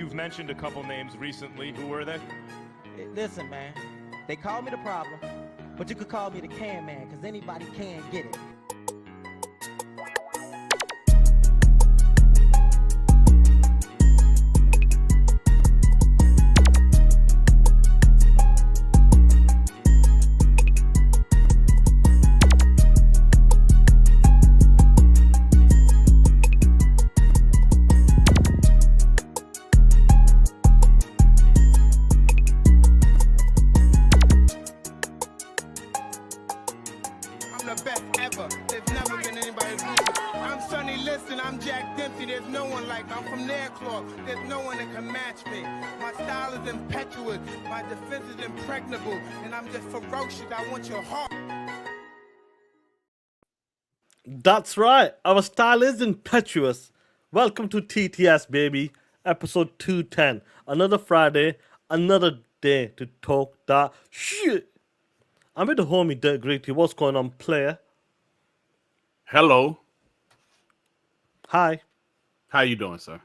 You've mentioned a couple names recently. Who were they? Listen, man. They call me the problem, but you could call me the can man, because anybody can get it. And I'm just ferocious. I want your heart. That's right. Our style is impetuous. Welcome to TTS, baby. Episode 210. Another Friday, another day to talk that shit. I'm with the homie Dirt Gritty. What's going on, player? Hello. Hi. How you doing, sir?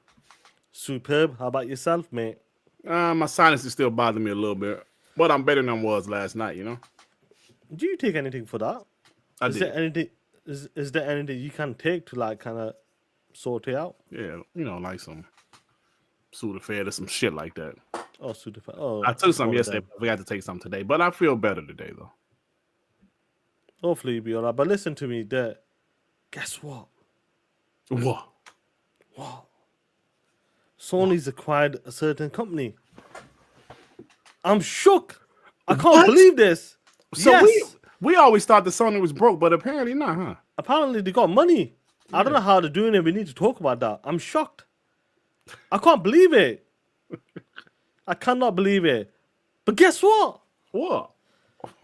Superb. How about yourself, mate? My sinus is still bothering me a little bit. But I'm better than I was last night, you know? Do you take anything for that? I is did. There anything, is there anything you can take to, like, kind of sort it out? Yeah, you know, like some Sudafed or some shit like that. Oh, Sudafed. Oh, I took some yesterday, but we had to take some today. But I feel better today, though. Hopefully you'll be all right. But listen to me, Dirt. Guess what? What? Sony's acquired a certain company. I'm shook. I can't believe this. So yes. we always thought the Sony was broke, but apparently not, huh? Apparently they got money. I don't know how they're doing it. We need to talk about that. I'm shocked. I can't believe it. I cannot believe it. But guess what? What?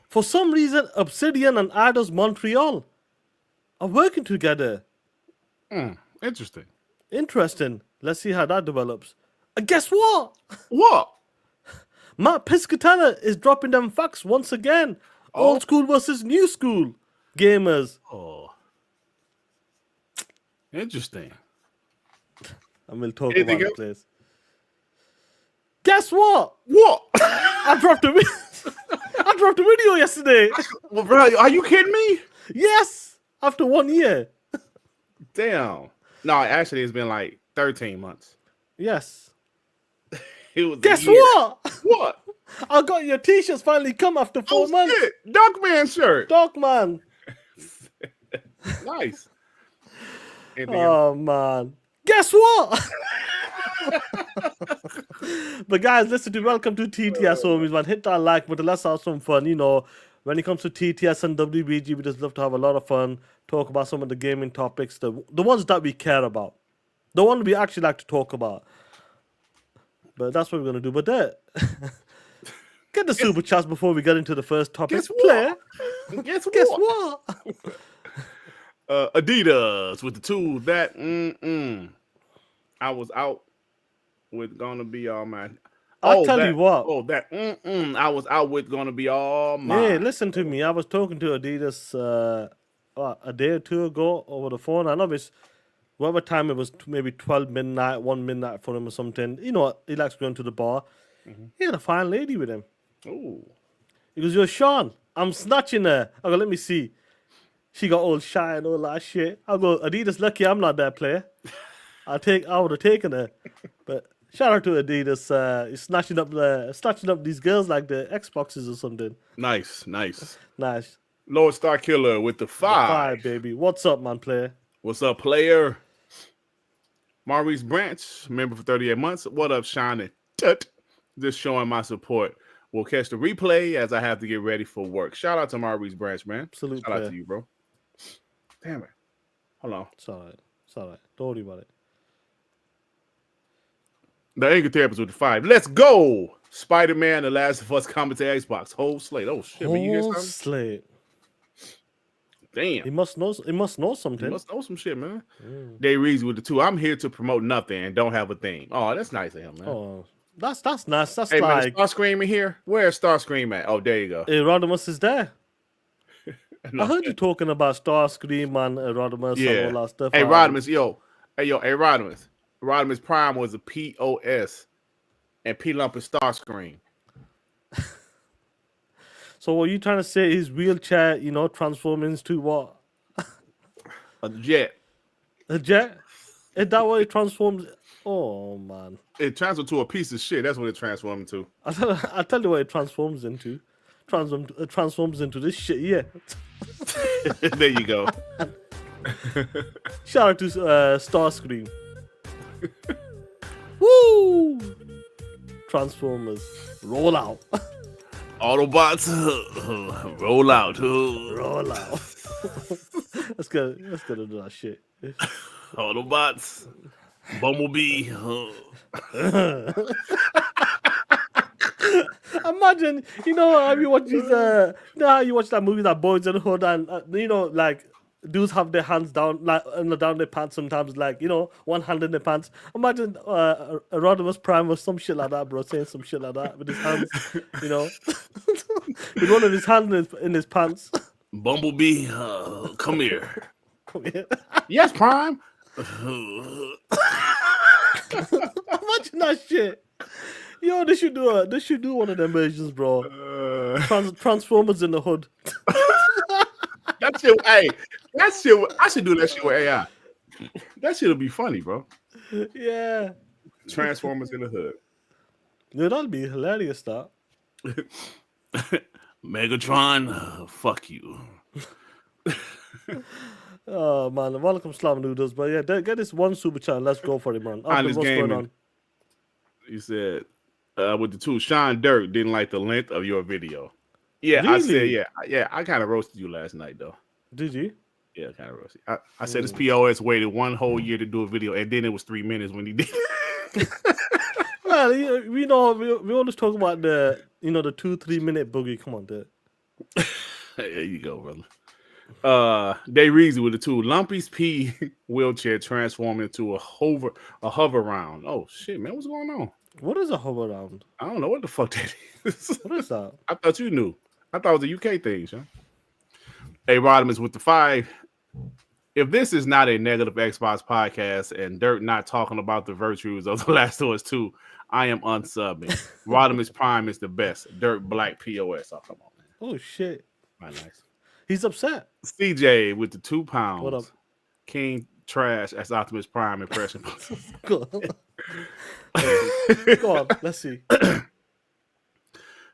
For some reason, Obsidian and Eidos Montréal are working together. Interesting. Interesting. Let's see how that develops. And guess what? What? Matt Piscatella is dropping them facts once again. Old school versus new school gamers. Oh. Interesting. And we'll talk Anything about else? it, please. Guess what? What? I dropped a video yesterday. Well, bro, are you kidding me? Yes. After 1 year. Damn. No, actually, it's been like 13 months. Yes. It was Guess a year. what? What? I got your t-shirts finally come after 4 months. Shit. Duckman shirt. Dogman. Nice. Oh, man. Guess what? But guys, listen to welcome to TTS, homies, man. Hit that like button. Let's have some fun. You know, when it comes to TTS and WBG, we just love to have a lot of fun. Talk about some of the gaming topics, the ones that we care about. The one we actually like to talk about. But that's what we're going to do. But get the super chats before we get into the first topic. Guess what? Guess what? Adidas with the tool that I was out with gonna be all mine. I'll tell you what. Oh, that I was out with gonna be all mine. Hey, listen to me. I was talking to Adidas a day or two ago over the phone. I know it's whatever time it was, maybe 12 midnight, 1 midnight for him or something. You know, he likes going to the bar. He had a fine lady with him. Oh, He goes, yo, Shaan, I'm snatching her. I go, let me see. She got all shy and all that shit. I go, Adidas, lucky I'm not that player. I would have taken her. But shout out to Adidas. He's snatching up these girls like the Xboxes or something. nice. Nice. Lord Star Killer with the 5. 5, baby. What's up, man, player? What's up, player? Maurice Branch, member for 38 months. What up, Shaan and Tut? Just showing my support. We'll catch the replay as I have to get ready for work. Shout out to Maurice Branch, man. Absolute Shout out player. to you, bro. Damn it. Hold on. It's all right. Don't worry about it. The Anger Therapist with the 5. Let's go. Spider-Man, The Last of Us, coming to Xbox. Whole slate. Oh, shit. Man, you hear Whole something? slate. Damn. He must know something. You must know some shit, man. Dave Reezy with the 2. I'm here to promote nothing and don't have a thing. Oh, that's nice of him, man. Oh, that's nice. That's Hey, man, like, is Starscream in here? Where's Starscream at? Oh, there you go. Rodimus is there. No, I heard you talking about Starscream and Rodimus yeah. and all that stuff. Hey, Rodimus, Rodimus. Rodimus Prime was a POS and P-Lump is Starscream. So what you trying to say is wheelchair, transform into what? A jet. A jet? Is that what it transforms? Oh man. It transforms to a piece of shit. That's what it transforms into. I tell you what it transforms into. It transforms into this shit, yeah. There you go. Shout out to Starscream. Woo! Transformers. Roll out. Autobots, roll out. Roll out. Let's go do that shit. Autobots, Bumblebee. Imagine, how you watch these, how you watch that movie, that Boys in the Hood, and like dudes have their hands down, like down their pants sometimes, like one hand in their pants. Imagine Rodimus Prime or some shit like that, bro, saying some shit like that with his hands, with one of his hands in his pants. Bumblebee, come here. Come here. Yes, Prime. Imagine that shit. Yo, they should do one of them versions, bro. Transformers in the hood. That shit, hey, I should do that shit with AI. That shit'll be funny, bro. Yeah. Transformers in the hood. Yeah, that'd be hilarious, that. Megatron, fuck you. Oh man, welcome Slam Noodles, but yeah, get this one super chat. Let's go for it, man. What's going on? You said with the two, Shaan Dirk didn't like the length of your video. Yeah, really? I said yeah. I kind of roasted you last night though. Did you? Yeah, kind of roasted. I said his POS waited one whole year to do a video, and then it was 3 minutes when he did. Well, we always talk about the 2-3 minute boogie. Come on, dude. There you go, brother. Day Reezy with the two. Lumpy's P wheelchair transformed into a hover round. Oh shit, man, what's going on? What is a hover round? I don't know what the fuck that is. What is that? I thought you knew. I thought it was a UK thing, Sean. Hey, Rodimus with the 5. If this is not a negative Xbox podcast and Dirt not talking about the virtues of The Last of Us 2, I am unsubbing. Rodimus Prime is the best. Dirt Black POS. Oh, come on, man. Oh shit. Not nice. He's upset. CJ with the 2 pounds. What up? King Trash as Optimus Prime impression. Go on. Let's see.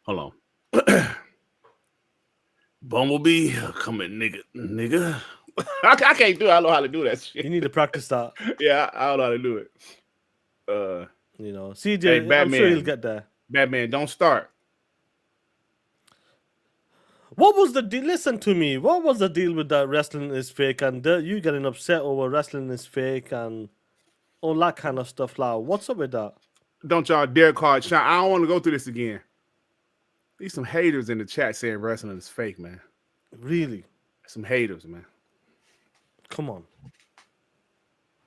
Hold on. Bumblebee, come in, nigga. I can't do it. I don't know how to do that shit. You need to practice that. Yeah, I don't know how to do it. CJ, hey, Batman, I'm sure he'll get there. Batman, don't start. What was the deal? Listen to me. What was the deal with that wrestling is fake and you getting upset over wrestling is fake and all that kind of stuff? Like, what's up with that? Don't y'all dare call it Shaan. I don't want to go through this again. There's some haters in the chat saying wrestling is fake, man. Really? Some haters, man. Come on.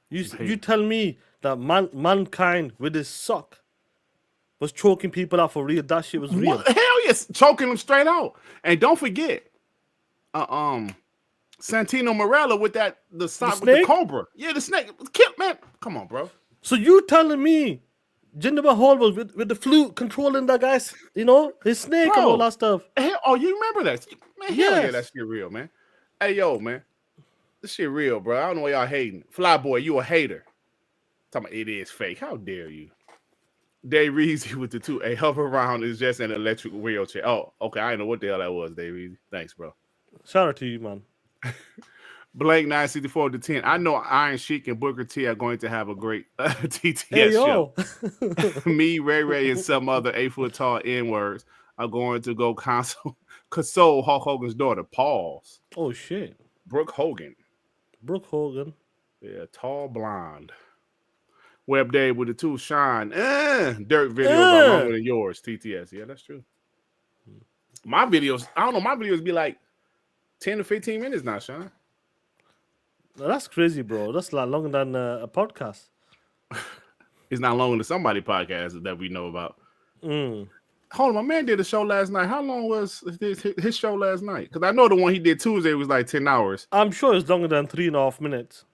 You tell me that mankind with his sock was choking people out for real. That shit was real. What? Hell yes, choking them straight out. And don't forget, Santino Morella with the sock with the cobra. Yeah, the snake. Man, come on, bro. So you telling me Jinder Mahal was with the flute controlling that guy's, his snake, bro, and all that stuff. Oh, you remember that? Man, hell yeah, that shit real, man. Hey, yo, man. This shit real, bro. I don't know why y'all hating. Flyboy, you a hater. Talking about it is fake. How dare you? Dave Reezy with the 2. A hover round is just an electric wheelchair. Oh, okay. I didn't know what the hell that was, Dave Reezy. Thanks, bro. Shout out to you, man. Blank 964 to 10. I know Iron Sheik and Booker T are going to have a great TTS show. Me, Ray, and some other 8-foot tall N-words are going to go console Hulk Hogan's daughter. Pause. Oh, shit. Brooke Hogan. Yeah, tall blonde. Web Dave with the 2. Shaan. Dirt videos are longer than yours. TTS. Yeah, that's true. My videos, I don't know. My videos be like 10 to 15 minutes now, Shaan. No, that's crazy, bro. That's like longer than a podcast. It's not longer than somebody podcast that we know about. Hold on, my man did a show last night. How long was his show last night? Because I know the one he did Tuesday was like 10 hours. I'm sure it's longer than 3.5 minutes.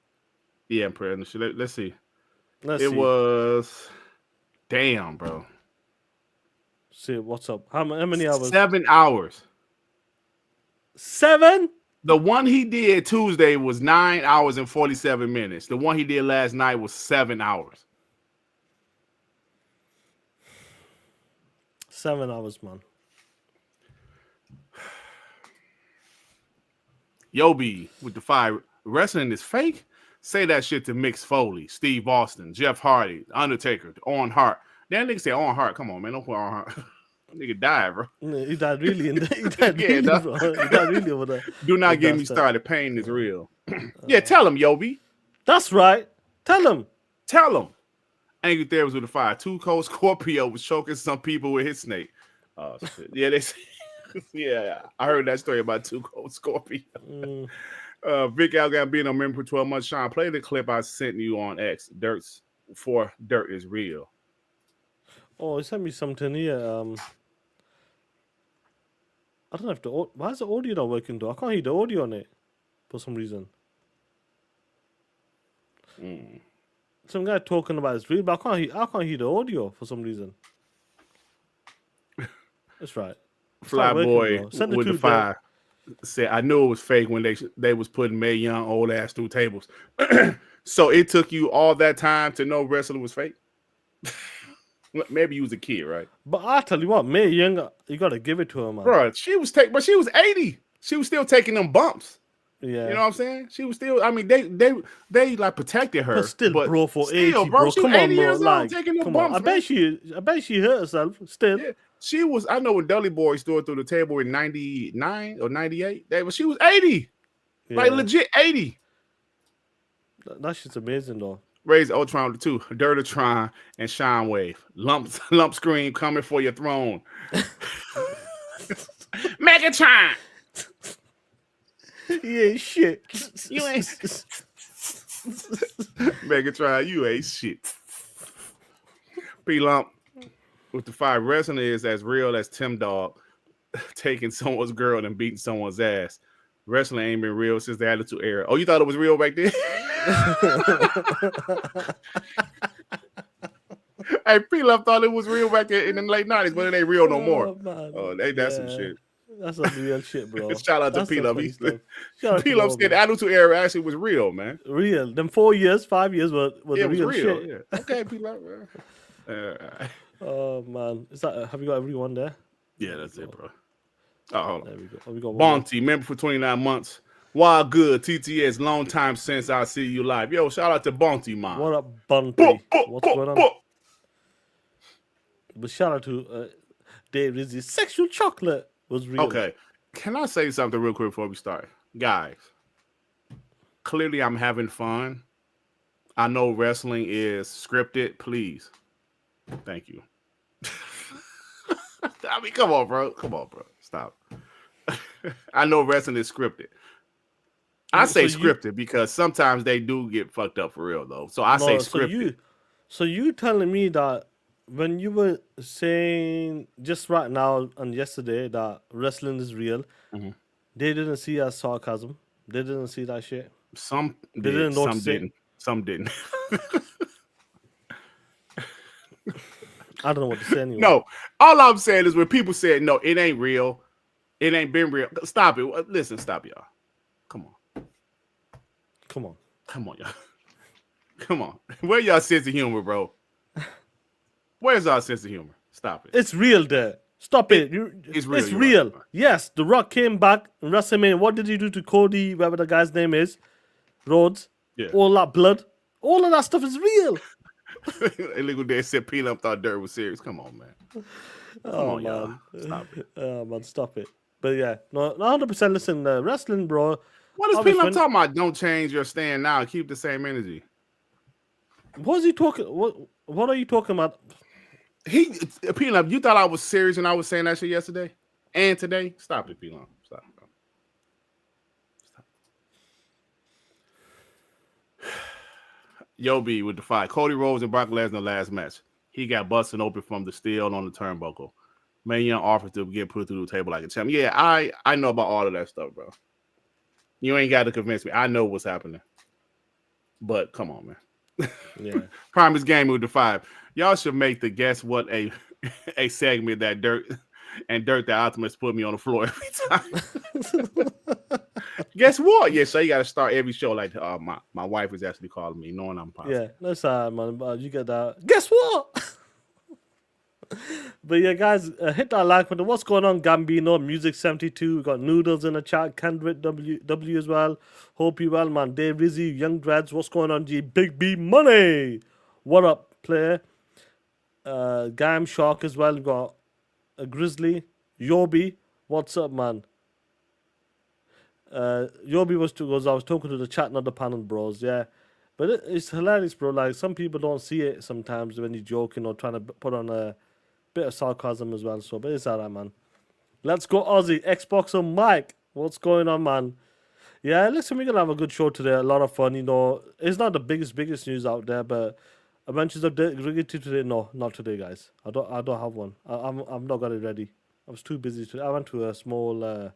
Yeah, I'm pretty sure. Let's see. Let's see. Was... Damn, bro. See what's up. How many hours? 7 hours. 7? The one he did Tuesday was 9 hours and 47 minutes. The one he did last night was 7 hours. 7 hours, man. Yobi with the fire. Wrestling is fake. Say that shit to Mick Foley, Steve Austin, Jeff Hardy, Undertaker, Owen Hart. That nigga say Owen Hart. Come on, man. Don't put Owen Hart. Nigga died, bro. He died really. He died Yeah, really, no. bro. He died really over there. Do not With get that me stuff. started. Pain is real. Yeah, tell him, Yobi. That's right. Tell him. Tell him. Angry Therapist with the fire. Too Cold Scorpio was choking some people with his snake. Oh, shit. Yeah, they say, yeah, I heard that story about Too Cold Scorpio. Vic Al Gambino, member for 12 months. Shaan, play the clip I sent you on X. Dirt is real. Oh, he sent me something here. I don't know if why is the audio not working though? I can't hear the audio on it for some reason. Some guy talking about it's real, but I can't hear the audio for some reason. That's right. It's not working, Flyboy bro. Send it with to the fire said, I knew it was fake when they was putting Mae Young old ass through tables. So it took you all that time to know wrestling was fake? Maybe you was a kid, right? But I tell you what, Mae Young, you gotta give it to her, man. Bro, she was 80. She was still taking them bumps. Yeah. You know what I'm saying? She was still, I mean, they like protected her. But still, bro, for 80, still, bro. She Come was on, 80 bro. years old Like, taking them come bumps, on. man. I bet she hurt herself still. Yeah. She was, I know when Dudley Boy stood through the table in 99 or 98, she was 80. Yeah. Like legit 80. That shit's amazing, though. Raise Ultron to 2, Dirtatron, and Shine Wave. Lump scream coming for your throne. Megatron! He ain't shit. You ain't Megatron, you ain't shit. P-Lump with the fire. Wrestling is as real as Tim Dog taking someone's girl and beating someone's ass. Wrestling ain't been real since the Attitude Era. Oh, you thought it was real back then? Hey, P-Lump thought it was real back in the late 90s, but it ain't real no more. Man. Oh, that's some shit. That's some real shit, bro. Shout out to That's P-Lump. some funny stuff. P-Lump said the Attitude Era actually was real, man. Real. Them 4 years, 5 years were Yeah, the it was real real. shit. Yeah. Okay, P-Lump. Oh, man. Have you got everyone there? Yeah, that's it, bro. Oh, hold on. There we go. Oh, we got one more. Bonty, member for 29 months. Wild good, TTS, long time since I see you live. Yo, shout out to Bonty, man. What up, Bunty? What's going on? But shout out to Dave Rizzy. Sexual chocolate was real. Okay, can I say something real quick before we start? Guys, clearly I'm having fun. I know wrestling is scripted. Please. Thank you. I mean, come on, bro. Stop. I know wrestling is scripted. I say scripted because sometimes they do get fucked up for real, though. So I say scripted. So you telling me that when you were saying just right now and yesterday that wrestling is real, they didn't see as sarcasm. They didn't see that shit. Some They did, didn't some notice it. didn't. Some didn't. I don't know what to say anymore. No, all I'm saying is when people say, no, it ain't real. It ain't been real. Stop it. Listen, stop, y'all. Come on, y'all. Come on. Where y'all sense of humor, bro? Where's our sense of humor? Stop it. It's real there. Stop it. It's real. It's You're real. right. Yes, The Rock came back in WrestleMania. What did he do to Cody, whatever the guy's name is? Rhodes. Yeah. All that blood. All of that stuff is real. Illegal Dead said P-Lump thought Dirt was serious. Come on, man. Come on, y'all. Stop it. Oh, man, stop it. But yeah, no, 100% listen, wrestling, bro. What is obviously- P-Lump talking about? Don't change your stand now. Keep the same energy. What is he talking? What are you talking about? P-Lump, you thought I was serious when I was saying that shit yesterday and today? Stop it, P-Lump. Stop. Yo B with the fight. Cody Rhodes and Brock Lesnar last match. He got busted open from the steel on the turnbuckle. Mae Young offered to get put through the table like a champ. Yeah, I know about all of that stuff, bro. You ain't got to convince me. I know what's happening. But come on, man. Yeah. Primus Game with the 5. Y'all should make the guess what a a segment that Dirt the Optimist put me on the floor every time. Guess what? Yeah, so you got to start every show like, my wife is actually calling me, knowing I'm positive. Yeah, that's man. You get that. Guess what? But yeah, guys, hit that like button. What's going on, Gambino? Music 72. We got Noodles in the chat. Kendrick W as well. Hope you well, man. Dave Rizzy, Young Dreads. What's going on, G? Big B Money. What up, player? Gam Shark as well. We got a Grizzly. Yobi. What's up, man? Yobi I was talking to the chat, not the panel, bros. Yeah. But it's hilarious, bro. Like, some people don't see it sometimes when you're joking or trying to put on a bit of sarcasm as well. So, but it's alright, man. Let's go, Aussie. Xbox and Mike. What's going on, man? Yeah, listen, we're going to have a good show today. A lot of fun, you know. It's not the biggest news out there, but Adventures of Riggity today. No, not today, guys. I don't have one. I'm not got it ready. I was too busy today. I went to a small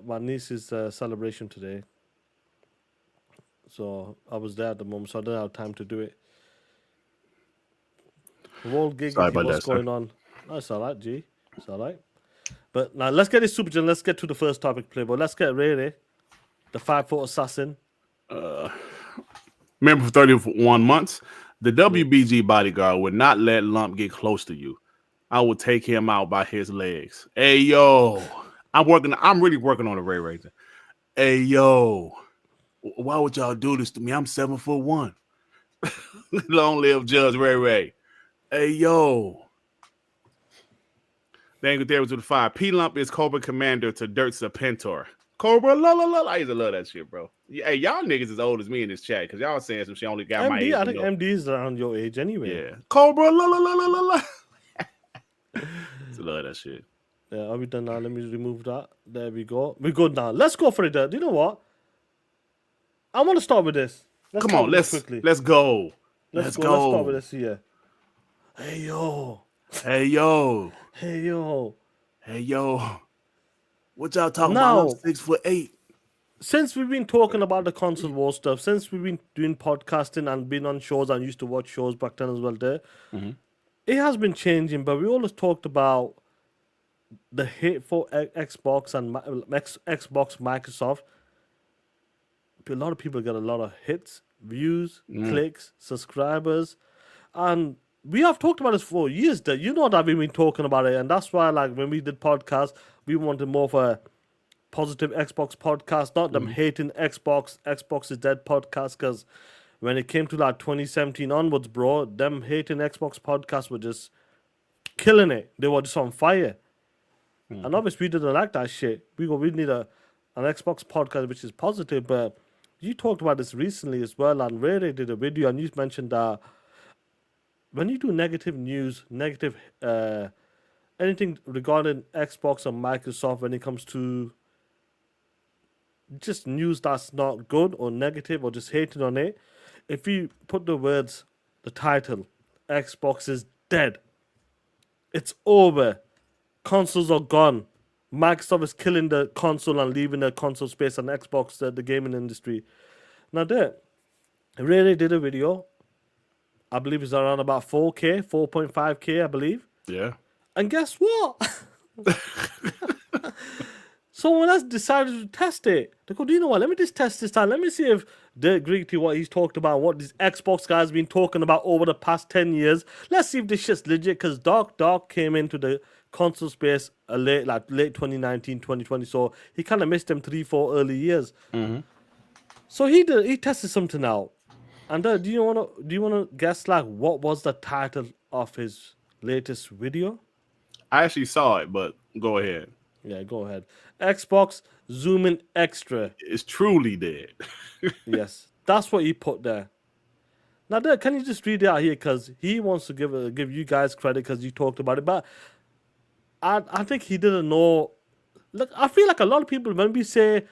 my niece's celebration today. So I was there at the moment, so I didn't have time to do it. World Gig, what's going on? That's all right, G. It's all right. But now let's get this Super Gen. Let's get to the first topic, Playboy. Let's get Ray, the 5-foot assassin. Member for 31 months. The WBG bodyguard would not let Lump get close to you. I would take him out by his legs. Hey, yo. I'm really working on a Ray Racer. Hey, yo. Why would y'all do this to me? I'm 7'1". Long live Judge Ray. Hey, yo. Thank you, there to the 5. P-Lump is Cobra Commander to Dirt Serpentor. Cobra, la. I used to love that shit, bro. Hey, y'all niggas as old as me in this chat because y'all saying some shit only got my age. I think MD is around your age anyway. Yeah. Cobra, la. I love that shit. Yeah, are we done now? Let me remove that. There we go. We're good now. Let's go for it. Do you know what? I want to start with this. Come on, let's go. Let's go. Let's start with this here. Hey yo. What y'all talking about? I'm 6'8". Since we've been talking about the console war stuff, since we've been doing podcasting and been on shows, and used to watch shows back then as well there, it has been changing, but we always talked about the hate for Xbox and Xbox Microsoft. A lot of people get a lot of hits, views, clicks, subscribers, and we have talked about this for years. That you know that we've been talking about it, and that's why, like, when we did podcasts, we wanted more of a positive Xbox podcast, not them hating Xbox is dead podcast. Because when it came to like 2017 onwards, bro, them hating Xbox podcasts were just killing it. They were just on fire, and obviously we didn't like that shit. We need an Xbox podcast which is positive, but you talked about this recently as well, and Ray did a video, and you mentioned that when you do negative news, anything regarding Xbox or Microsoft, when it comes to just news that's not good or negative or just hating on it, if you put the title, Xbox is dead, it's over, consoles are gone, Microsoft is killing the console and leaving the console space, and Xbox, the gaming industry. Now, Ray did a video. I believe it's around about 4K, 4.5K, I believe. Yeah. And guess what? Someone else decided to test it. They go, do you know what? Let me just test this time. Let me see if they agree to what he's talked about, what these Xbox guys been talking about over the past 10 years. Let's see if this shit's legit, because Dark came into the console space late 2019, 2020. So he kind of missed them 3-4 early years. So he tested something out. And do you want to guess, like, what was the title of his latest video? I actually saw it, but go ahead. Yeah, go ahead. Xbox Zooming Extra. It's truly dead. Yes, that's what he put there. Now, can you just read it out here? Because he wants to give you guys credit because you talked about it. But I think he didn't know. Look, I feel like a lot of people, when we say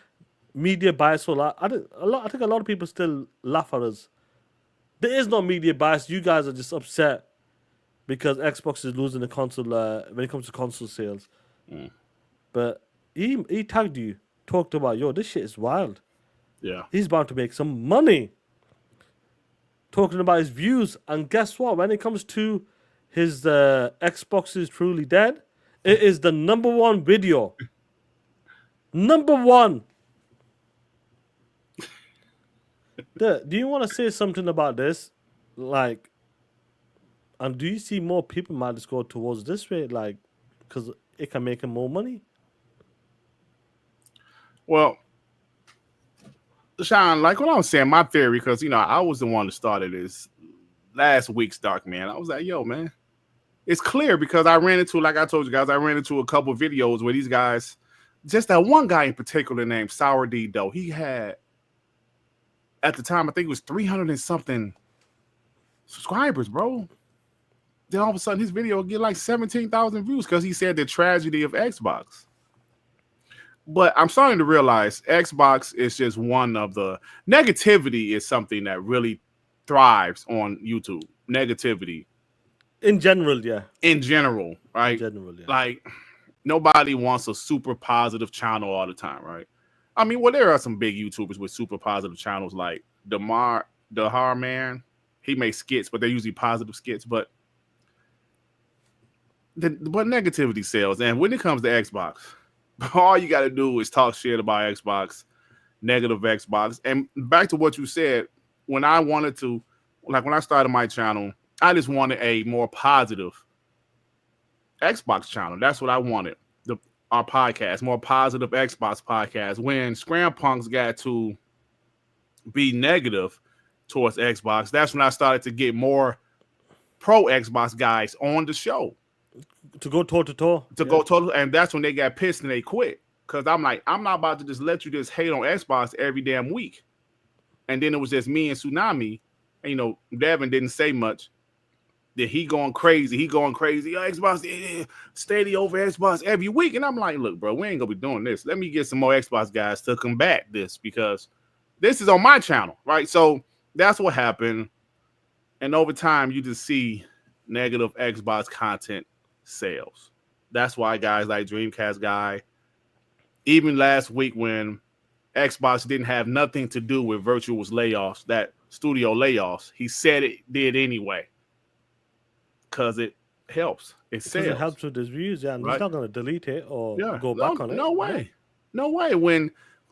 media bias, I think a lot of people still laugh at us. There is no media bias. You guys are just upset because Xbox is losing the console when it comes to console sales. But he tagged you, talked about, yo, this shit is wild. Yeah. He's about to make some money. Talking about his views. And guess what? When it comes to his Xbox is truly dead. It is the #1 video. #1. Do you want to say something about this? Like, and do you see more people might just go towards this way, like, because it can make him more money? Well, Shaan, like what I was saying, my theory, because I was the one that started this last week's Dark Man. I was like, yo, man, it's clear because I ran into, like I told you guys, I ran into a couple of videos where these guys, just that one guy in particular named Sour D Doe, he had at the time, I think it was 300 and something subscribers, bro. Then all of a sudden, his video would get like 17,000 views because he said the tragedy of Xbox. But I'm starting to realize Xbox is just one of the negativity is something that really thrives on YouTube. Negativity. In general, yeah. In general, right? In general, yeah. Like, nobody wants a super positive channel all the time, right? I mean, well, there are some big YouTubers with super positive channels like Dahar Man. He makes skits, but they're usually positive skits. But negativity sells. And when it comes to Xbox, all you got to do is talk shit about Xbox, negative Xbox. And back to what you said, when I wanted to, like when I started my channel, I just wanted a more positive Xbox channel. That's what I wanted. Our podcast, more positive Xbox podcast. When Scram Punks got to be negative towards Xbox, that's when I started to get more pro Xbox guys on the show. To go toe to toe. Go toe, and that's when they got pissed and they quit. Because I'm like, I'm not about to just let you just hate on Xbox every damn week. And then it was just me and Tsunami. And, Devin didn't say much. Then he going crazy. Yo, Xbox, steady over Xbox every week. And I'm like, look, bro, we ain't going to be doing this. Let me get some more Xbox guys to combat this because this is on my channel, right? So that's what happened. And over time, you just see negative Xbox content sales. That's why guys like Dreamcast Guy, even last week when Xbox didn't have nothing to do with Virtual's layoffs, that studio layoffs, he said it did anyway. Because it helps. It sells. It helps with his views, yeah. And right? He's not going to delete it or go back on it. No way. No way.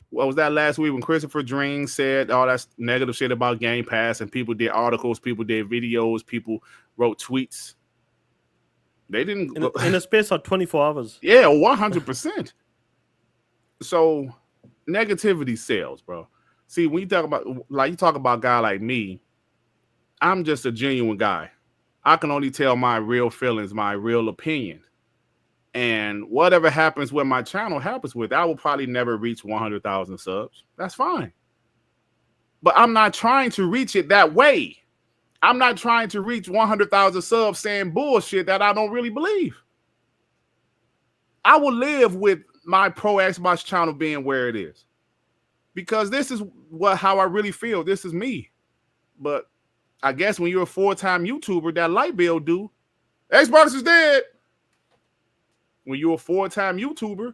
What was that last week when Christopher Dream said all that negative shit about Game Pass and people did articles, people did videos, people wrote tweets. They didn't... In a space of 24 hours. Yeah, 100%. So, negativity sells, bro. See, when you talk about... you talk about a guy like me, I'm just a genuine guy. I can only tell my real feelings, my real opinion. And whatever happens with my channel happens with. I will probably never reach 100,000 subs. That's fine. But I'm not trying to reach it that way. I'm not trying to reach 100,000 subs saying bullshit that I don't really believe. I will live with my pro Xbox channel being where it is. Because this is how I really feel. This is me. But I guess when you're a full-time YouTuber, that light bill do. Xbox is dead. When you're a full-time YouTuber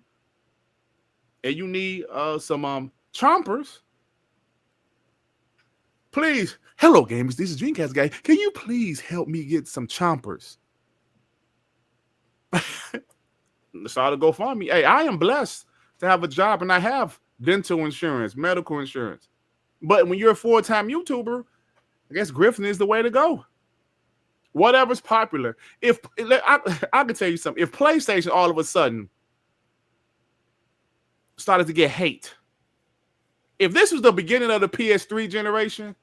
and you need some chompers, please. Hello, gamers. This is Dreamcast Guy. Can you please help me get some chompers? Start to go fund me. Hey, I am blessed to have a job and I have dental insurance, medical insurance. But when you're a full-time YouTuber, I guess Griffin is the way to go. Whatever's popular. If I can tell you something, if PlayStation all of a sudden started to get hate, if this was the beginning of the PS3 generation,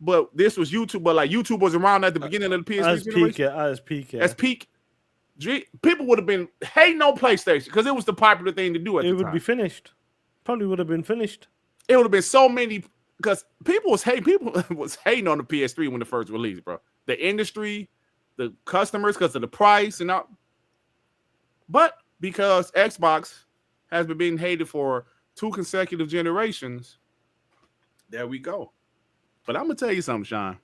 but this was YouTube, but like YouTube was around at the beginning of the PS3 generation, as peak, people would have been hating on PlayStation because it was the popular thing to do at the time. It would be finished. Probably would have been finished. It would have been so many. Because people was hating on the PS3 when it first released, bro. The industry, the customers, because of the price and all. But because Xbox has been being hated for 2 consecutive generations, there we go. But I'm gonna tell you something, Shaan.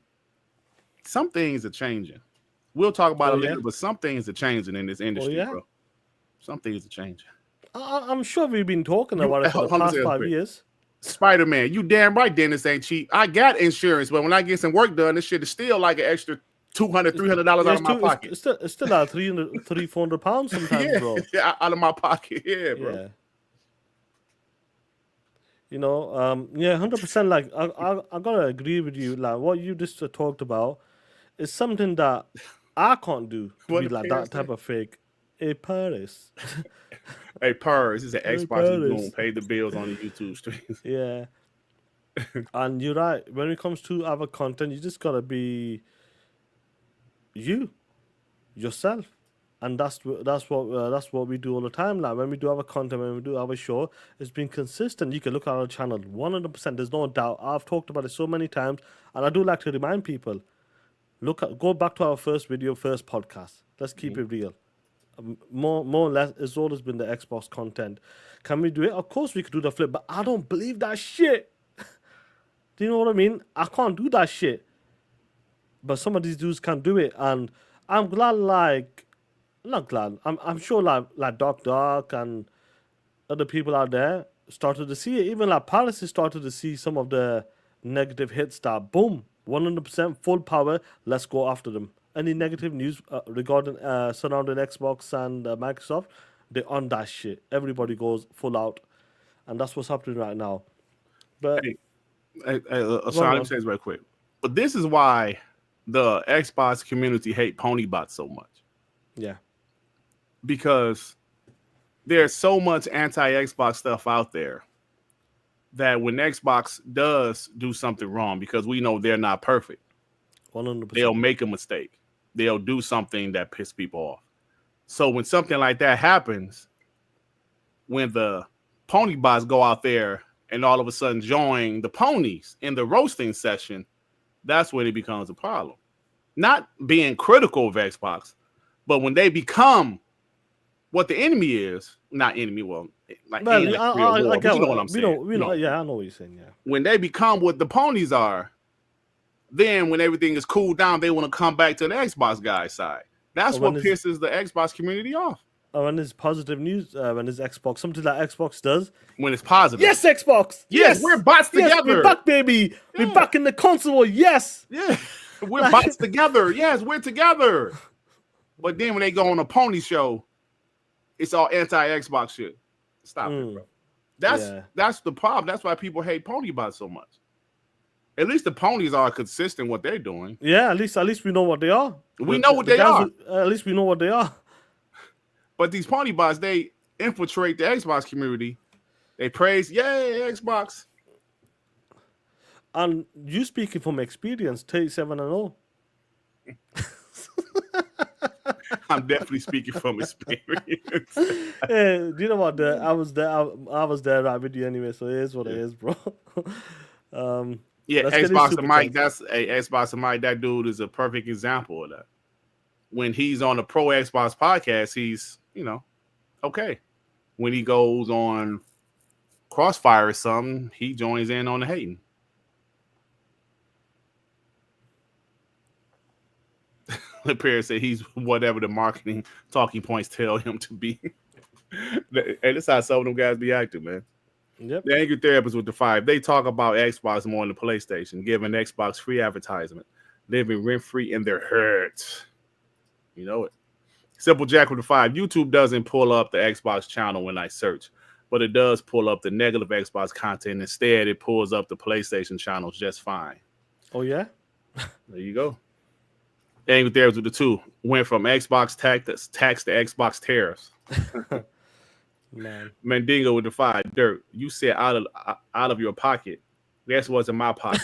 Some things are changing. We'll talk about it later, but some things are changing in this industry, bro. Some things are changing. I'm sure we've been talking about it for the past 5 years. Spider-Man, you damn right, Dennis ain't cheap. I got insurance, but when I get some work done, this shit is still like an extra $200, $300 out of my pocket. It's still like £300-400 sometimes, bro. Yeah, out of my pocket. Yeah, bro. Yeah. You know, 100%. Like, I gotta agree with you. Like, what you just talked about is something that I can't do to What be the like parents that type of fake. Hey, Parris. Hey, Parris, this is an Hey, Xbox Parris. Boom. Pay the bills on the YouTube streams. Yeah. And you're right. When it comes to other content, you just gotta be yourself, and that's what we do all the time. Like when we do our content, when we do our show, it's been consistent. You can look at our channel 100%. There's no doubt. I've talked about it so many times, and I do like to remind people. Go back to our first video, first podcast. Let's keep it real. More or less, it's always been the Xbox content. Can we do it? Of course we could do the flip, but I don't believe that shit. Do you know what I mean? I can't do that shit. But some of these dudes can do it, and I'm glad. I'm sure like Doc and other people out there started to see it. Even like Parris has started to see some of the negative hits that boom, 100% full power. Let's go after them. Any negative news regarding surrounding Xbox and Microsoft, they're on that shit. Everybody goes full out, and that's what's happening right now. But Shaan, let me say this real quick. But this is why the Xbox community hate ponybots so much. Yeah. Because there's so much anti-Xbox stuff out there that when Xbox does do something wrong, because we know they're not perfect, 100%. they'll make a mistake. They'll do something that piss people off. So when something like that happens, when the ponybots go out there and all of a sudden join the ponies in the roasting session, that's when it becomes a problem. Not being critical of Xbox, but when they become what the enemy is, not enemy, well, like, Well, you know what I'm saying. Yeah, I know what you're saying. Yeah. When they become what the ponies are, then when everything is cooled down, they want to come back to the Xbox guy's side. That's what pisses the Xbox community off. When there's positive news, when there's Xbox, something that Xbox does. When it's positive. Yes, Xbox. Yes, we're bots together. Yes, we're back, baby. Yeah. We're back in the console. Yes. Yeah, we're bots together. Yes, we're together. But then when they go on a pony show, it's all anti-Xbox shit. Stop it, bro. That's the problem. That's why people hate pony bots so much. At least the ponies are consistent what they're doing. Yeah, at least we know what they are. We know what they are. At least we know what they are. But these pony bots, they infiltrate the Xbox community. They praise, yay, Xbox. And you speaking from experience, 37-0. I'm definitely speaking from experience. Hey, you know what? I was there right with you anyway, so it is what it is, bro. Yeah, Xbox and Mike, Xbox and Mike, that dude is a perfect example of that. When he's on the Pro Xbox podcast, he's, okay. When he goes on Crossfire or something, he joins in on the hating. Parris said he's whatever the marketing talking points tell him to be. And that's how some of them guys be acting, man. Yep. The Angry Therapists with the 5, they talk about Xbox more than the PlayStation, giving Xbox free advertisement, living rent-free in their hurts. You know it. Simple Jack with the 5, YouTube doesn't pull up the Xbox channel when I search, but it does pull up the negative Xbox content. Instead, it pulls up the PlayStation channels just fine. Oh, yeah? There you go. Angry Therapists with the 2, went from Xbox tax to Xbox tariffs. Man. Mandingo with the 5, Dirt, you said out of your pocket. Guess what's in my pocket?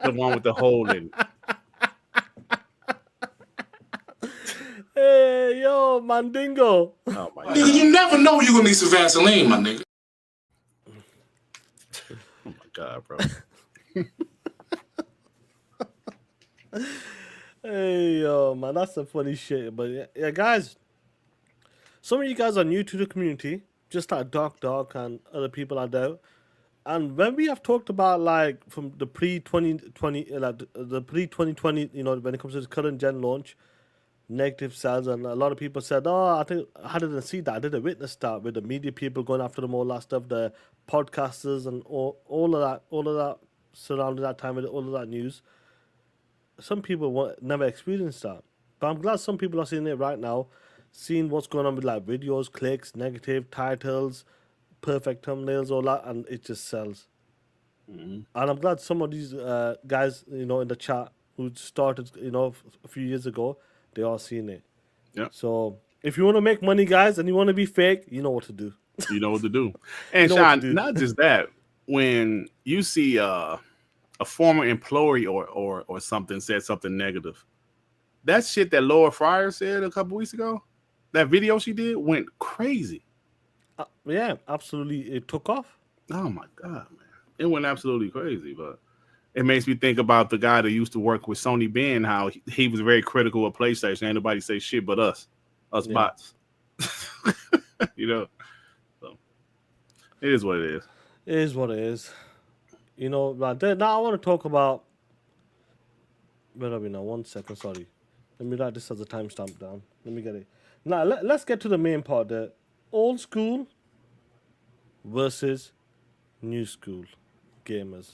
The one with the hole in it. Hey, yo, Mandingo. Oh my God. Nigga, you never know you're gonna need some Vaseline, my nigga. Oh my God, bro. Hey, yo, man, that's some funny shit. But yeah, guys, some of you guys are new to the community, just like Doc and other people out there. And when we have talked about like from the pre-2020, like the pre-2020, when it comes to the current gen launch, negative sales, and a lot of people said, I didn't see that. I didn't witness that with the media people going after them, all that stuff, the podcasters and all of that surrounding that time with all of that news. some people never experienced that. But I'm glad some people are seeing it right now, seeing what's going on with like videos, clicks, negative titles, perfect thumbnails, all that, and it just sells. And I'm glad some of these guys, in the chat who started, a few years ago, they are seeing it. Yeah. So if you want to make money, guys, and you want to be fake, you know what to do. You know what to do. And Shaan, not just that, when you see a former employee or something said something negative, that shit that Laura Fryer said a couple weeks ago, that video she did went crazy. Yeah, absolutely. It took off. Oh my God, man. It went absolutely crazy, but it makes me think about the guy that used to work with Sony Ben, how he was very critical of PlayStation. Ain't nobody say shit but us bots. So it is what it is. It is what it is. Right there. Now I want to talk about. Where are we now? 1 second, sorry. Let me write this as a timestamp down. Let me get it. Now let's get to the main part. The old school versus new school gamers.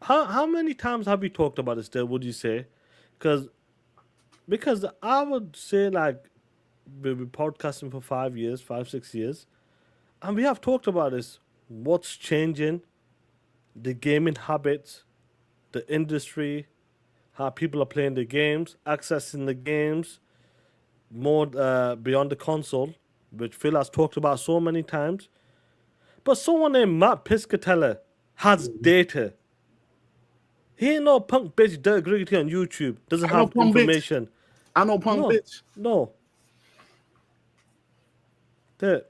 How many times have we talked about this there, would you say? Because I would say, like, we've been podcasting for 5, 6 years, and we have talked about this. What's changing, the gaming habits, the industry, how people are playing the games, accessing the games, more beyond the console, which Phil has talked about so many times. But someone named Matt Piscatella has data. He ain't no punk bitch Dirk Griggity on YouTube. Doesn't have information. I know punk bitch. No. There.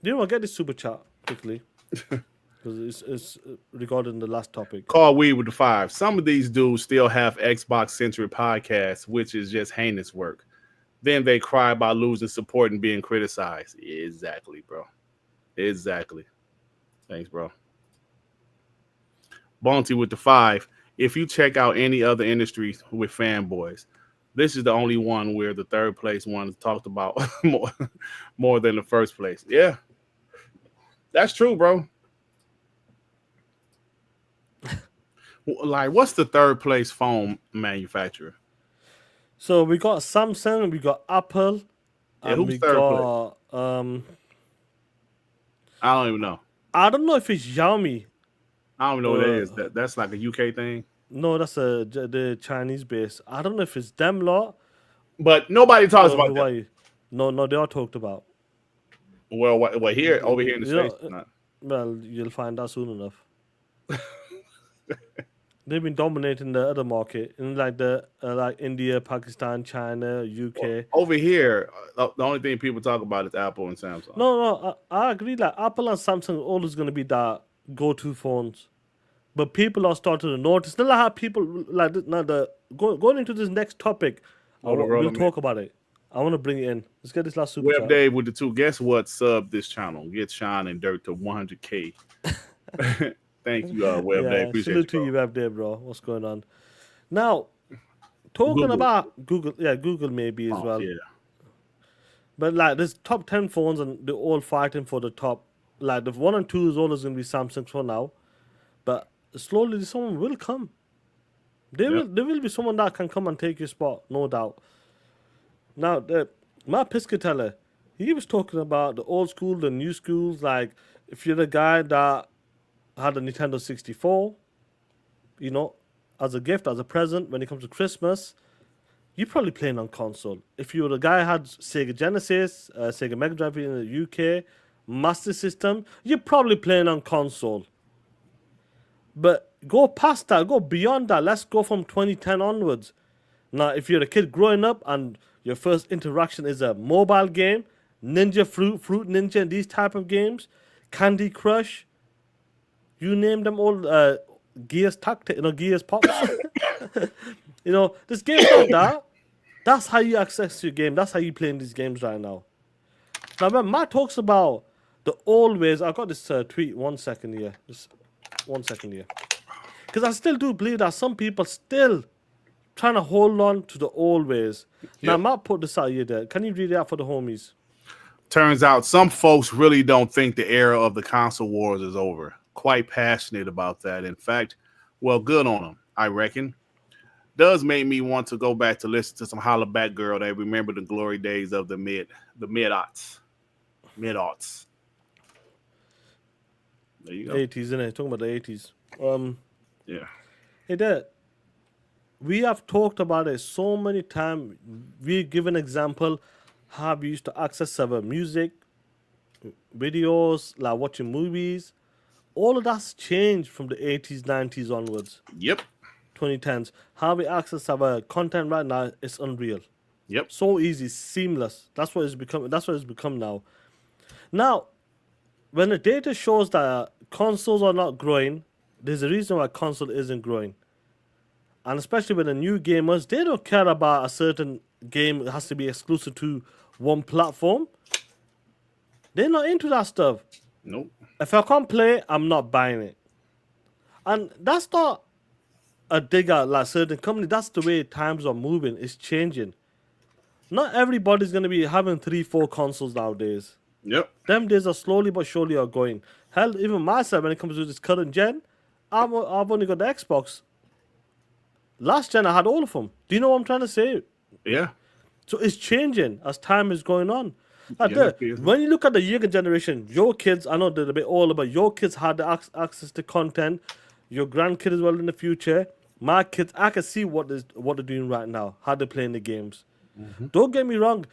Do you want to get this super chat quickly? Because it's regarding the last topic. Call Weed with the 5. Some of these dudes still have Xbox-centric podcasts, which is just heinous work. Then they cry about losing support and being criticized. Exactly, bro. Exactly. Thanks, bro. Bounty with the 5. If you check out any other industries with fanboys, this is the only one where the third place one is talked about more than the first place. Yeah. That's true, bro. Like, what's the third place phone manufacturer? So we got Samsung, we got Apple, and we got I don't even know. I don't know if it's Xiaomi. I don't even know what that is. That's like a UK thing. No, that's the Chinese base. I don't know if it's them lot. But nobody talks about that. No, they are talked about. Well, what over here in the States? Well, you'll find out soon enough. They've been dominating the other market in like India, Pakistan, China, UK. Well, over here, the only thing people talk about is Apple and Samsung. No, I agree. Like Apple and Samsung are always going to be the go-to phones, but people are starting to notice. Not like how people like now going into this next topic. We'll talk about it. I want to bring it in. Let's get this last super Web chat. Dave with the 2. Guess what? Sub this channel. Get Shaan and Dirt to 100K. Thank you, Web Dave. Appreciate salute to you, Web Dave, bro. What's going on? Now, talking about Google, Google maybe as well. Yeah. But like, there's top 10 phones, and they're all fighting for the top. Like, the 1 and 2 is always going to be Samsung for now. But slowly, someone will come. There will be someone that can come and take your spot, no doubt. Now, Matt Piscatella, he was talking about the old school, the new schools. Like, if you're the guy that had a Nintendo 64, as a gift, as a present, when it comes to Christmas, you're probably playing on console. If you were the guy who had Sega Genesis, Sega Mega Drive in the UK, Master System, you're probably playing on console. But go past that, go beyond that. Let's go from 2010 onwards. Now, if you're a kid growing up and your first interaction is a mobile game, Ninja Fruit Ninja, and these type of games, Candy Crush, you name them all, Gears Tactic, Gears Pops. This games like that, that's how you access your game. That's how you play in these games right now. Now, when Matt talks about the always, I got this tweet, 1 second here. Just 1 second here. Because I still do believe that some people still trying to hold on to the always. Now, Matt put this out here there. Can you read it out for the homies? Turns out some folks really don't think the era of the console wars is over. Quite passionate about that. In fact, well, good on them. I reckon, does make me want to go back to listen to some Holla Back Girl that remember the glory days of the mid-aughts. Mid-aughts. There you go. 80s, isn't it? Talking about the 80s. Yeah. Hey, Dad, we have talked about it so many times. We give an example how we used to access our music, videos, like watching movies. All of that's changed from the 80s, 90s onwards, Yep. 2010s. How we access our content right now is unreal. Yep. So easy, seamless. That's what it's become. That's what it's become now. Now, when the data shows that consoles are not growing, there's a reason why console isn't growing. And especially with the new gamers, they don't care about a certain game that has to be exclusive to one platform. They're not into that stuff. Nope. If I can't play, I'm not buying it. And that's not a dig at like certain company. That's the way times are moving. It's changing. Not everybody's going to be having 3-4 consoles nowadays. Yep. Them days are slowly but surely are going. Hell, even myself, when it comes to this current gen, I've only got the Xbox. Last gen, I had all of them. Do you know what I'm trying to say? Yeah. So it's changing as time is going on. Yeah, it is. When you look at the younger generation, your kids, I know they're a bit older, but your kids had the access to content. Your grandkid as well in the future. My kids, I can see what they're doing right now, how they're playing the games. Don't get me wrong.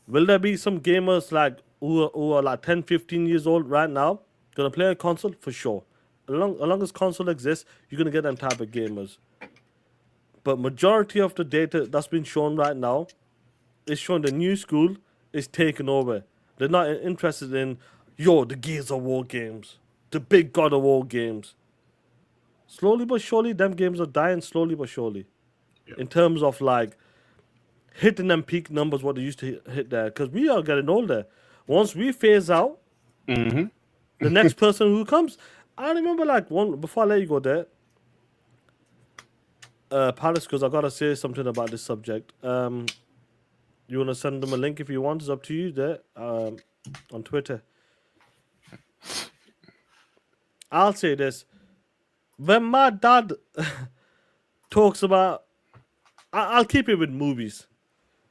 Will there be some gamers like who are like 10, 15 years old right now gonna play a console? For sure. As long as console exists, you're gonna get them type of gamers. But majority of the data that's been shown right now is showing the new school is taking over. They're not interested in, the Gears of War games, the big God of War games. Slowly but surely, them games are dying slowly but surely. Yeah. In terms of like hitting them peak numbers, what they used to hit there. Because we are getting older. Once we phase out, the next person who comes, I remember like before I let you go there, Parris, because I gotta say something about this subject. You wanna send them a link if you want? It's up to you there on Twitter. I'll say this: when my dad talks about, I'll keep it with movies,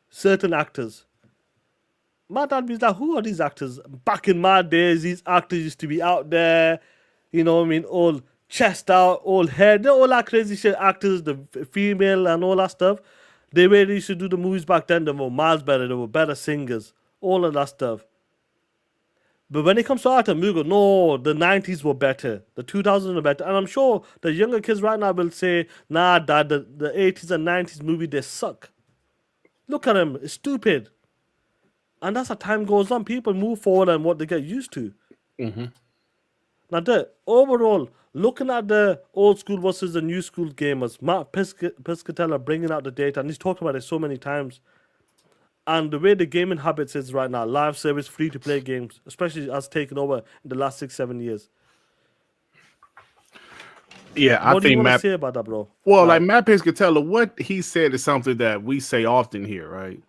certain actors. My dad be like, "Who are these actors?" Back in my days, these actors used to be out there, you know what I mean, all chest out, all hair, they're all that crazy shit actors, the female and all that stuff. The way they used to do the movies back then, they were miles better, they were better singers, all of that stuff. But when it comes to art and music, no, the 90s were better, the 2000s were better. And I'm sure the younger kids right now will say, nah, dad, the 80s and 90s movie, they suck. Look at them, it's stupid. And that's how time goes on. People move forward and what they get used to. Now, overall, looking at the old school versus the new school gamers, Matt Piscatella bringing out the data, and he's talked about it so many times. And the way the gaming habits is right now, live service, free-to-play games, especially as taken over in the last 6-7 years. Yeah, What do you want to say about that, bro? Well, like Matt Piscatella, what he said is something that we say often here, right?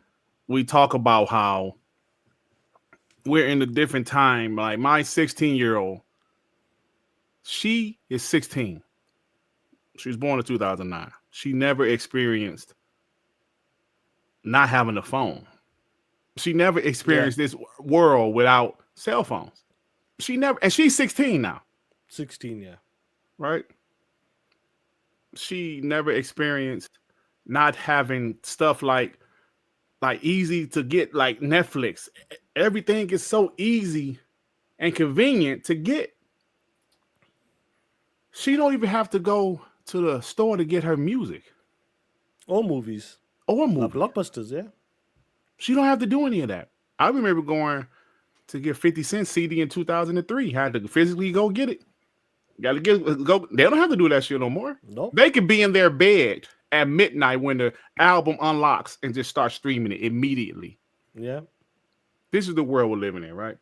We talk about how we're in a different time. Like my 16-year-old, she is 16. She was born in 2009. She never experienced not having a phone. She never experienced this world without cell phones. She never, and she's 16 now. 16, yeah. Right? She never experienced not having stuff like easy to get, like Netflix. Everything is so easy and convenient to get. She don't even have to go to the store to get her music. Or movies. Or movies. Blockbusters, yeah. She don't have to do any of that. I remember going to get 50 Cent CD in 2003. Had to physically go get it. Got to go. They don't have to do that shit no more. Nope. They could be in their bed at midnight when the album unlocks and just start streaming it immediately. Yeah. This is the world we're living in, right?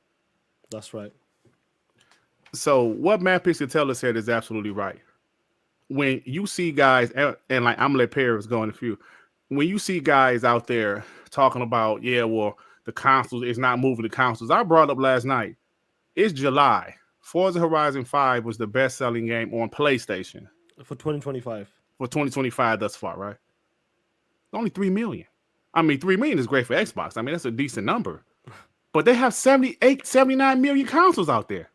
That's right. So what Matt Piscatella said is absolutely right. When you see guys, and like I'm gonna let Parris go in a few, when you see guys out there talking about, the consoles is not moving the consoles. I brought up last night, it's July. Forza Horizon 5 was the best-selling game on PlayStation. For 2025. for 2025 thus far, right? Only 3 million. I mean, 3 million is great for Xbox. I mean, that's a decent number. But they have 78, 79 million consoles out there.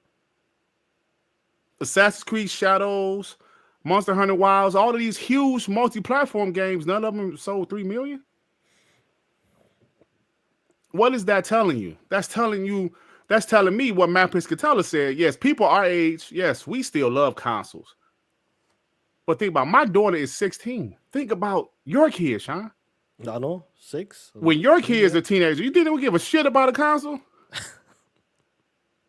Assassin's Creed Shadows, Monster Hunter Wilds, all of these huge multi-platform games, none of them sold 3 million. What is that telling you? That's telling me what Matt Piscatella said. Yes, people our age, yes, we still love consoles. But think about, my daughter is 16. Think about your kids, Shaan. I know, 6. When your kids are teenagers, you think they would give a shit about a console?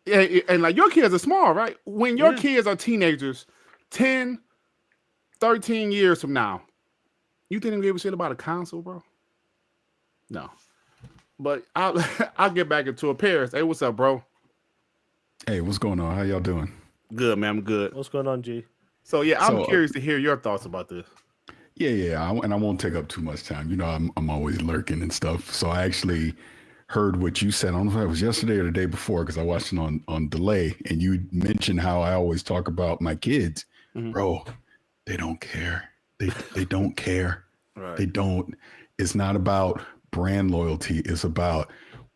Yeah, and like your kids are small, right? When your kids are teenagers, 10, 13 years from now, you think they would give a shit about a console, bro? No. But I'll get back into it. Parris, hey, what's up, bro? Hey, what's going on? How y'all doing? Good, man. I'm good. What's going on, G? So yeah, I'm curious to hear your thoughts about this. Yeah, and I won't take up too much time. You know, I'm always lurking and stuff. So I actually heard what you said. I don't know if it was yesterday or the day before because I watched it on delay, and you mentioned how I always talk about my kids. Bro, they don't care. They don't care. Right. They don't. It's not about brand loyalty. It's about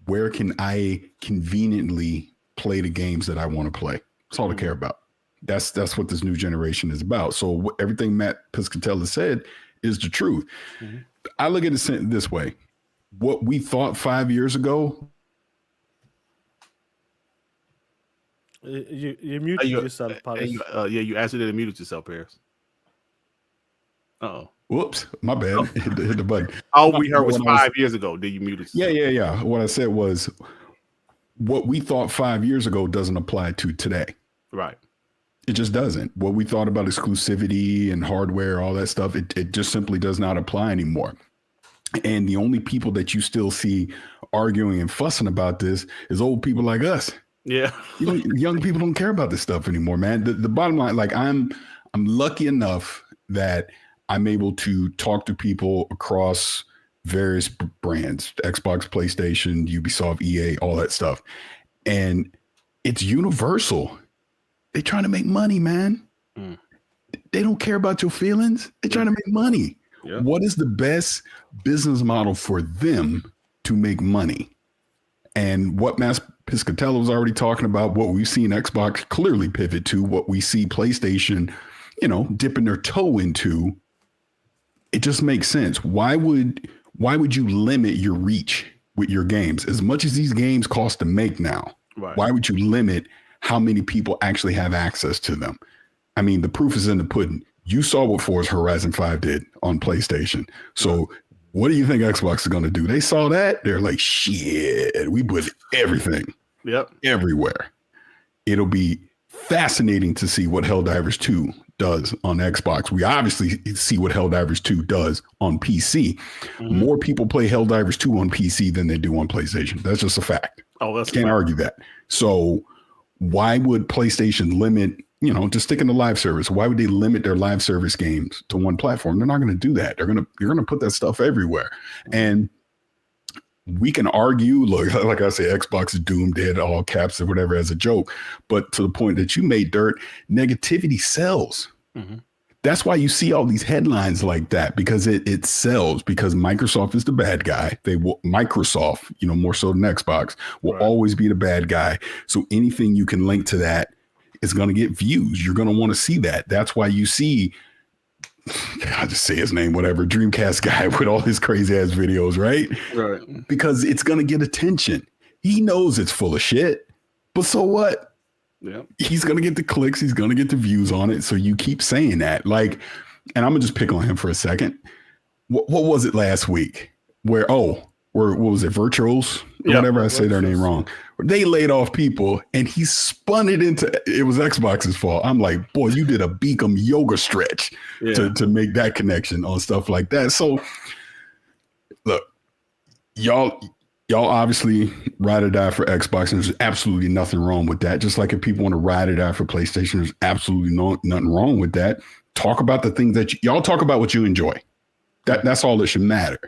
where can I conveniently play the games that I want to play. That's all I care about. That's what this new generation is about. So everything Matt Piscatella said is the truth. I look at it this way. What we thought 5 years ago. You muted yourself, Parris. You accidentally muted yourself, Parris. Uh-oh. Whoops, my bad. hit the button. All we heard was 5 years ago. Did you mute yourself? Yeah. What I said was what we thought 5 years ago doesn't apply to today. Right. It just doesn't. What we thought about exclusivity and hardware, all that stuff, it just simply does not apply anymore. And the only people that you still see arguing and fussing about this is old people like us. Yeah. Young people don't care about this stuff anymore, man. The bottom line, like I'm lucky enough that I'm able to talk to people across various brands, Xbox, PlayStation, Ubisoft, EA, all that stuff. And it's universal. They're trying to make money, man. They don't care about your feelings. They're trying to make money. Yeah. What is the best business model for them to make money? And what Matt Piscatella was already talking about, what we've seen Xbox clearly pivot to, what we see PlayStation, dipping their toe into, it just makes sense. Why would you limit your reach with your games? As much as these games cost to make now, right. Why would you limit how many people actually have access to them? I mean, the proof is in the pudding. You saw what Forza Horizon 5 did on PlayStation. So what do you think Xbox is going to do? They saw that. They're like, shit, we put everything everywhere. It'll be fascinating to see what Helldivers 2 does on Xbox. We obviously see what Helldivers 2 does on PC. More people play Helldivers 2 on PC than they do on PlayStation. That's just a fact. Can't argue that. So why would PlayStation limit, just sticking to live service? Why would they limit their live service games to one platform? They're not going to do that. You're going to put that stuff everywhere. And we can argue, look, like I say, Xbox is doomed, dead, all caps or whatever as a joke. But to the point that you made, Dirt, negativity sells. That's why you see all these headlines like that, because it sells, because Microsoft is the bad guy. Microsoft, more so than Xbox, will always be the bad guy. So anything you can link to that is going to get views. You're going to want to see that. That's why you see, I'll just say his name, whatever, Dreamcast guy with all his crazy ass videos, right? Right. Because it's going to get attention. He knows it's full of shit, but so what? Yeah. He's going to get the clicks. He's going to get the views on it. So you keep saying that. Like, and I'm going to just pick on him for a second. What was it last week? What was it? Virtuals? Whatever, I say their name wrong. They laid off people and he spun it into, it was Xbox's fault. I'm like, boy, you did a Beacom yoga stretch to make that connection on stuff like that. So look, y'all obviously ride or die for Xbox, and there's absolutely nothing wrong with that. Just like if people want to ride or die for PlayStation, there's absolutely nothing wrong with that. Talk about the things that y'all talk about, what you enjoy. That's all that should matter.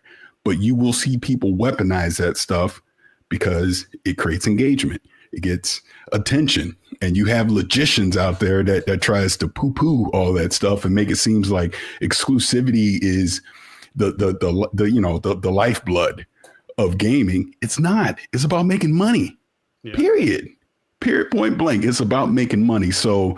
But you will see people weaponize that stuff because it creates engagement. it gets attention. And you have logicians out there that tries to poo-poo all that stuff and make it seems like exclusivity is the lifeblood of gaming. It's not. It's about making money. Yeah. Period, point blank. It's about making money. So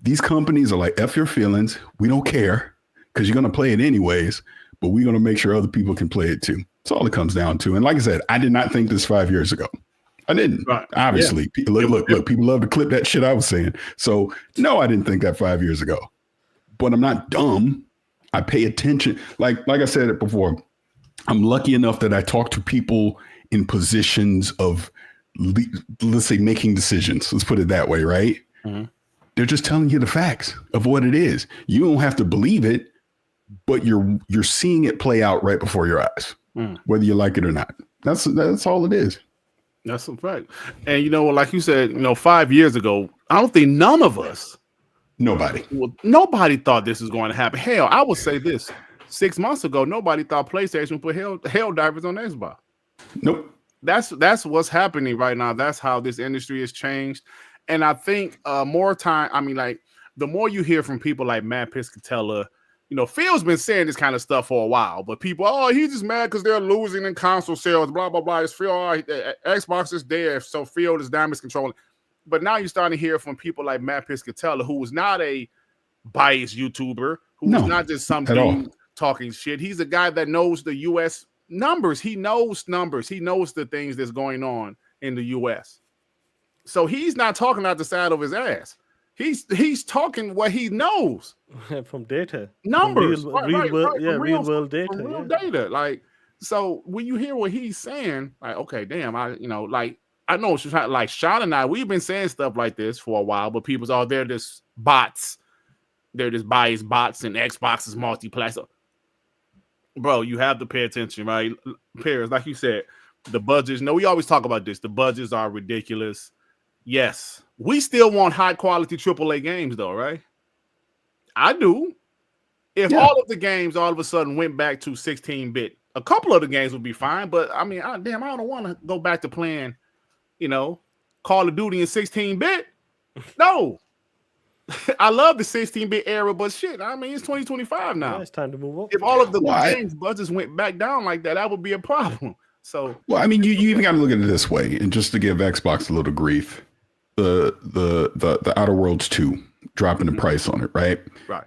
these companies are like, F your feelings. We don't care because you're going to play it anyways, but we're going to make sure other people can play it too. That's all it comes down to. And like I said, I did not think this 5 years ago. I didn't. Right. Obviously, yeah. Look, people love to clip that shit I was saying. So no, I didn't think that 5 years ago, but I'm not dumb. I pay attention. Like I said it before, I'm lucky enough that I talk to people in positions of, let's say, making decisions. Let's put it that way, right? Mm-hmm. They're just telling you the facts of what it is. You don't have to believe it, but you're seeing it play out right before your eyes, whether you like it or not. That's all it is. That's a fact. And, like you said, 5 years ago, I don't think none of us, nobody thought this was going to happen. Hell, I would say this. 6 months ago, nobody thought PlayStation would put hell divers on Xbox. Nope. That's what's happening right now. That's how this industry has changed. And I think the more you hear from people like Matt Piscatella, Phil's been saying this kind of stuff for a while, but people, he's just mad because they're losing in console sales, blah, blah, blah. It's Phil, Xbox is there, so Phil is damage controlling. But now you're starting to hear from people like Matt Piscatella, who is not a biased YouTuber, who's not just some dude talking shit. He's a guy that knows the U.S. numbers. He knows numbers. He knows the things that's going on in the U.S. So he's not talking out the side of his ass. He's talking what he knows from data, numbers, real world data, data. Like, so when you hear what he's saying, like, okay, damn, I know like Shaan and I, we've been saying stuff like this for a while, but people's they're just bots, they're just biased bots, and Xbox is multi-platform. Bro, you have to pay attention, right? Parris, like you said, the budgets. We always talk about this. The budgets are ridiculous. Yes, we still want high quality AAA games, though, right? I do. If all of the games all of a sudden went back to 16-bit, a couple of the games would be fine. But I mean, I don't want to go back to playing, Call of Duty in 16-bit. No, I love the 16-bit era, but shit, I mean, it's 2025 now. It's time to move on. If all of the games budgets went back down like that, that would be a problem. So, well, I mean, you even got to look at it this way, and just to give Xbox a little grief. The Outer Worlds 2 dropping the price on it, right? Right.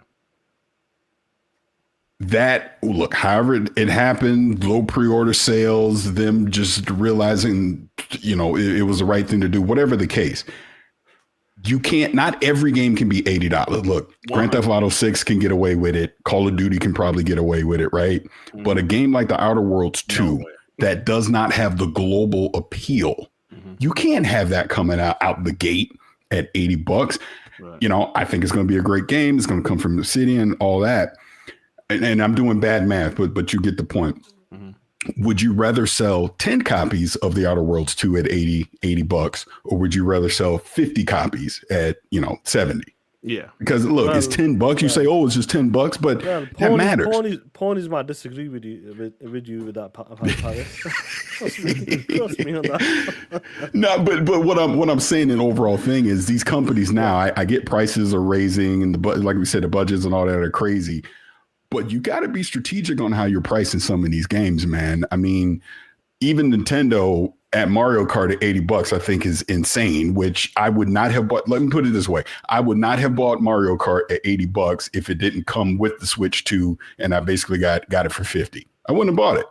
That, look, however it happened, low pre-order sales, them just realizing, it was the right thing to do, whatever the case. You can't, not every game can be $80. Look, Grand Theft Auto 6 can get away with it. Call of Duty can probably get away with it, right? Mm-hmm. But a game like the Outer Worlds 2 that does not have the global appeal, you can't have that coming out the gate at $80. Right. I think it's going to be a great game. It's going to come from Obsidian, all that. And I'm doing bad math, but you get the point. Mm-hmm. Would you rather sell 10 copies of the Outer Worlds 2 at $80, or would you rather sell 50 copies at, 70? Yeah. Because look, it's $10. You say, it's just $10, but that matters. Ponies might disagree with you with that, Parris. Trust me on that. No, but what I'm saying, an overall thing is these companies now, I get prices are raising, and like we said, the budgets and all that are crazy. But you got to be strategic on how you're pricing some of these games, man. I mean, even Nintendo at Mario Kart at $80, I think is insane, which I would not have bought. Let me put it this way. I would not have bought Mario Kart at $80 if it didn't come with the Switch 2 and I basically got it for $50. I wouldn't have bought it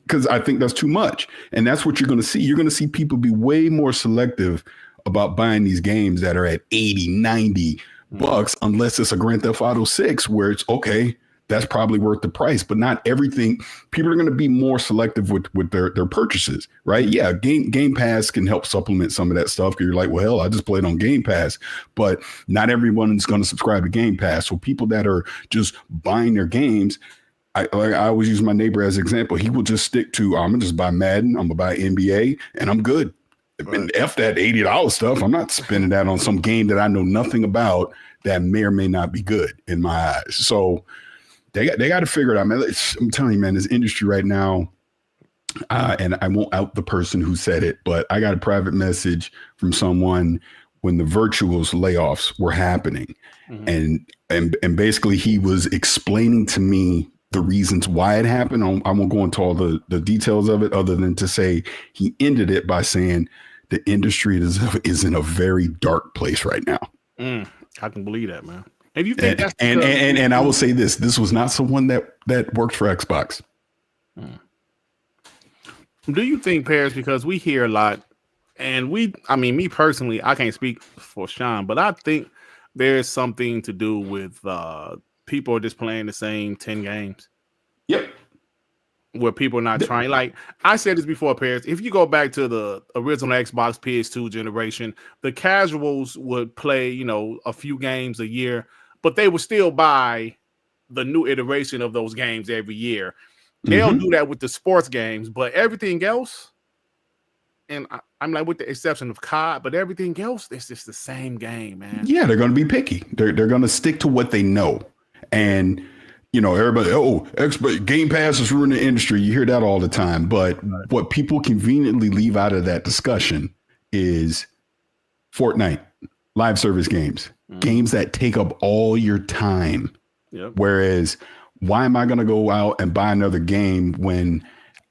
because I think that's too much. And that's what you're going to see. You're going to see people be way more selective about buying these games that are at $80, $90 unless it's a Grand Theft Auto 6 where it's okay. That's probably worth the price, but not everything. People are going to be more selective with their purchases, right? Yeah, Game Pass can help supplement some of that stuff because you're like, well, hell, I just played on Game Pass, but not everyone's going to subscribe to Game Pass. So people that are just buying their games, I always use my neighbor as an example. He will just stick to, I'm going to just buy Madden, I'm going to buy NBA, and I'm good. And F that $80 stuff. I'm not spending that on some game that I know nothing about that may or may not be good in my eyes. So they got to figure it out, man. I'm telling you, man, this industry right now, and I won't out the person who said it, but I got a private message from someone when the Virtuals layoffs were happening. And basically he was explaining to me the reasons why it happened. I won't go into all the details of it other than to say he ended it by saying the industry is in a very dark place right now. I can believe that, man. And you think and I will say this was not someone that worked for Xbox. Do you think, Parris, because we hear a lot, and me personally, I can't speak for Shaan, but I think there's something to do with people are just playing the same 10 games. Yep. Where people are not trying. Like I said this before, Parris, if you go back to the original Xbox PS2 generation, the casuals would play, a few games a year, but they would still buy the new iteration of those games every year. They'll do that with the sports games, but everything else, and I'm like, with the exception of COD, but everything else, it's just the same game, man. Yeah, they're going to be picky. They're going to stick to what they know. And, everybody, Xbox Game Pass is ruining the industry. You hear that all the time. But what people conveniently leave out of that discussion is Fortnite, live service games, games that take up all your time. Yep. Whereas, why am I going to go out and buy another game when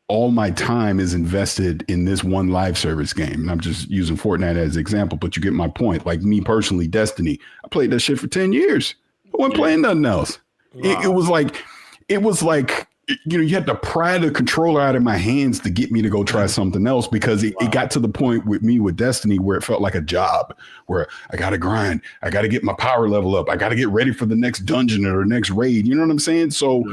all my time is invested in this one live service game? And I'm just using Fortnite as an example, but you get my point. Like me personally, Destiny, I played that shit for 10 years. I wasn't playing nothing else. Wow. It was like, you had to pry the controller out of my hands to get me to go try something else, because it got to the point with me with Destiny where it felt like a job, where I got to grind. I got to get my power level up. I got to get ready for the next dungeon or the next raid. You know what I'm saying? So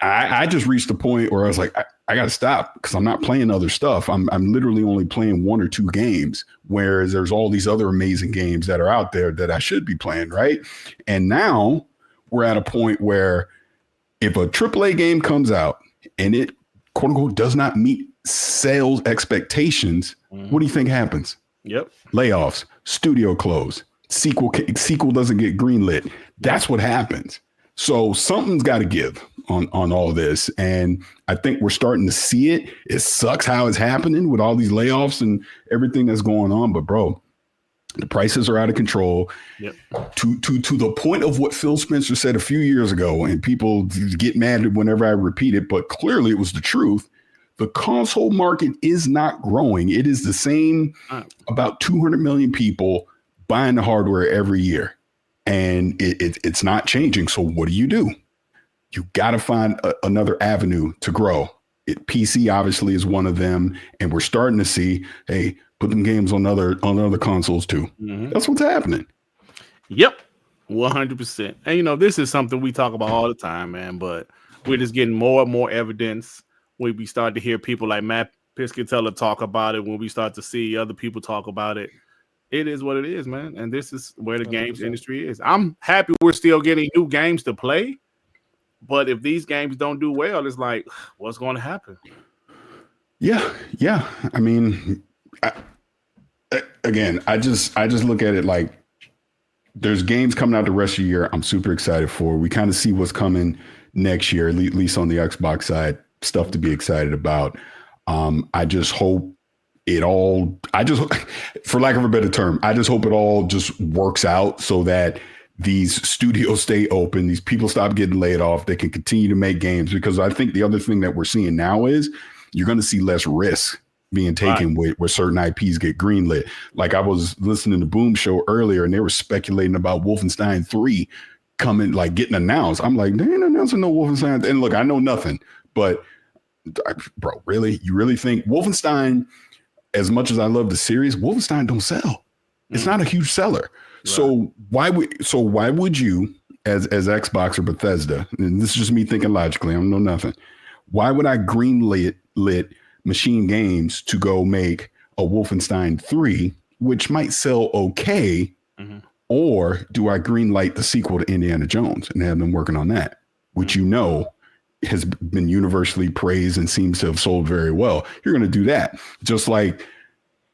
I just reached the point where I was like, I got to stop, because I'm not playing other stuff. I'm literally only playing 1 or 2 games, whereas there's all these other amazing games that are out there that I should be playing. Right. And now we're at a point where if a AAA game comes out and it, quote unquote, does not meet sales expectations, what do you think happens? Yep. Layoffs, studio close, sequel doesn't get greenlit. That's what happens. So something's got to give on all this. And I think we're starting to see it. It sucks how it's happening with all these layoffs and everything that's going on. But bro, the prices are out of control. Yep. To the point of what Phil Spencer said a few years ago, and people get mad whenever I repeat it, but clearly it was the truth. The console market is not growing. It is the same, about 200 million people buying the hardware every year, and it's not changing. So what do? You got to find another avenue to grow. PC obviously is one of them, and we're starting to see, hey, put them games on other consoles too. That's what's happening. Yep, 100%. And this is something we talk about all the time, man. But we're just getting more and more evidence. We start to hear people like Matt Piscatella talk about it. When we start to see other people talk about it, it is what it is, man. And this is where the games industry is. I'm happy we're still getting new games to play. But if these games don't do well, it's like, what's going to happen? Yeah. I mean, I just look at it like there's games coming out the rest of the year I'm super excited for. We kind of see what's coming next year, at least on the Xbox side, stuff to be excited about. I just hope for lack of a better term, I just hope it all just works out so that these studios stay open, these people stop getting laid off, they can continue to make games. Because I think the other thing that we're seeing now is you're going to see less risk being taken where certain IPs get greenlit. Like I was listening to Boom Show earlier, and they were speculating about Wolfenstein 3 coming, like getting announced. I'm like, they ain't announcing no Wolfenstein. And look, I know nothing, but bro, really? You really think Wolfenstein, as much as I love the series, Wolfenstein don't sell. It's not a huge seller. Right. So why would you, as Xbox or Bethesda, and this is just me thinking logically, I don't know nothing. Why would I greenlit Machine Games to go make a Wolfenstein 3, which might sell okay, or do I greenlight the sequel to Indiana Jones and have them working on that, which has been universally praised and seems to have sold very well? You're going to do that. Just like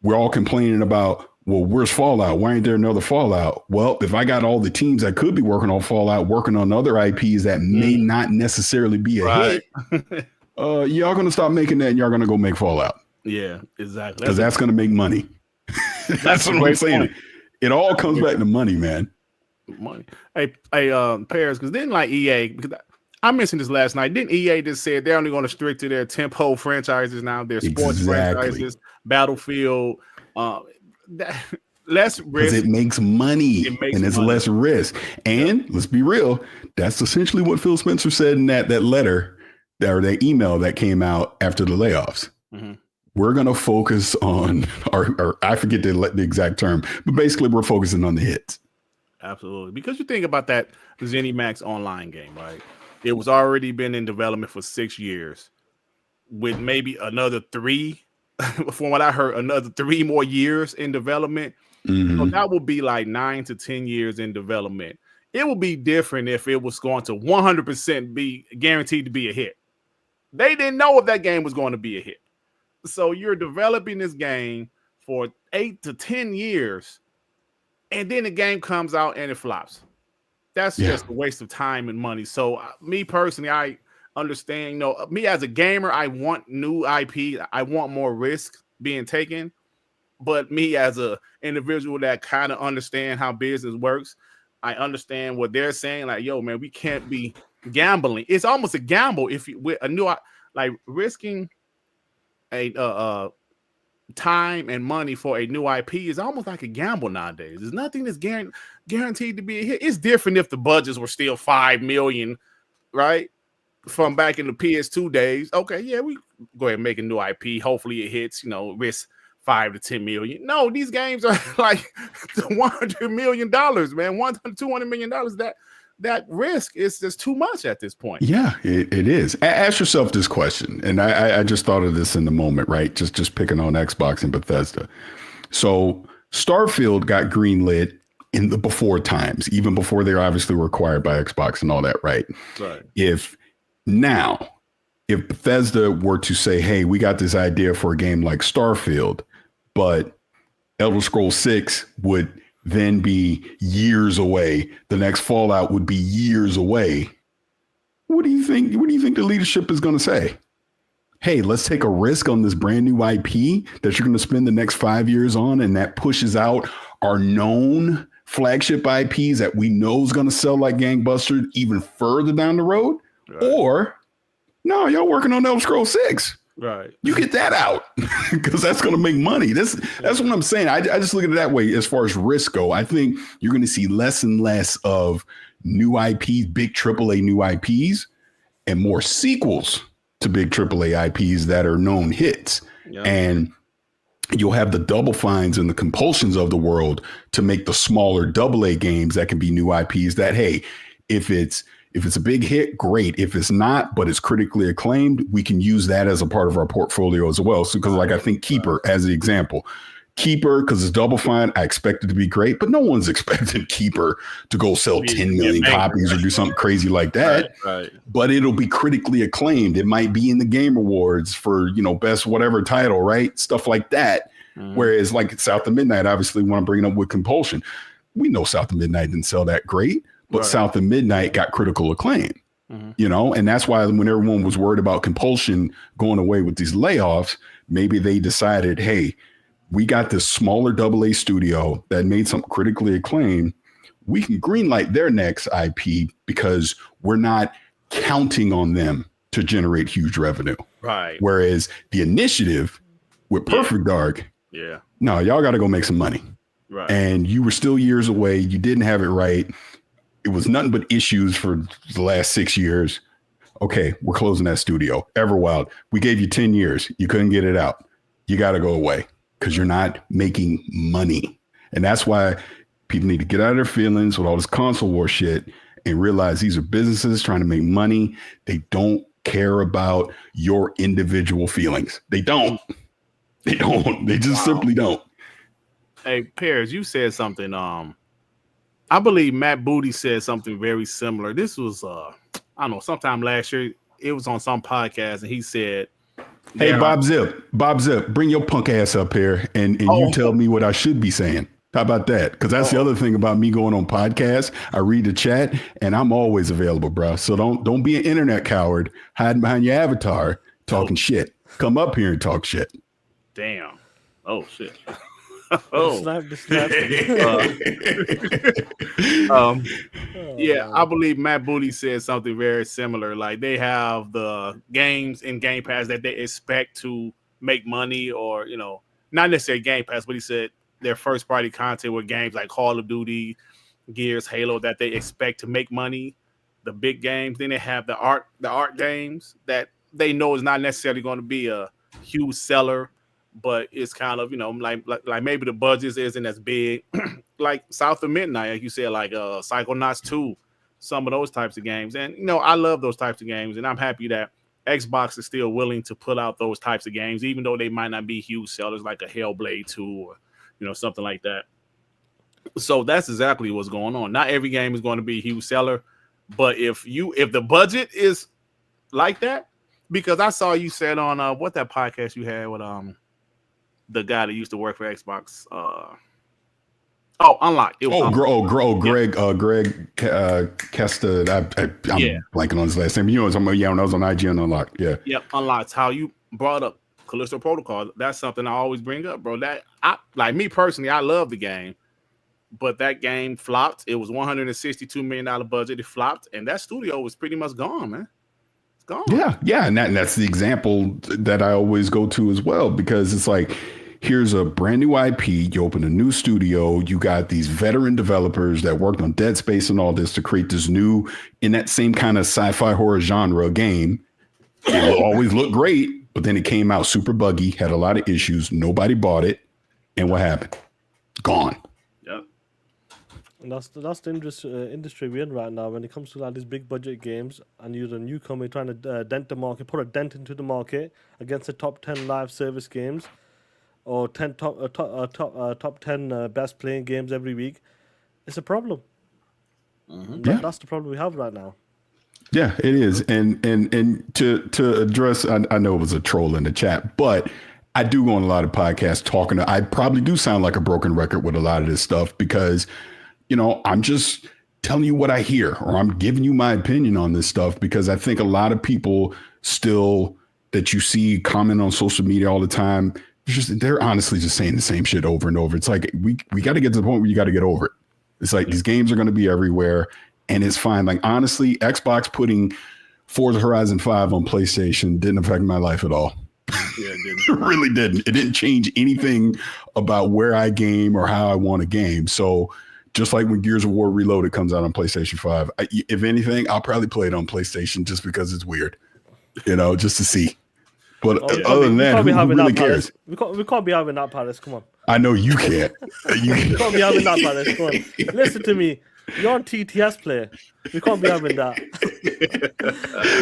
we're all complaining about, well, where's Fallout? Why ain't there another Fallout? Well, if I got all the teams that could be working on Fallout, working on other IPs that may not necessarily be a hit, y'all gonna stop making that and y'all gonna go make Fallout. Yeah, exactly. Because that's gonna make money. That's what I'm saying. Point. It all comes back to money, man. Money. Hey, Parris, because then like EA, because I mentioned this last night. Didn't EA just said they're only going to stick to their tentpole franchises now? Their sports franchises, Battlefield, less risk. Because it makes money and it's less risk. And let's be real, that's essentially what Phil Spencer said in that letter or that email that came out after the layoffs. Mm-hmm. We're going to focus on, or I forget the exact term, but basically we're focusing on the hits. Absolutely. Because you think about that ZeniMax online game, right? It was already been in development for 6 years with maybe another 3, from what I heard, another 3 more years in development. Mm-hmm. So that would be like 9 to 10 years in development. It would be different if it was going to 100% be guaranteed to be a hit. They didn't know if that game was going to be a hit. So you're developing this game for 8 to 10 years, and then the game comes out and it flops. That's just a waste of time and money. So me personally, I understand, me as a gamer, I want new IP. I want more risk being taken. But me as a individual that kind of understand how business works, I understand what they're saying. Like, yo, man, we can't be gambling. It's almost a gamble if you with a new, like risking a time and money for a new IP is almost like a gamble nowadays. There's nothing that's guaranteed to be a hit. It's different if the budgets were still $5 million, right? From back in the PS2 days. Okay, yeah, we go ahead and make a new IP. Hopefully it hits, risk $5 to $10 million. No, these games are like $100 million, man. $200 million. That risk is just too much at this point. Yeah, it is. Ask yourself this question, and I just thought of this in the moment, right? Just picking on Xbox and Bethesda. So Starfield got greenlit in the before times, even before they were obviously required by Xbox and all that, right? Right. If Bethesda were to say, hey, we got this idea for a game like Starfield, but Elder Scrolls 6 would then be years away. The next Fallout would be years away. What do you think? What do you think the leadership is going to say? Hey, let's take a risk on this brand new IP that you're going to spend the next 5 years on, and that pushes out our known flagship IPs that we know is going to sell like gangbusters even further down the road. Right. Or no, y'all working on Elder Scrolls 6. Right. You get that out because that's going to make money. That's what I'm saying. I just look at it that way as far as risk go. I think you're going to see less and less of new IPs, big AAA new IPs, and more sequels to big AAA IPs that are known hits. Yeah. And you'll have the Double Fines and the Compulsions of the world to make the smaller AA games that can be new IPs that, hey, if it's a big hit, great. If it's not, but it's critically acclaimed, we can use that as a part of our portfolio as well. So, because like I think Keeper as the example, Keeper, because it's Double Fine, I expect it to be great, but no one's expecting Keeper to go sell 10 million copies or do something crazy like that. Right. But it'll be critically acclaimed. It might be in the Game Awards for, best whatever title, right? Stuff like that. Mm-hmm. Whereas like South of Midnight, obviously, when I'm bringing up with Compulsion, we know South of Midnight didn't sell that great. But South of Midnight got critical acclaim, and that's why when everyone was worried about Compulsion going away with these layoffs, maybe they decided, hey, we got this smaller AA studio that made something critically acclaimed. We can greenlight their next IP because we're not counting on them to generate huge revenue. Right. Whereas the Initiative with Perfect Dark, no, y'all got to go make some money. Right. And you were still years away. You didn't have it right. It was nothing but issues for the last 6 years. Okay, we're closing that studio. Everwild, we gave you 10 years. You couldn't get it out. You got to go away because you're not making money. And that's why people need to get out of their feelings with all this console war shit and realize these are businesses trying to make money. They don't care about your individual feelings. They don't. They don't. They just simply don't. Hey, Parris, you said something. I believe Matt Booty said something very similar. This was, I don't know, sometime last year. It was on some podcast, and he said, "Hey, Bob Zip, bring your punk ass up here, and you tell me what I should be saying. How about that? Because that's the other thing about me going on podcasts. I read the chat, and I'm always available, bro. So don't be an internet coward hiding behind your avatar. talking shit. Come up here and talk shit. Damn. Oh shit. Oh. Yeah, I believe Matt Booty said something very similar. Like they have the games in Game Pass that they expect to make money, or not necessarily Game Pass, but he said their first party content with games like Call of Duty, Gears, Halo that they expect to make money. The big games. Then they have the art games that they know is not necessarily going to be a huge seller, but it's kind of like maybe the budget isn't as big, like South of Midnight, like you said, like Psychonauts 2, some of those types of games. And I love those types of games, and I'm happy that Xbox is still willing to put out those types of games, even though they might not be huge sellers, like a Hellblade 2 or something like that. So that's exactly what's going on. Not every game is going to be a huge seller, but if the budget is like that, because I saw you said on what that podcast you had with the guy that used to work for Xbox. Unlock. It was Greg Kesta. I'm blanking on his last name. When I was on IGN Unlock. Yeah. Yep. Unlocked. How you brought up Callisto Protocol. That's something I always bring up, bro. That like me personally, I love the game, but that game flopped. It was $162 million budget. It flopped, and that studio was pretty much gone, man. It's gone. Yeah, and that's the example that I always go to as well, because it's like, here's a brand new IP. You open a new studio. You got these veteran developers that worked on Dead Space and all this to create this new, in that same kind of sci-fi horror genre game. It will always look great, but then it came out super buggy, had a lot of issues. Nobody bought it. And what happened? Gone. Yep. And that's the industry we're in right now. When it comes to like these big budget games, and you're a newcomer trying to dent the market, put a dent into the market against the top 10 live service games, or top 10 best playing games every week, it's a problem. Mm-hmm. That's the problem we have right now. Yeah, it is. And to address, I know it was a troll in the chat, but I do go on a lot of podcasts I probably do sound like a broken record with a lot of this stuff, because, I'm just telling you what I hear, or I'm giving you my opinion on this stuff, because I think a lot of people still that you see comment on social media all the time, they're honestly just saying the same shit over and over. It's like, we got to get to the point where you got to get over it. It's like these games are going to be everywhere, and it's fine. Like, honestly, Xbox putting Forza Horizon 5 on PlayStation didn't affect my life at all. Yeah, it didn't. It really didn't. It didn't change anything about where I game or how I want a game. So just like when Gears of War Reloaded comes out on PlayStation 5, if anything, I'll probably play it on PlayStation just because it's weird, just to see. But other than that, who really cares? We can't be having that, Parris. Come on. I know you can't. We can't be having that, Parris. Come on. Listen to me. You're on TTS player. We can't be having that.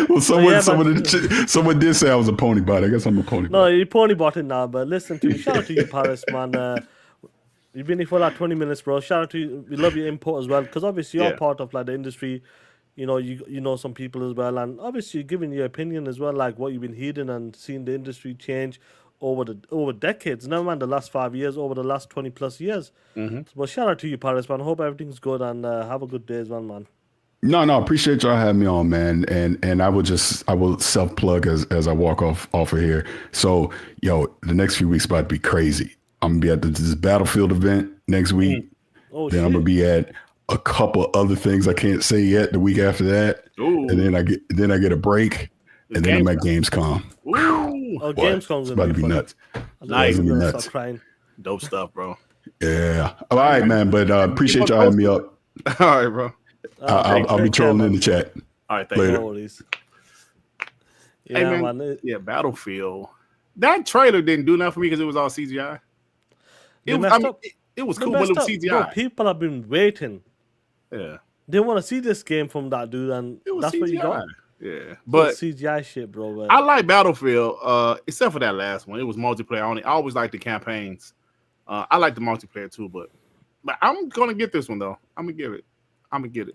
Well, someone did say I was a pony bot. I guess I'm a pony bot. No, you're pony botting now, but listen to me. Shout out to you, Parris, man. You've been here for like 20 minutes, bro. Shout out to you. We love your input as well, because obviously you're part of like the industry. You know some people as well, and obviously giving your opinion as well, like what you've been hearing and seeing the industry change over decades. Never mind the last 5 years, over the last 20 plus years. Mm-hmm. But shout out to you, Parris, man. Hope everything's good, and have a good day as well, man. No, appreciate y'all having me on, man. And I will self plug as I walk off of here. So, the next few weeks about to be crazy. I'm gonna be at this Battlefield event next week. Then I'm gonna be at a couple other things I can't say yet the week after that. Ooh. And then I get a break, and then I'm at Gamescom. Gamescom's about to be nuts. Nice. Be nuts. Crying. Dope stuff, bro. Yeah. All right, man. But appreciate y'all having me up. All right, bro. I'll be trolling in the chat. All right, thank you. Yeah, hey, man. Yeah, Battlefield. That trailer didn't do nothing for me because it was all CGI. It was cool, but it was CGI. Bro, people have been waiting. Yeah. They want to see this game from that dude, and that's CGI. what you got. Yeah, but CGI shit, bro. But I like Battlefield, except for that last one. It was multiplayer only. I always like the campaigns. I like the multiplayer too, but I'm gonna get this one though. I'm gonna get it.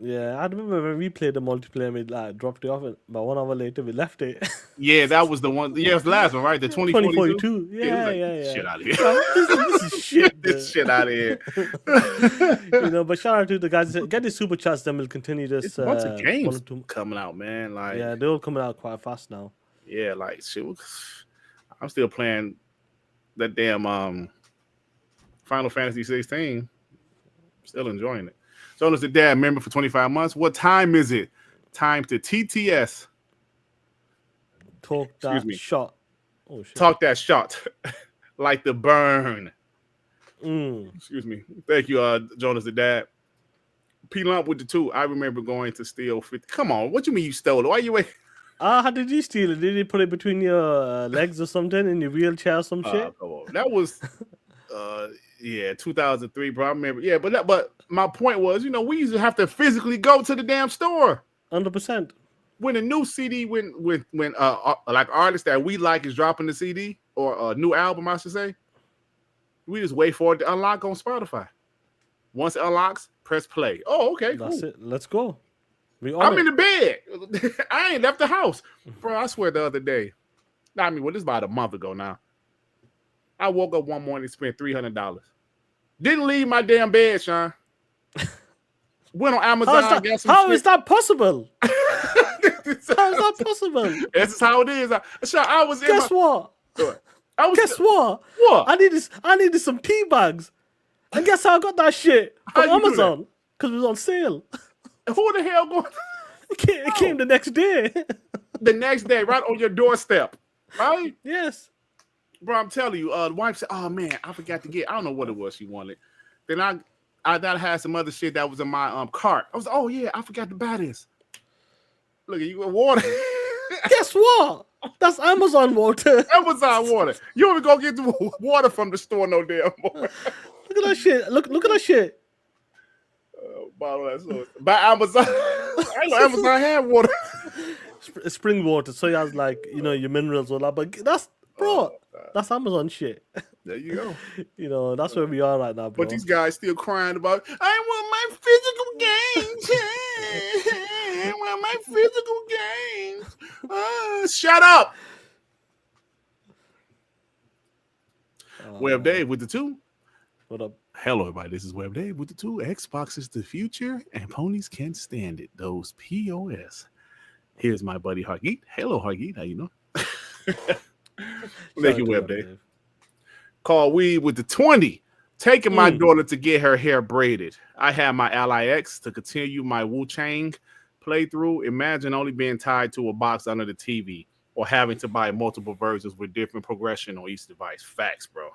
Yeah, I remember when we played the multiplayer, we dropped it off, but 1 hour later we left it. Yeah, that was the one. Yeah, it was the last one, right? The 2042. Yeah. Shit out of here. This is shit. This shit out of here. But shout out to the guys. Get the super chats, then we'll continue this. It's a bunch of games coming out, man. Like, yeah, they're all coming out quite fast now. Yeah, like shit. I'm still playing that damn Final Fantasy 16. Still enjoying it. Jonas the Dad, member for 25 months. What time is it? Time to TTS. Talk that shot. Oh shit. Talk that shot. Like the burn. Excuse me. Thank you, Jonas the Dad. P Lump with the 2. I remember going to steal 50. Come on, what you mean you stole it? Why you wait? How did you steal it? Did you put it between your legs or something in your wheelchair or some shit? Come on. That was 2003, bro. I remember. Yeah, but my point was, we used to have to physically go to the damn store. 100%. When a new CD, when like artists that we like is dropping the CD or a new album, I should say, we just wait for it to unlock on Spotify. Once it unlocks, press play. Oh, okay, that's cool. it. Let's go. I'm in the bed. I ain't left the house, bro. I swear the other day. This is about a month ago now. I woke up one morning and spent $300. Didn't leave my damn bed, Shaan. Went on Amazon. How is that possible? How is that possible? This is how it is. Shaan, I was in Guess what? Guess what? What? I needed some tea bags. And guess how I got that shit from Amazon? Because it was on sale. Who the hell going? It came the next day. The next day, right on your doorstep, right? Yes. Bro, I'm telling you, the wife said, "Oh man, I forgot to get. I don't know what it was she wanted." Then I had some other shit that was in my cart. I was, "Oh yeah, I forgot to buy this." Look at you with water. Guess what? That's Amazon water. Amazon water. You don't even go get the water from the store no damn more. Look at that shit. Look at that shit. Bottle that sauce. By Amazon. I know Amazon had water. Spring water. So it has like, your minerals or that. But that's Amazon shit. There you go. That's where we are right now, bro. But these guys still crying about, I want my physical games. I want my physical games. Shut up. Web Dave with the 2. What up? Hello, everybody. This is Web Dave with the 2. Xbox is the future, and ponies can't stand it. Those POS. Here's my buddy Hargeet. Hello, Hargeet. How you know? Thank you, Web Dave. Call Weed with the 20. Taking my daughter to get her hair braided. I have my Ally X to continue my Wu Chang playthrough. Imagine only being tied to a box under the TV or having to buy multiple versions with different progression on each device. Facts, bro.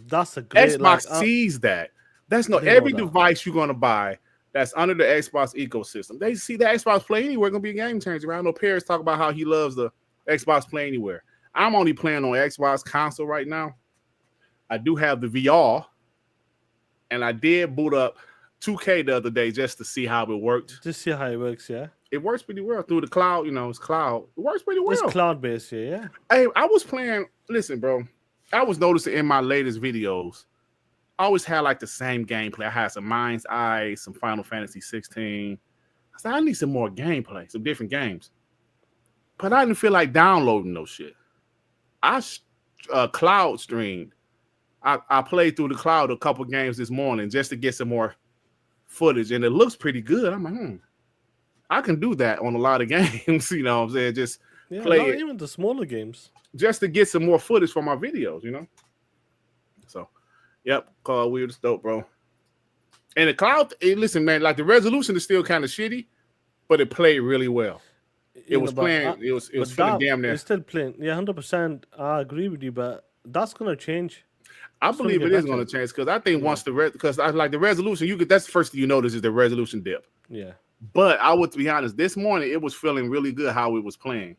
That's a great Xbox sees that. That's not every device you're gonna buy that's under the Xbox ecosystem. They see the Xbox Play Anywhere gonna be a game changer. I know Parris talk about how he loves the Xbox Play Anywhere. I'm only playing on Xbox console right now. I do have the VR, and I did boot up 2K the other day just to see how it worked. Just see how it works, yeah. It works pretty well through the cloud. It's cloud. It works pretty well. It's cloud-based, yeah. Hey, I was playing. Listen, bro. I was noticing in my latest videos, I always had like the same gameplay. I had some Mind's Eye, some Final Fantasy 16. I said, I need some more gameplay, some different games. But I didn't feel like downloading no shit. I cloud streamed. I played through the cloud a couple games this morning just to get some more footage, and it looks pretty good. I'm like, I can do that on a lot of games. You know what I'm saying? Just play it. Even the smaller games. Just to get some more footage for my videos, So, yep, call Weird as dope, bro. And the cloud, listen, man, like the resolution is still kind of shitty, but it played really well. It was playing. It was feeling damn near. It's still playing. Yeah, 100%. I agree with you, but that's gonna change. I believe it is going to change because I think once because I like the resolution, that's the first thing you notice is the resolution dip. Yeah. But I would, to be honest, this morning it was feeling really good how it was playing.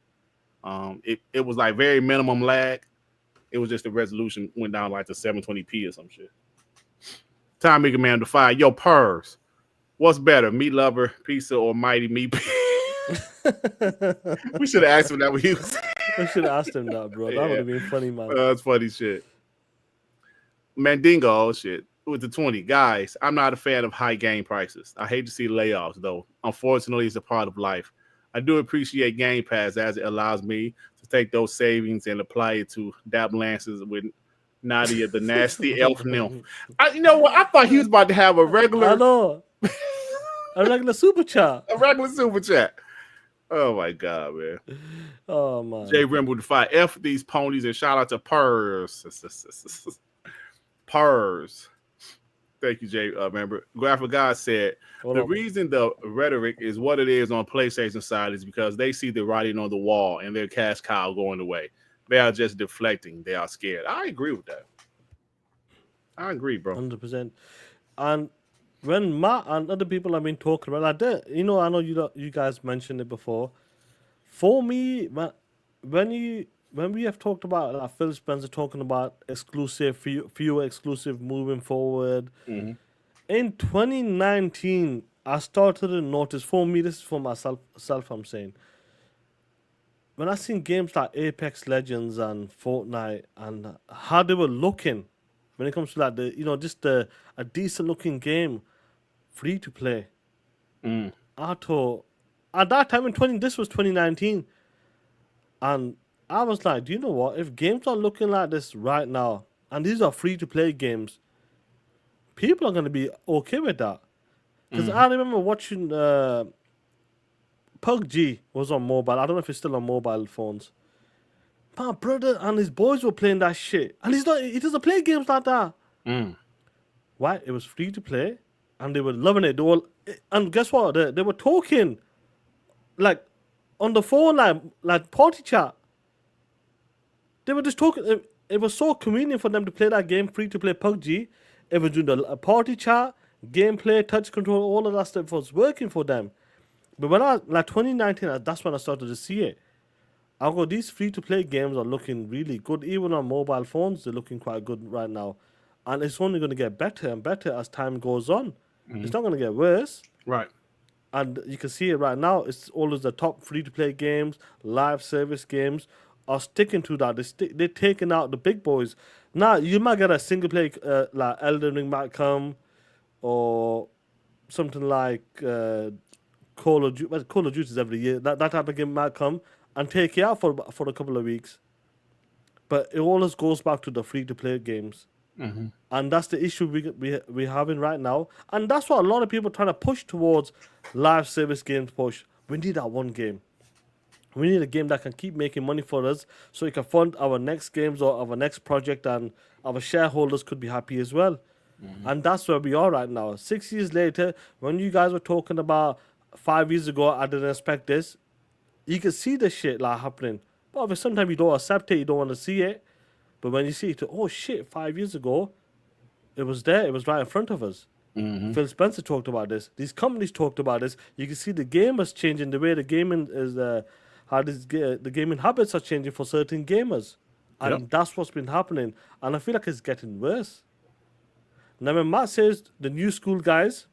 It was like very minimum lag. It was just the resolution went down like to 720p or some shit. Time Mega Man Defy. Yo, Purrs. What's better, Meat Lover Pizza or Mighty Meat? We should have asked him that when he was. We should have asked him that, bro. That would have been funny, man. That's funny shit. Mandingo, oh shit. With the 20. Guys, I'm not a fan of high game prices. I hate to see layoffs, though. Unfortunately, it's a part of life. I do appreciate Game Pass as it allows me to take those savings and apply it to Dab Lances with Nadia, the nasty elf nymph. You know what? I thought he was about to have a regular. I know. A regular super chat. A regular super chat. Oh my god, man. Oh man. Jay Rim with the fire. F these ponies and shout out to Purrs. Purrs. Thank you, Jay. Remember, Graphic God said the reason the rhetoric is what it is on PlayStation side is because they see the writing on the wall and their cash cow going away. They are just deflecting. They are scared. I agree with that. I agree, bro. 100%. And when Matt and other people have been talking about that, I know you guys mentioned it before. For me, when we have talked about Phil Spencer talking about exclusive, fewer exclusive moving forward. Mm-hmm. In 2019, I started to notice, for me, this is for myself I'm saying, when I seen games like Apex Legends and Fortnite and how they were looking, when it comes to just a decent looking game, free to play. I thought at that time this was 2019, and I was like, do you know what? If games are looking like this right now, and these are free to play games, people are going to be okay with that. Because I remember watching PUBG was on mobile. I don't know if it's still on mobile phones. My brother and his boys were playing that shit, and he doesn't play games like that. Why? It was free to play, and they were loving it. And guess what? They were talking, like, on the phone, like party chat. They were just talking. It was so convenient for them to play that game, free to play PUBG. It was doing the party chat, gameplay, touch control, all of that stuff was working for them. But when 2019, that's when I started to see it. I go, these free to play games are looking really good. Even on mobile phones, they're looking quite good right now. And it's only going to get better and better as time goes on. It's not going to get worse. Right. And you can see it right now. It's always the top free to play games, live service games are sticking to that. They're taking out the big boys. Now, you might get a single player like Elden Ring might come, or something like Call of Duty. Well, Call of Duty is every year. That type of game might come and take you out for a couple of weeks. But it always goes back to the free to play games. And that's the issue we're having right now. And that's what a lot of people are trying to push towards live service games push. We need that one game. We need a game that can keep making money for us so we can fund our next games or our next project, and our shareholders could be happy as well. And that's where we are right now. 6 years later, when you guys were talking about 5 years ago, I didn't expect this, you can see this shit happening. But sometimes you don't accept it, you don't want to see it. But when you see it, oh shit, 5 years ago, it was there, it was right in front of us. Phil Spencer talked about this. These companies talked about this. You can see the gamers changing, the way the gaming is, the gaming habits are changing for certain gamers. And that's what's been happening. And I feel like it's getting worse. Now when Matt says, the new school guys,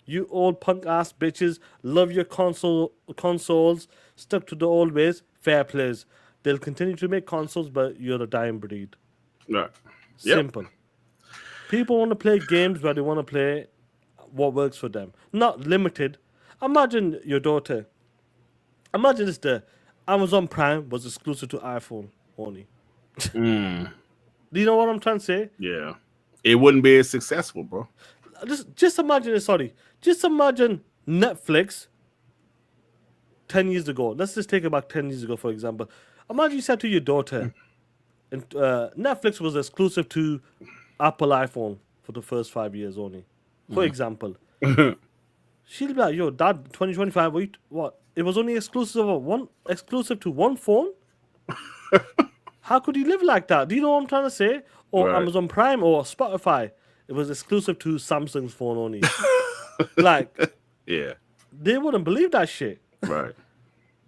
you old punk ass bitches, love your consoles, stuck to the old ways, fair plays. They'll continue to make consoles, but you're a dying breed. Right. Simple. People want to play games where they want to play what works for them. Not limited. Imagine your daughter. Imagine this day. Amazon Prime was exclusive to iPhone only. Do you know what I'm trying to say? Yeah. It wouldn't be as successful, bro. Just imagine it, Just imagine Netflix 10 years ago. Let's just take it back 10 years ago, for example. Imagine you said to your daughter, Netflix was exclusive to Apple iPhone for the first 5 years only. For example. She'll be like, yo, Dad, 2025, what? It was only exclusive to one phone? How could you live like that? Do you know what I'm trying to say? Or Amazon Prime or Spotify. It was exclusive to Samsung's phone only. Yeah. They wouldn't believe that shit. Right.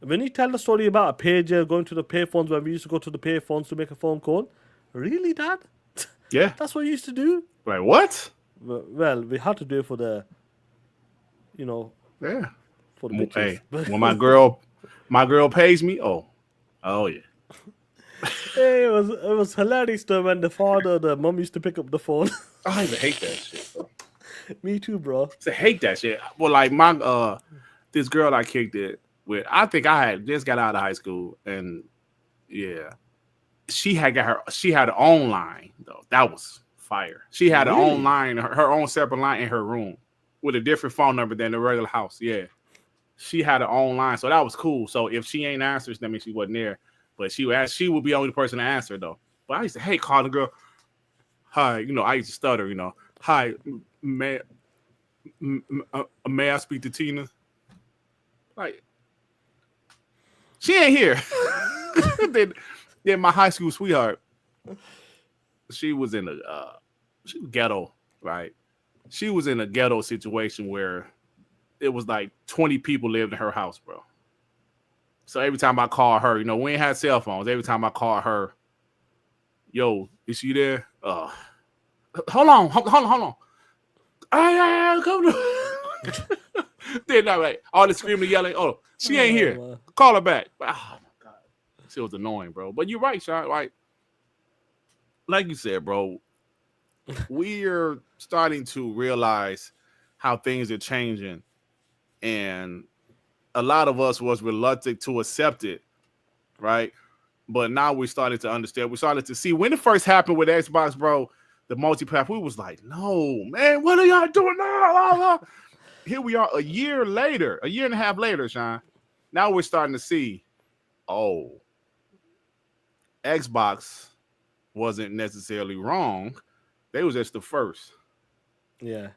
When you tell the story about a pager going to the payphones, where we used to go to the payphones to make a phone call, really, Dad? Yeah. That's what you used to do? Like, what? Well, we had to do it for the, yeah. for the bitches. Hey, when my girl pays me, oh yeah. Hey, it was hilarious though when the mom used to pick up the phone. I even hate that shit, bro. Me too, bro. I hate that shit. Well, like this girl I kicked it with, I think I had just got out of high school, and yeah, she had her own line though. That was fire. She had her own line, her own separate line in her room with a different phone number than the regular house. Yeah, she had her own line, so that was cool. So if she ain't answered, that means she wasn't there. But she would be the only person to answer though. But I used to hate calling the girl. Hi, I used to stutter. Hi, may I speak to Tina? Like, she ain't here. then my high school sweetheart, she was in she was ghetto, right? She was in a ghetto situation where it was like 20 people lived in her house, bro. So every time I call her, we ain't had cell phones. Every time I call her, yo, is she there? Hold on. Come to. Then all the screaming, yelling. Oh, she ain't here. Call her back. Oh my god, she was annoying, bro. But you're right, Shaan. Like you said, bro. We're starting to realize how things are changing, and a lot of us was reluctant to accept it, right? But now we're starting to understand. We started to see when it first happened with Xbox, bro. The multi-platform, we was like, no, man, what are y'all doing now? Here we are a year and a half later, Shaan. Now we're starting to see, Xbox wasn't necessarily wrong. They was just the first. Yeah.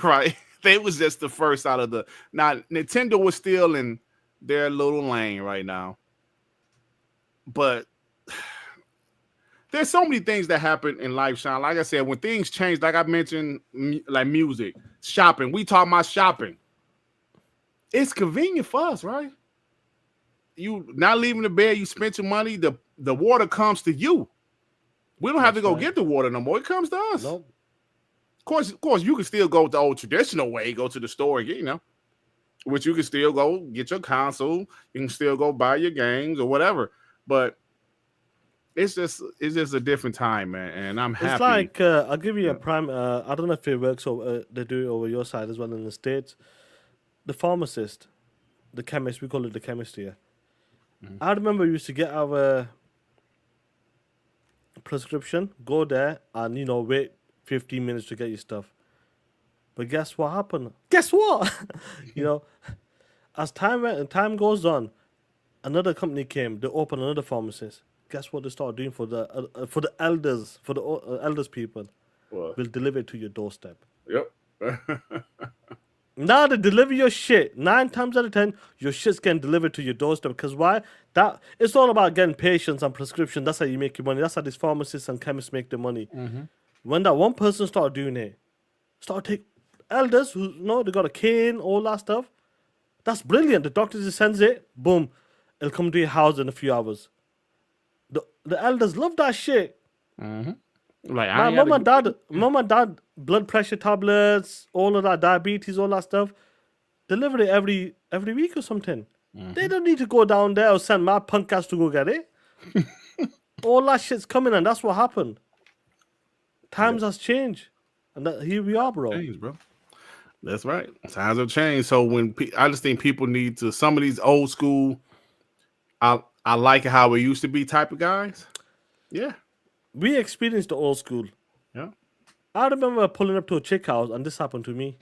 Right? They was just the first out of the... Now, Nintendo was still in their little lane right now. But there's so many things that happen in life, Shaan. Like I said, when things change, like I mentioned, like music, shopping. We talk about shopping. It's convenient for us, right? You not leaving the bed, you spent your money, the water comes to you. We don't have to go get the water no more. It comes to us. Nope. Of course, you can still go the old traditional way, go to the store and get, which you can still go get your console. You can still go buy your games or whatever. But it's just a different time, man. And I'm happy. It's like, I'll give you a prime, I don't know if it works or they do it over your side as well in the States. The pharmacist, the chemist, we call it the chemist here. Mm-hmm. I remember we used to get our prescription, go there and, wait 15 minutes to get your stuff. But guess what happened? Guess what? As time goes on, another company came. They opened another pharmacist. Guess what they started doing for the elders, for the elders people? What? Will deliver it to your doorstep. Yep. Now they deliver your shit. 9 times out of 10, your shit's getting delivered to your doorstep. Because why? It's all about getting patients and prescription. That's how you make your money. That's how these pharmacists and chemists make their money. Mm-hmm. When that one person started doing it, take elders who they got a cane, all that stuff. That's brilliant. The doctor just sends it, boom, it'll come to your house in a few hours. The elders love that shit. Mm-hmm. Like my mom and dad, blood pressure tablets, all of that, diabetes, all that stuff, deliver it every week or something. Mm-hmm. They don't need to go down there or send my punk ass to go get it. All that shit's coming, and that's what happened. Times has changed, and here we are, bro. Change, bro. That's right. Times have changed. So I just think people need to, some of these old school, I like how it used to be type of guys. Yeah. We experienced the old school. Yeah. I remember pulling up to a chick house and this happened to me.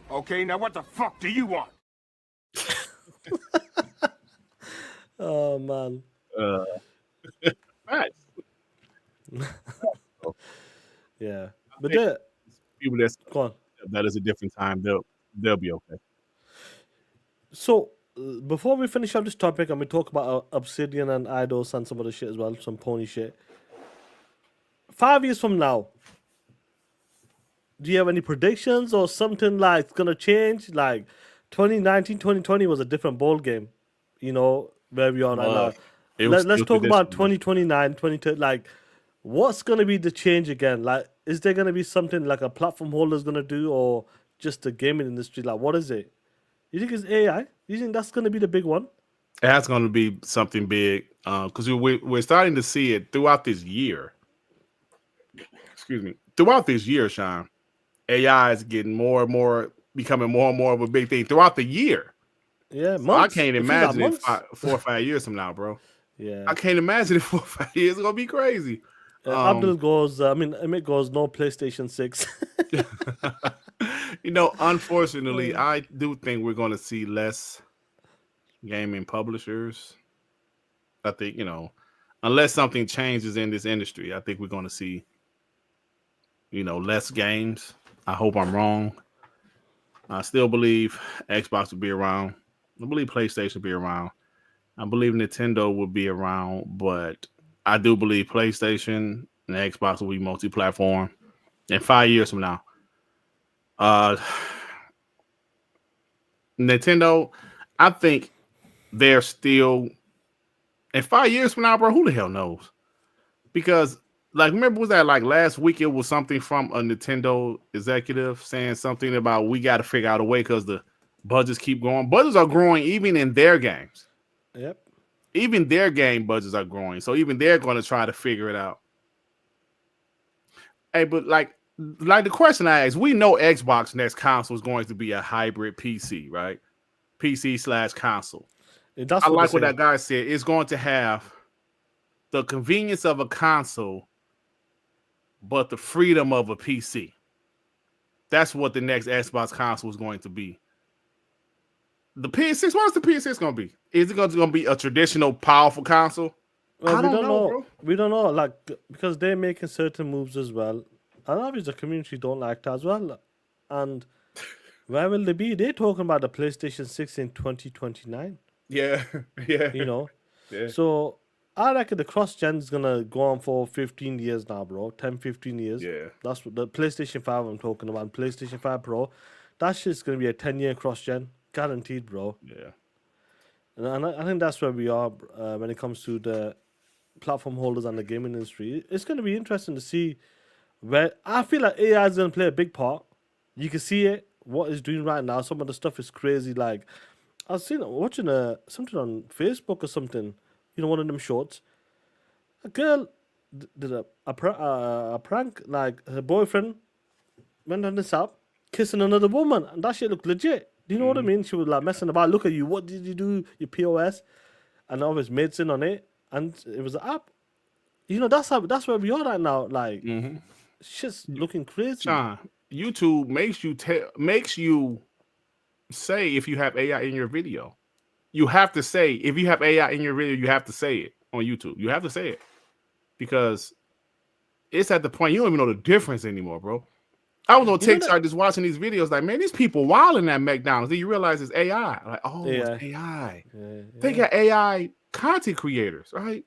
Okay, now what the fuck do you want? Oh, man. Nice. Yeah. But people that is a different time, they'll be okay. So before we finish up this topic and we talk about Obsidian and Eidos and some other shit as well, some pony shit. 5 years from now, do you have any predictions or something like it's gonna change? Like 2019, 2020 was a different ball game, where we are right now. Let's talk about 2029, 2030. Like, what's gonna be the change again? Like, is there gonna be something like a platform holder's gonna do, or just the gaming industry? Like, what is it? You think it's AI? You think that's gonna be the big one? That's gonna be something big because we're starting to see it throughout this year. Excuse me. Throughout this year, Shaan, AI is getting more and more, becoming more and more of a big thing throughout the year. Yeah, so I can't imagine it 4 or 5 years from now, bro. Yeah, I can't imagine it 4 or 5 years. It's gonna be crazy. Abdul goes. Emmett goes. No PlayStation 6. Unfortunately, I do think we're going to see less gaming publishers. I think, unless something changes in this industry, I think we're going to see, less games. I hope I'm wrong. I still believe Xbox will be around. I believe PlayStation will be around. I believe Nintendo will be around, but I do believe PlayStation and Xbox will be multi-platform in 5 years from now. Nintendo, I think they're still in 5 years from now, bro. Who the hell knows? Because, remember, was that last week? It was something from a Nintendo executive saying something about we got to figure out a way because the budgets keep growing. Budgets are growing even in their games. Yep. Even their game budgets are growing, so even they're going to try to figure it out. Hey, but the question I asked, we know Xbox next console is going to be a hybrid PC, right? PC/console. I like what that guy said. It's going to have the convenience of a console, but the freedom of a PC. That's what the next Xbox console is going to be. The PS6, what is the PS6 going to be? Is it going to be a traditional powerful console? Well, we don't know. Bro. We don't know, because they're making certain moves as well. And obviously the community don't like that as well. And where will they be? They're talking about the PlayStation 6 in 2029. Yeah. Yeah. So I reckon the cross-gen is going to go on for 15 years now, bro. 10, 15 years. Yeah. That's what the PlayStation 5 I'm talking about. PlayStation 5 Pro. That shit's going to be a 10-year cross-gen. Guaranteed, bro. Yeah. And I think that's where we are when it comes to the platform holders and the gaming industry. It's going to be interesting to see where I feel like AI is going to play a big part. You can see it, what it's doing right now. Some of the stuff is crazy. I was watching something on Facebook or something, one of them shorts. A girl did a prank, her boyfriend went on this app, kissing another woman, and that shit looked legit. Do you know what I mean? She was messing about. Look at you. What did you do? Your POS, and all his mates in on it, and it was an app. That's where we are right now. Shit's looking crazy. Shaan, YouTube makes you say if you have AI in your video. You have to say if you have AI in your video. You have to say it on YouTube. You have to say it because it's at the point you don't even know the difference anymore, bro. I was on TikTok just watching these videos man, these people wilding at McDonald's. Then you realize it's AI. It's AI. Yeah. They got AI content creators, right?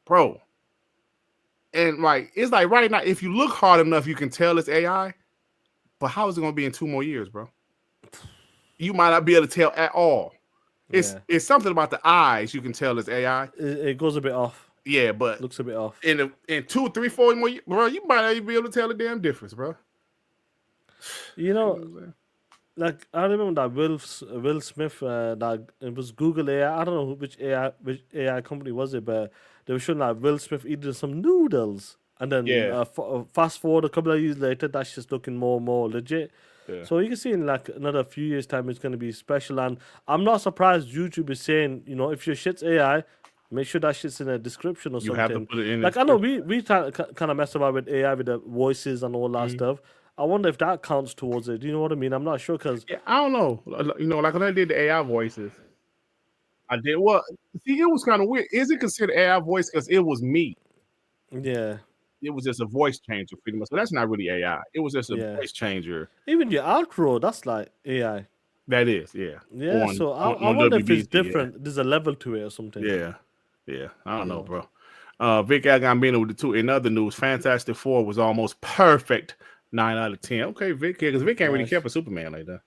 Bro. And it's right now, if you look hard enough, you can tell it's AI. But how is it going to be in 2 more years, bro? You might not be able to tell at all. It's something about the eyes you can tell it's AI. It goes a bit off. Yeah, but looks a bit off. In 2, 3, 4 more years, bro, you might not even be able to tell the damn difference, bro. I remember that Will Smith, that it was Google AI. I don't know which AI company was it, but they were showing Will Smith eating some noodles, and then fast forward a couple of years later, that's just looking more and more legit. Yeah. So you can see in another few years' time, it's going to be special, and I'm not surprised YouTube is saying, if your shit's AI. Make sure that shit's in a description or something. You have to put it in. I know we kind of mess about with AI with the voices and all that stuff. I wonder if that counts towards it. Do you know what I mean? I'm not sure because I don't know. When I did the AI voices, I did what? See, it was kind of weird. Is it considered AI voice because it was me? Yeah. It was just a voice changer, pretty much. But that's not really AI. It was just a voice changer. Even your outro, that's like AI. That is, yeah. Yeah. So I wonder if it's different. Yeah. There's a level to it or something. Yeah. Yeah, I don't know, bro. Vic Agambino with the 2. In other news, Fantastic Four was almost perfect. 9 out of 10. Okay, Vic, because Vic ain't really care for Superman like that.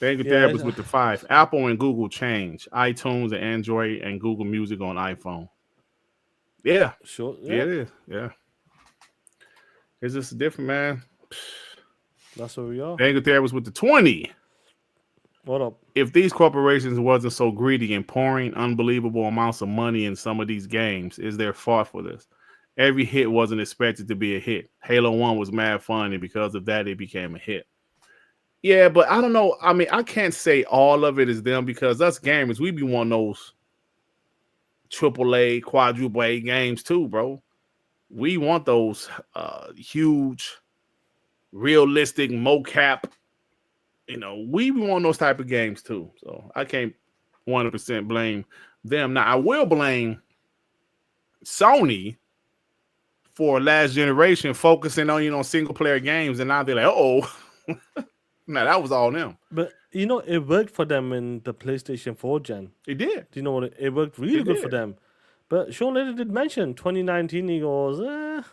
Thank you, Therapist with the 5. Apple and Google change. iTunes and Android and Google Music on iPhone. Yeah. Sure. Yeah, it is. Yeah. It's just different, man. That's where we are. Thank you, Therapist with the 20. What up? If these corporations wasn't so greedy and pouring unbelievable amounts of money in some of these games, is their fault for this? Every hit wasn't expected to be a hit. Halo 1 was mad fun, and because of that, it became a hit. Yeah, but I don't know. I mean, I can't say all of it is them because us gamers, we be one of those AAA, quadruple A games too, bro. We want those huge, realistic mocap. We want those type of games too. So I can't 100% blame them. Now I will blame Sony for last generation focusing on single player games, and now they're like, oh, now that was all them. But it worked for them in the PlayStation 4 gen. It did. Do you know what? It worked really good for them. But Sean later did mention 2019. He goes,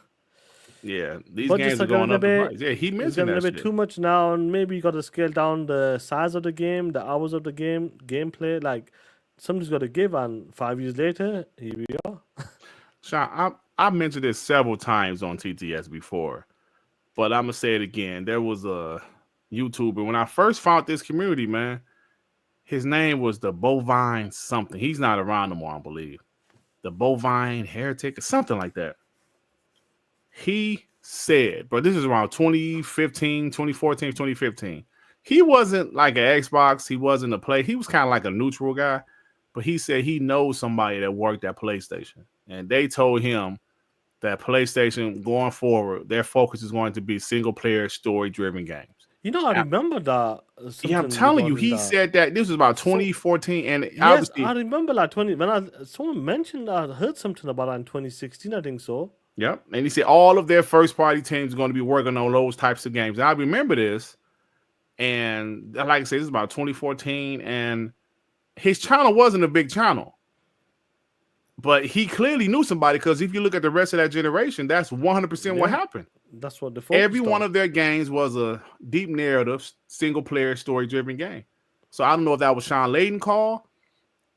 yeah, these games are going up in price. Yeah, he mentioned that. It's a bit too much now, and maybe you got to scale down the size of the game, the hours of the gameplay. Like something's got to give. And 5 years later, here we are. Shaan, I mentioned this several times on TTS before, but I'm gonna say it again. There was a YouTuber when I first found this community, man. His name was the Bovine something. He's not around no more, I believe. The Bovine Heretic or something like that. He said, bro, this is around 2015, 2014, 2015. He wasn't like an Xbox. He wasn't a play. He was kind of like a neutral guy, but he said he knows somebody that worked at PlayStation, and they told him that PlayStation going forward, their focus is going to be single player story driven games. I remember that. Yeah, I'm telling you, he said that this was about 2014, and yes, obviously, I remember like someone mentioned I heard something about that in 2016. I think so. Yep, and he said all of their first party teams are going to be working on those types of games. And I remember this, and like I said, this is about 2014, and his channel wasn't a big channel, but he clearly knew somebody because if you look at the rest of that generation, that's 100% what happened. That's what every one of their games was a deep narrative, single player, story driven game. So I don't know if that was Shaan Layden call,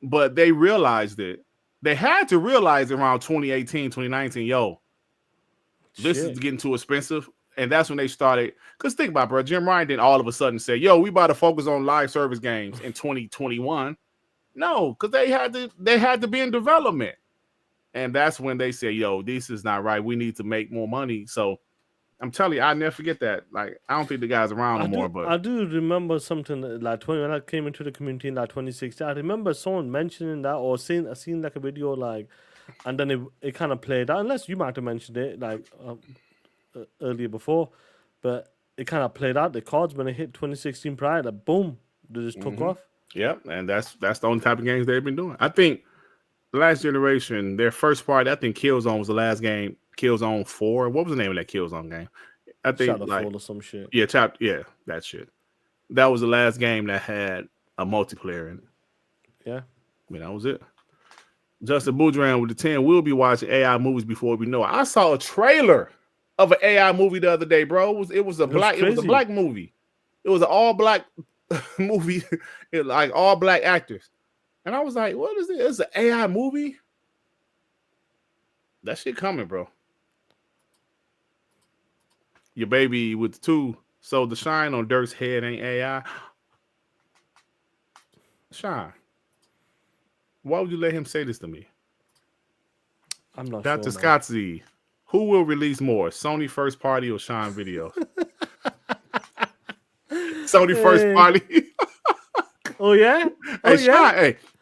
but they realized it. They had to realize around 2018, 2019, this is getting too expensive. And that's when they started. Because think about it, bro. Jim Ryan didn't all of a sudden say, we about to focus on live service games in 2021. No, because they had to be in development. And that's when they said, this is not right. We need to make more money. So I'm telling you, I never forget that. Like, I don't think the guy's around no more. But I do remember something like when I came into the community in like 2016. I remember someone mentioning that or seen like a video like, and then it kind of played out. Unless you might have mentioned it like earlier before, but it kind of played out. The cards when it hit 2016 prior, like boom, they just took off. Yep, and that's the only type of games they've been doing. I think the last generation, their first party, I think Killzone was the last game. Killzone 4. What was the name of that Killzone game? I think Shadowfall or some shit. Yeah, that shit. That was the last game that had a multiplayer in it. Yeah. That was it. Justin Boudran with the 10. We'll be watching AI movies before we know it. I saw a trailer of an AI movie the other day, bro. It was a black movie. It was an all black movie, like all black actors. And I was like, what is this? It's an AI movie? That shit coming, bro. Your baby with the 2. So the shine on Dirk's head ain't AI. Shaan, why would you let him say this to me? I'm not Dr. sure. Scott Z, who will release more, Sony first party or Shaan videos? Sony first party. Oh yeah?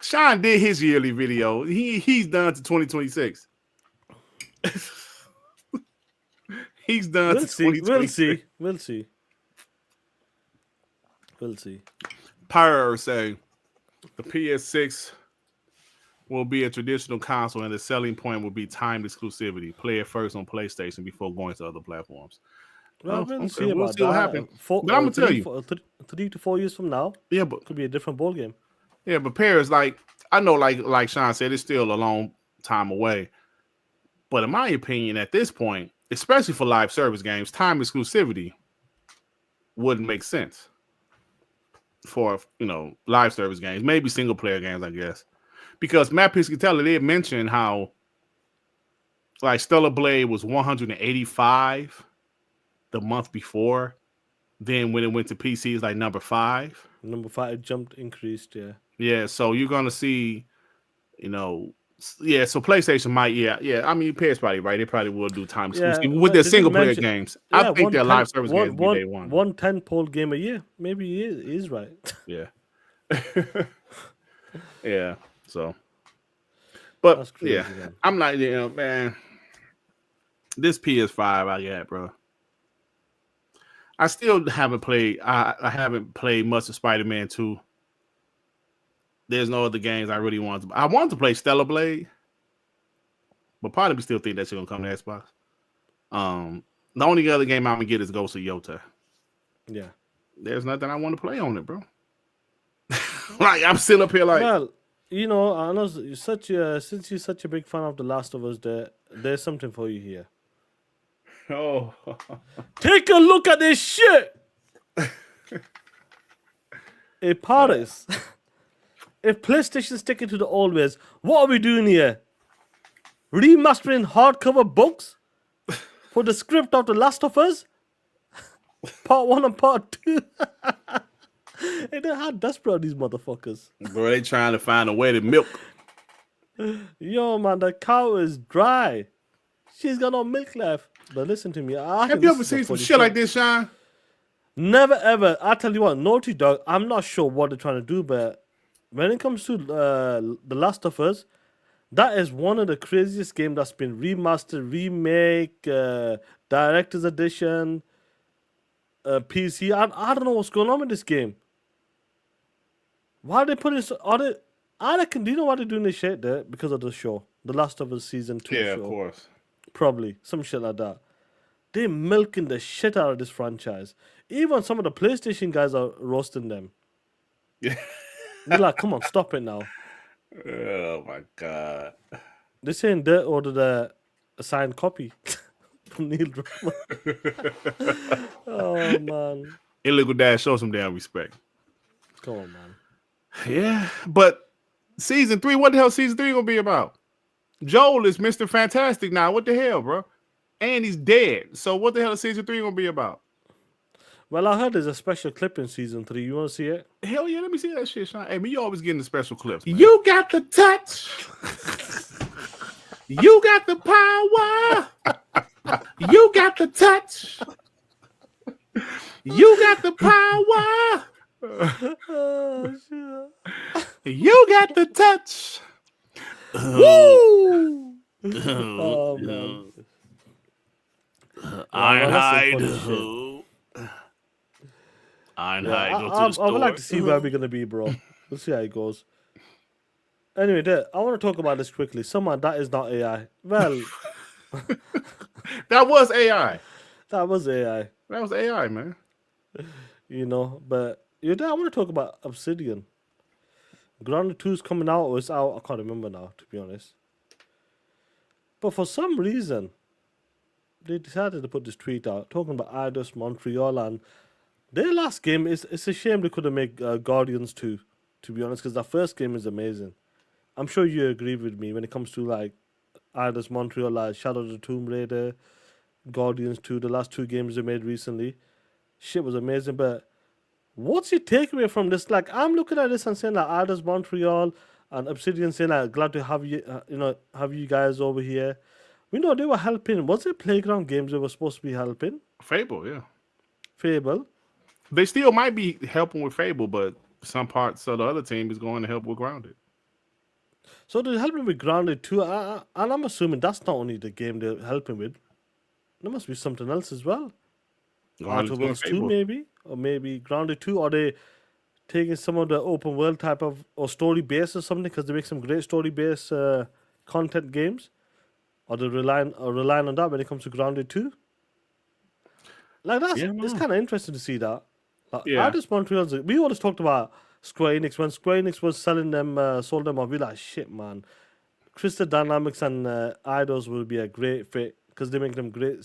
Shaan did his yearly video. He's done to 2026. He's done to 2026. We'll see. Pyro say the PS6 will be a traditional console and the selling point will be timed exclusivity. Play it first on PlayStation before going to other platforms. Well, we'll see what happens. But I'm gonna tell you, 3 to 4 years from now, but could be a different ball game. Yeah, but Parris, like I know, like Shaan said, it's still a long time away. But in my opinion, at this point, especially for live service games, time exclusivity wouldn't make sense for live service games. Maybe single player games, I guess, because Matt Piscatella did mention how like Stellar Blade was 185 the month before. Then when it went to PC, it's like number 5. Number 5 increased, yeah. Yeah, so you're gonna see, so PlayStation might, I mean, Parris probably right. They probably will do time exclusive with their single player games. I think their live service games will be day one. 1 10-pole game a year. Maybe he is right. Yeah. Yeah. So, But That's crazy, yeah, man. I'm not, man. This PS5 I got, bro. I still haven't played. I haven't played much of Spider-Man 2. There's no other games I really want to. I wanted to play Stellar Blade, but part of me still think that shit gonna come to Xbox. The only other game I'm gonna get is Ghost of Yota. Yeah. There's nothing I want to play on it, bro. Like I'm still up here, like. Well, I know since you're such a big fan of The Last of Us, there's something for you here. Oh, Take a look at this shit. Hey, Parris. If PlayStation's sticking to the old ways, what are we doing here? Remastering hardcover books for the script of The Last of Us? Part 1 and Part 2. Hey, they're how desperate are these motherfuckers. bro, they trying to find a way to milk. Yo, man, the cow is dry. She's got no milk left. But listen to me. Have you ever seen some shit like this, Shaan? Never ever. I tell you what, Naughty Dog, I'm not sure what they're trying to do, but when it comes to The Last of Us, that is one of the craziest games that's been remastered, remake, director's edition, PC. I don't know what's going on with this game. Why are they putting so? I reckon. Do you know why they're doing this shit there? Because of the show, The Last of Us season 2 Yeah, show. of course. Probably some shit like that. They're milking the shit out of this franchise. Even some of the PlayStation guys are roasting them. Yeah. They're like, come on, stop it now. Oh my god. They're saying they ordered a signed copy from Neil Druckmann. Oh man. Illegal Dad, show some damn respect. Come on, man. Yeah, but season 3, what the hell season 3 gonna be about? Joel is Mr. Fantastic now. What the hell, bro? And he's dead. So what the hell is season 3 gonna be about? Well, I heard there's a special clip in season 3. You want to see it? Hell yeah, let me see that shit, Shaan. Hey, man, you always getting the special clips. Man. You got the touch. You got the power. You got the touch. You got the power. Oh, shit. You got the touch. Woo! Oh, man. Ironhide. I would like to see where we're going to be, bro. We'll see how it goes. Anyway, I want to talk about this quickly. Someone that is not AI. Well, that was AI. that was AI. That was AI, man. But I want to talk about Obsidian. Grounded 2 is coming out, or it's out. I can't remember now, to be honest. But for some reason, they decided to put this tweet out talking about Eidos Montréal, and their last game it's a shame they couldn't make Guardians 2, to be honest, because that first game is amazing. I'm sure you agree with me when it comes to like Eidos Montréal, like Shadow of the Tomb Raider, Guardians 2, the last 2 games they made recently. Shit was amazing, but what's your takeaway from this? Like, I'm looking at this and saying like Eidos Montréal and Obsidian saying like, glad to have you, have you guys over here. We know they were helping. Was it Playground Games they were supposed to be helping? Fable, yeah. Fable. They still might be helping with Fable, but some parts of the other team is going to help with Grounded. So they're helping with Grounded too, and I'm assuming that's not only the game they're helping with. There must be something else as well. Outer Worlds 2 maybe, or maybe Grounded 2. Are they taking some of the open world type of or story based or something? Because they make some great story based content games. Or they relying on that when it comes to Grounded 2. Like it's kind of interesting to see that. Eidos Montreal, we always talked about Square Enix. When Square Enix was selling them, sold them off, we like, shit, man. Crystal Dynamics and Eidos will be a great fit because they make them great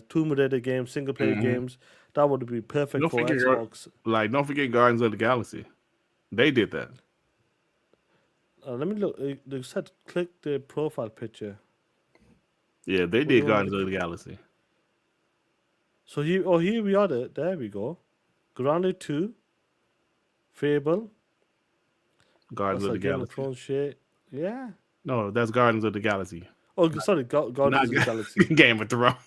Tomb Raider games, single player games. That would be perfect for Xbox. Don't forget Guardians of the Galaxy. They did that. Let me look. They said click the profile picture. Yeah, they did Guardians of the Galaxy. So here we are. There we go. Grounded 2, Fable, Guardians of the Galaxy. Game of shit. Yeah. No, that's Guardians of the Galaxy. Oh, sorry, Guardians of the Galaxy. Game of Thrones.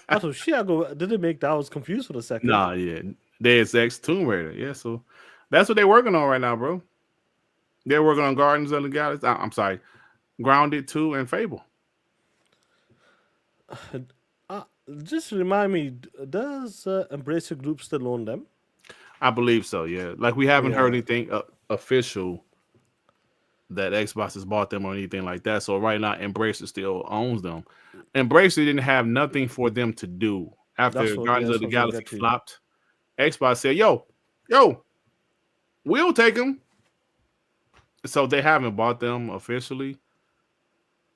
I thought shit. Did it make that? I was confused for a second. Nah, yeah, Deus Ex, Tomb Raider. Yeah, so that's what they're working on right now, bro. They're working on Guardians of the Galaxy. I'm sorry, Grounded 2, and Fable. Just remind me, does Embracer Group still own them? I believe so, yeah. Like, we haven't heard Yeah. anything official that Xbox has bought them or anything like that. So right now, Embracer still owns them. Embracer didn't have nothing for them to do after That's what- Guardians yeah, of the that's what I was Galaxy gonna get to. flopped. Xbox said, yo, we'll take them. So they haven't bought them officially.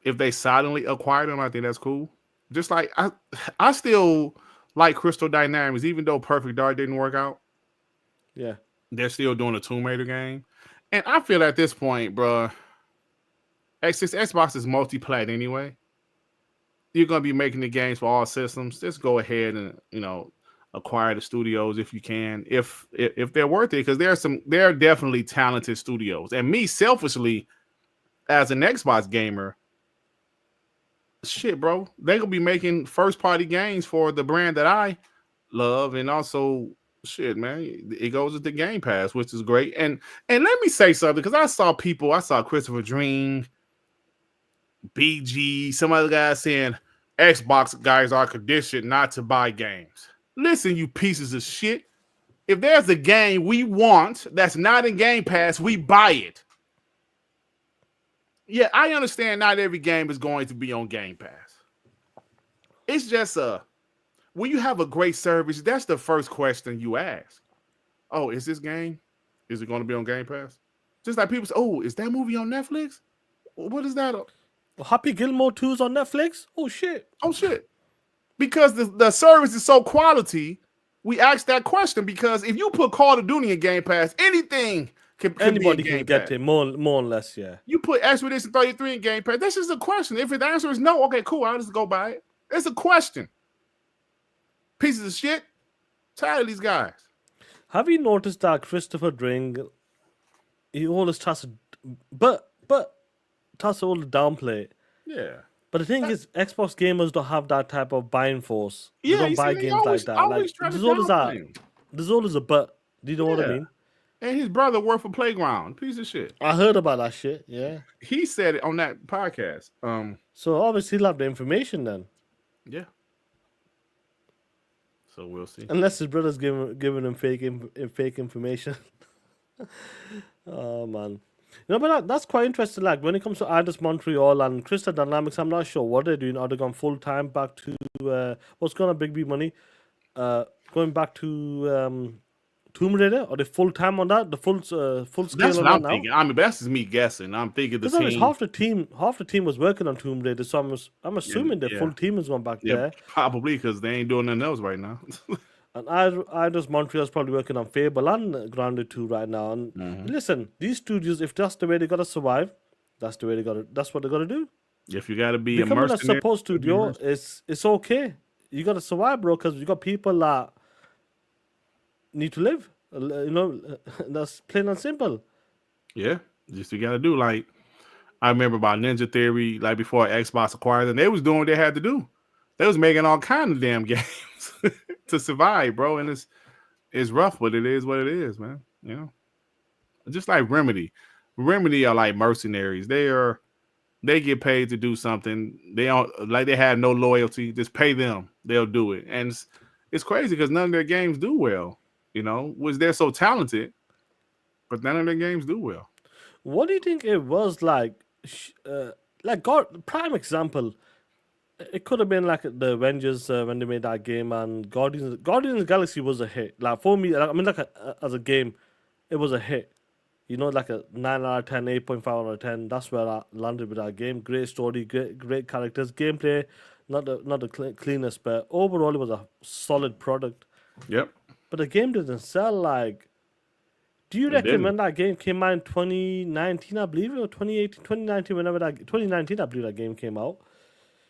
If they silently acquired them, I think that's cool. Just like I still like Crystal Dynamics, even though Perfect Dark didn't work out. Yeah. They're still doing a Tomb Raider game. And I feel at this point, bro, since Xbox is multi-plat anyway, you're going to be making the games for all systems. Just go ahead and, acquire the studios if you can, if they're worth it, because there are definitely talented studios. And me, selfishly, as an Xbox gamer, shit, bro, they're going to be making first-party games for the brand that I love, and also, shit, man, it goes with the Game Pass, which is great. And let me say something, because I saw Christopher Dream, BG, some other guys saying Xbox guys are conditioned not to buy games. Listen, you pieces of shit. If there's a game we want that's not in Game Pass, we buy it. Yeah, I understand not every game is going to be on Game Pass. It's just when you have a great service, that's the first question you ask. Oh, is this game? Is it going to be on Game Pass? Just like people say, oh, is that movie on Netflix? What is that? Happy Gilmore 2's on Netflix? Oh, shit. Oh, shit. Because the service is so quality, we ask that question. Because if you put Call of Duty in Game Pass, anything can Anybody be in can Game get Pass. it, more or less, yeah. You put Expedition 33 in Game Pass, that's just a question. If the answer is no, okay, cool, I'll just go buy it. It's a question. Pieces of shit. Tired of these guys. Have you noticed that Christopher Dring, he always tries to, but tries to always downplay it. Yeah. But the thing is, Xbox gamers don't have that type of buying force. They Yeah, don't you buy see, they games always- like that. always Like, try to there's always downplay 'em. there's always a but. Do you know what I Yeah. mean? And his brother worked for Playground. Piece of shit. I heard about that shit. Yeah. He said it on that podcast. So obviously he'll have the information then, Yeah. So we'll see. unless his brother's giving him fake information. Oh man. But that's quite interesting. Like when it comes to Eidos Montréal and Crystal Dynamics, I'm not sure what they're doing. Are they going full time back to what's going on Big B Money? Going back to Tomb Raider? Are they full time on that? The full scale That's on what I'm that now? thinking. I mean, that's just me guessing. I'm thinking the Because team. half the team was working on Tomb Raider, so I'm assuming the yeah. full team is going back Yeah, there. probably because they ain't doing nothing else right now. And Eidos Montreal is probably working on Fable and Grounded 2 right now. And Mm-hmm. listen, these studios, if that's the way they gotta survive, that's what they gotta do. If you got to be Becoming a immersed in it, support studio, it's okay. You gotta survive, bro, because you got people that need to live. That's plain and simple. yeah, just you got to do. Like I remember about Ninja Theory, like before Xbox acquired them, they was doing what they had to do. They was making all kind of damn games to survive, bro. And it's rough, but it is what it is, man. You know, just like Remedy. Remedy are like mercenaries. They get paid to do something. They don't like they have no loyalty. Just pay them, they'll do it. And it's crazy because none of their games do well. Was they're so talented, but none of their games do well. What do you think it was like? God, prime example. It could have been like the Avengers when they made that game, and Guardians of the Galaxy was a hit. Like for me, as a game, it was a hit. Like a 9 out of 10, 8.5 out of 10. That's where I landed with that game. Great story, great characters, gameplay, not the cleanest, but overall it was a solid product. Yep. But the game didn't sell. Like, do you reckon when that game came out in 2019, I believe, or 2018, 2019, 2019, I believe that game came out.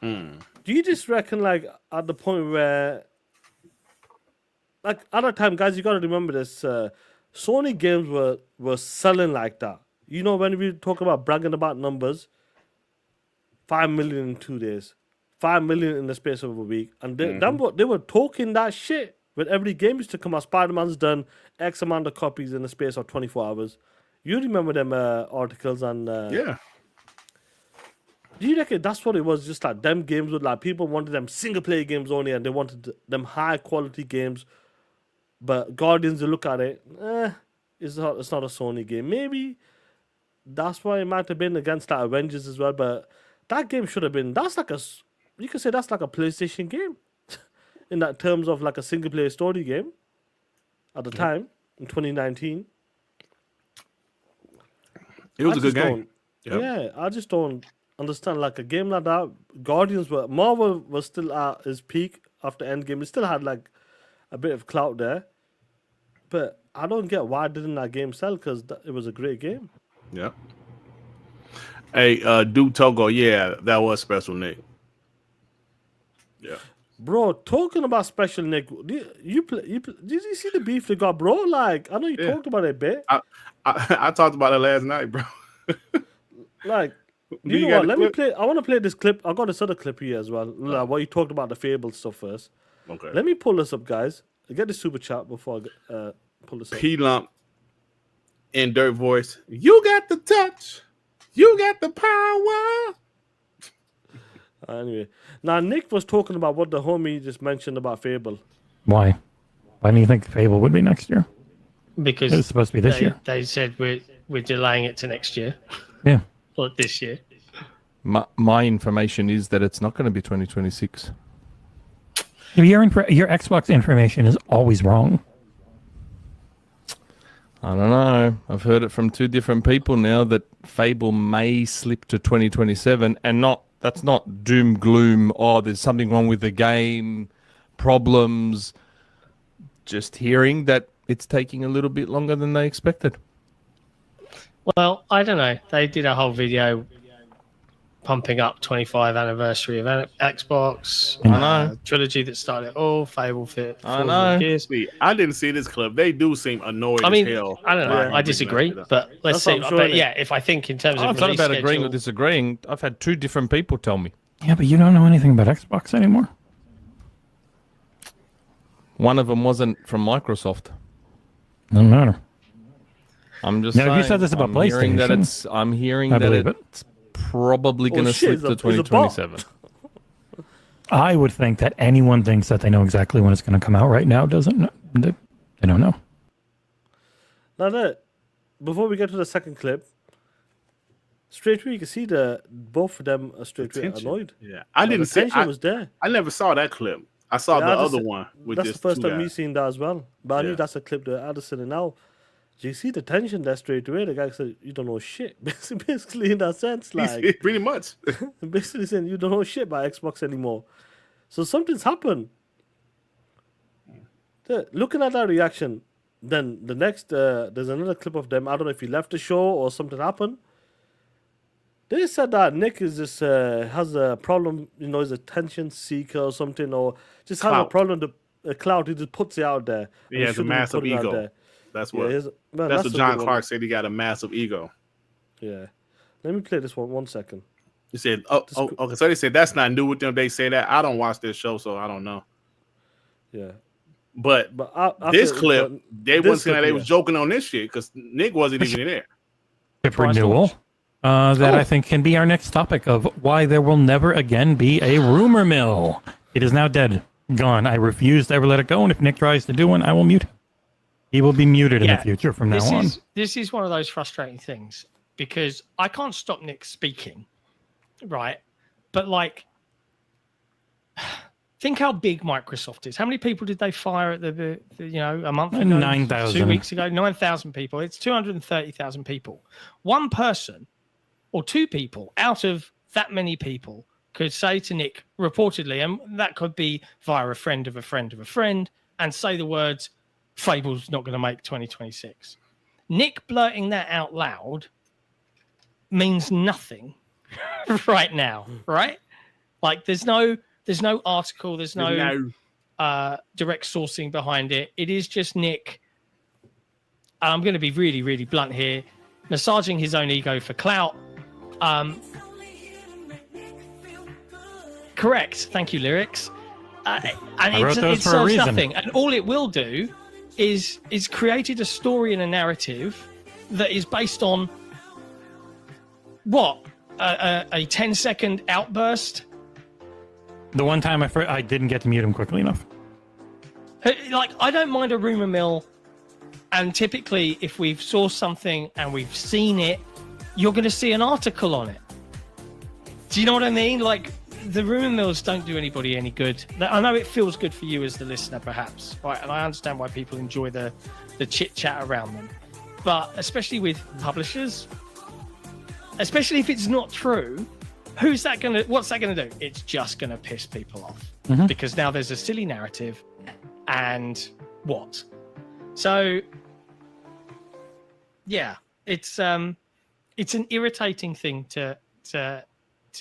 Do you just reckon, like, at the point where, like, at the time, guys, you got to remember this, Sony games were selling like that. When we talk about bragging about numbers, 5 million in 2 days, 5 million in the space of a week. And they were talking that shit when every game used to come out. Spider-Man's done X amount of copies in the space of 24 hours. You remember them articles and... Yeah. Do you reckon that's what it was? Just like them games with like people wanted them single player games only, and they wanted them high quality games. But Guardians, you look at it, it's not a Sony game. Maybe that's why it might have been against that Avengers as well. But that game should have been. You could say that's like a PlayStation game, in that terms of like a single player story game. At the time in 2019, It was a good game. Yep. Yeah, I just don't understand like a game like that. Marvel was still at his peak after Endgame. It still had like a bit of clout there, but I don't get why didn't that game sell, because it was a great game. Yeah. Hey, Duke Togo, yeah, that was special, Nick. Yeah. Bro, talking about special, Nick, did you see the beef they got, bro? Like, I know you talked about it a bit. I talked about it last night, bro. Like, you know what? Let me play. I want to play this clip. I got this other clip here as well. Like, what you talked about the Fable stuff first. Okay. Let me pull this up, guys. Get the super chat before I pull this up. P-Lump in Dirt voice. You got the touch. You got the power. Anyway, now Nick was talking about what the homie just mentioned about Fable. Why? Why do you think Fable would be next year? Because it's supposed to be this year. They said we're delaying it to next year. Yeah. Or this year. My information is that it's not going to be 2026. Your Xbox information is always wrong. I don't know. I've heard it from two different people now that Fable may slip to 2027, and that's not doom gloom. Oh, there's something wrong with the game, problems. Just hearing that it's taking a little bit longer than they expected. Well, I don't know. They did a whole video pumping up 25th anniversary of Xbox. I know. Trilogy that started it all. Fable fit. I know. I didn't see this clip. They do seem annoyed as hell. I don't know. I disagree, but let's see. But yeah, if I think in terms of I'm not about agreeing or disagreeing. I've had two different people tell me. Yeah, but you don't know anything about Xbox anymore. One of them wasn't from Microsoft. Doesn't matter. I'm just now, saying. You said this about PlayStation. I'm hearing that it's probably going to slip to 2027. I would think that anyone thinks that they know exactly when it's going to come out right now doesn't know. They don't know. Now, before we get to the second clip, straight away you can see both of them are straight away annoyed. Yeah, I didn't see. Was there. I never saw that clip. I saw the other one. That's the first time me seeing that as well. But I knew that's a clip that Addison and now. You see the tension there straight away. The guy said, "You don't know shit." Basically, in that sense, like pretty much. Basically saying you don't know shit about Xbox anymore. So something's happened. Looking at that reaction, then the next there's another clip of them. I don't know if he left the show or something happened. They said that Nick is just has a problem. He's a attention seeker or something, or just has a problem. The cloud. He just puts it out there. He has a massive ego. That's what. That's what John Clark said. He got a massive ego. Yeah. Let me play this one. 1 second. He said, okay. So they said that's not new with them. They say that. I don't watch this show, so I don't know. Yeah. But this clip, they was joking on this shit because Nick wasn't even there. Chip renewal. I think can be our next topic of why there will never again be a rumor mill. It is now dead. Gone. I refuse to ever let it go. And if Nick tries to do one, I will mute him. He will be muted in the future from now on. This is one of those frustrating things because I can't stop Nick speaking, right? But like, think how big Microsoft is. How many people did they fire at the a month ago? 9,000. 2 weeks ago, 9,000 people. It's 230,000 people. One person or two people out of that many people could say to Nick reportedly, and that could be via a friend of a friend of a friend, and say the words, Fable's not going to make 2026. Nick blurting that out loud means nothing right now, right? Like there's no article, there's no direct sourcing behind it. It is just Nick. I'm going to be really, really blunt here, massaging his own ego for clout. Correct. Thank you, lyrics. And it serves nothing. And all it will do is created a story and a narrative that is based on what? a 10-second outburst. The one time I didn't get to mute him quickly enough. Like, I don't mind a rumor mill, and typically, if we've sourced something and we've seen it, you're going to see an article on it. Do you know what I mean? Like, the rumor mills don't do anybody any good. I know it feels good for you as the listener, perhaps, right? And I understand why people enjoy the chit chat around them, but especially with publishers, especially if it's not true, what's that gonna do? It's just gonna piss people off because now there's a silly narrative, and what? So, yeah, it's an irritating thing to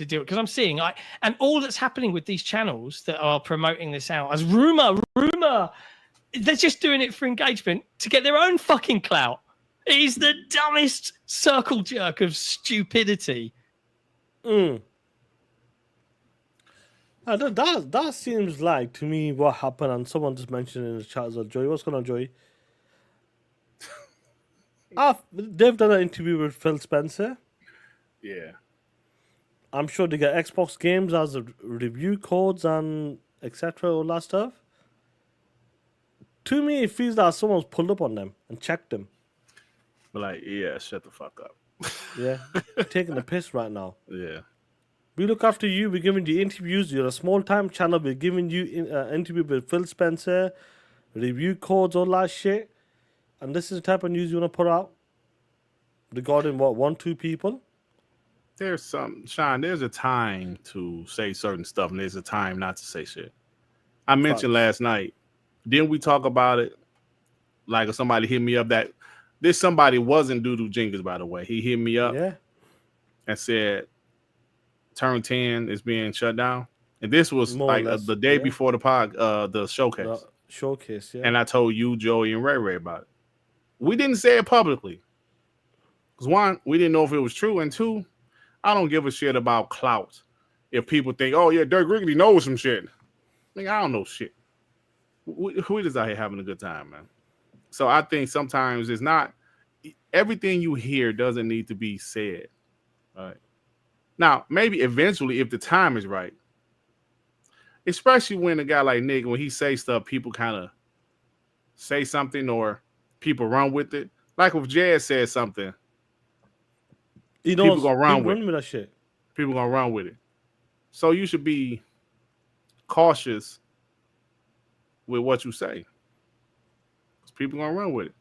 do, because I'm seeing and all that's happening with these channels that are promoting this out as rumor, they're just doing it for engagement to get their own fucking clout. It is the dumbest circle jerk of stupidity. That seems like to me what happened, and someone just mentioned in the chat as well. Joey, what's going on, Joey? They've done an interview with Phil Spencer. Yeah. I'm sure they get Xbox games as a review codes and etc. all that stuff. To me, it feels like someone's pulled up on them and checked them. Like, yeah, shut the fuck up. Yeah, taking the piss right now. Yeah. We look after you. We're giving you interviews. You're a small-time channel. We're giving you interview with Phil Spencer, review codes, all that shit. And this is the type of news you want to put out regarding what, 1-2 people? There's Shaan, there's a time to say certain stuff, and there's a time not to say shit. I mentioned last night, didn't we talk about it? Like, if somebody hit me up that this somebody wasn't Doodoo Jenkins, by the way. He hit me up and said, Turn 10 is being shut down. And this was the day before the showcase. The showcase, yeah. And I told you, Joey, and Ray Ray about it. We didn't say it publicly. Because one, we didn't know if it was true. And two, I don't give a shit about clout. If people think, oh, yeah, Dirk Wrigley knows some shit. I don't know shit. We just out here having a good time, man. So I think sometimes it's not everything you hear doesn't need to be said. All right. Now, maybe eventually, if the time is right, especially when a guy like Nick, when he says stuff, people kind of say something or people run with it. Like if Jazz says something, people gonna run with that shit. People gonna run with it. So you should be cautious with what you say. People gonna run with it.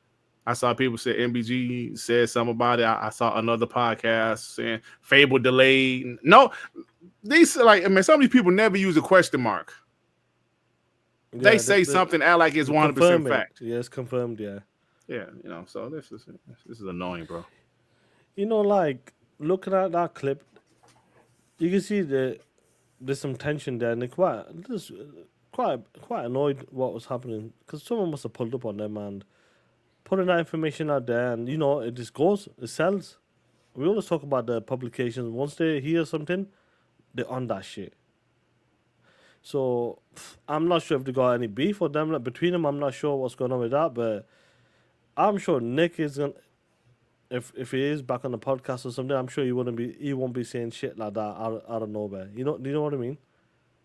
I saw people say MBG said something about it. I saw another podcast saying Fable delayed. No, these some of these people never use a question mark. Yeah, they say something, act like it's 100% fact. Yeah, it's confirmed. Yeah. Yeah, so this is annoying, bro. Like looking at that clip, you can see there's some tension there, and they're quite annoyed what was happening because someone must have pulled up on them and putting that information out there, and it just goes, it sells. We always talk about the publications. Once they hear something, they're on that shit. So I'm not sure if they got any beef with them between them. I'm not sure what's going on with that, but I'm sure Nick is gonna. If he is back on the podcast or something, I'm sure he won't be saying shit like that out of nowhere. Do you know what I mean?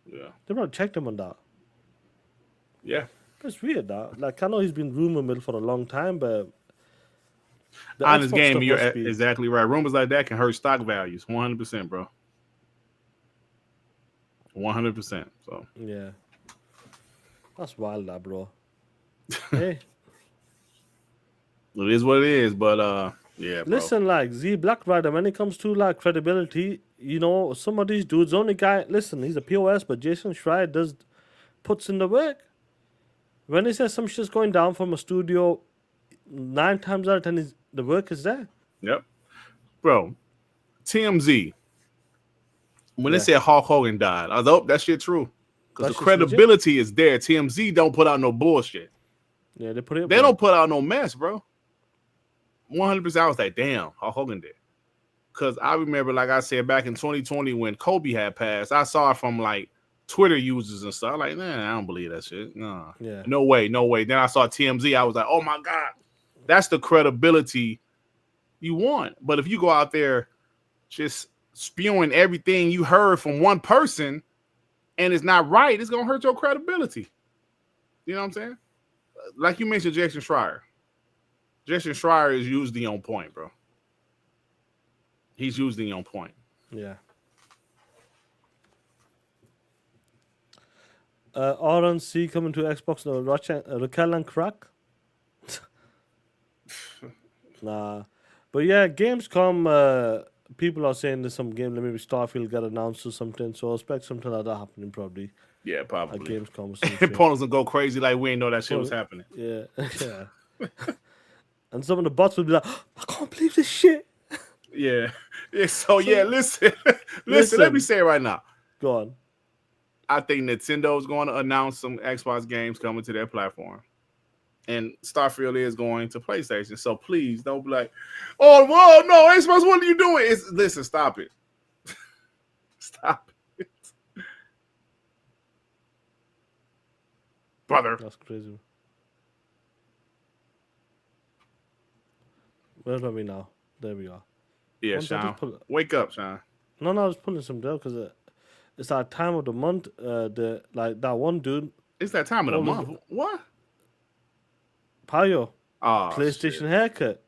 Yeah. They probably checked him on that. Yeah. It's weird that. Like, I know he's been rumor mill for a long time, but honest game, you're exactly right. Rumors like that can hurt stock values, 100%, bro. 100%. So yeah, that's wild, that bro. Hey, it is what it is, but yeah. Bro. Listen, like Z Black Rider, when it comes to like credibility, some of these dudes, only guy. Listen, he's a POS, but Jason Schreier puts in the work. When he says some shit's going down from a studio, 9 times out of 10, the work is there. Yep. Bro, TMZ, when they said Hulk Hogan died, I thought that shit true. Because the credibility is there. TMZ don't put out no bullshit. Yeah, they put it. They don't put out no mess, bro. 100%. I was like, damn, Hulk Hogan did. Because I remember, like I said, back in 2020 when Kobe had passed, I saw it from like Twitter users and stuff. Like, man, I don't believe that shit. No. Yeah. No way. Then I saw TMZ. I was like, oh my God. That's the credibility you want. But if you go out there just spewing everything you heard from one person and it's not right, it's gonna hurt your credibility. You know what I'm saying? Like you mentioned, Jason Schreier. Jason Schreier is usually on point, bro. He's usually on point. Yeah. RNC coming to Xbox. No, Raquel and Crack. Nah. But yeah, Gamescom, people are saying there's some game that maybe Starfield get announced or something. So I expect something like that happening probably. Yeah, probably. At Gamescom or something. Opponents will go crazy like we didn't know that shit was happening. Yeah. Yeah. And some of the bots will be like, I can't believe this shit. Yeah. So yeah, listen. Listen, let me say it right now. Go on. I think Nintendo is going to announce some Xbox games coming to their platform. And Starfield is going to PlayStation. So please don't be like, oh, whoa, no, Xbox, what are you doing? Listen, stop it. Stop it. Brother. That's crazy. Where are we now? There we are. Yeah, Sean. Wake up, Sean. No, I was pulling some down because it's that time of the month. That one dude. It's that time of the month. What? Payo. Oh, PlayStation shit. haircut.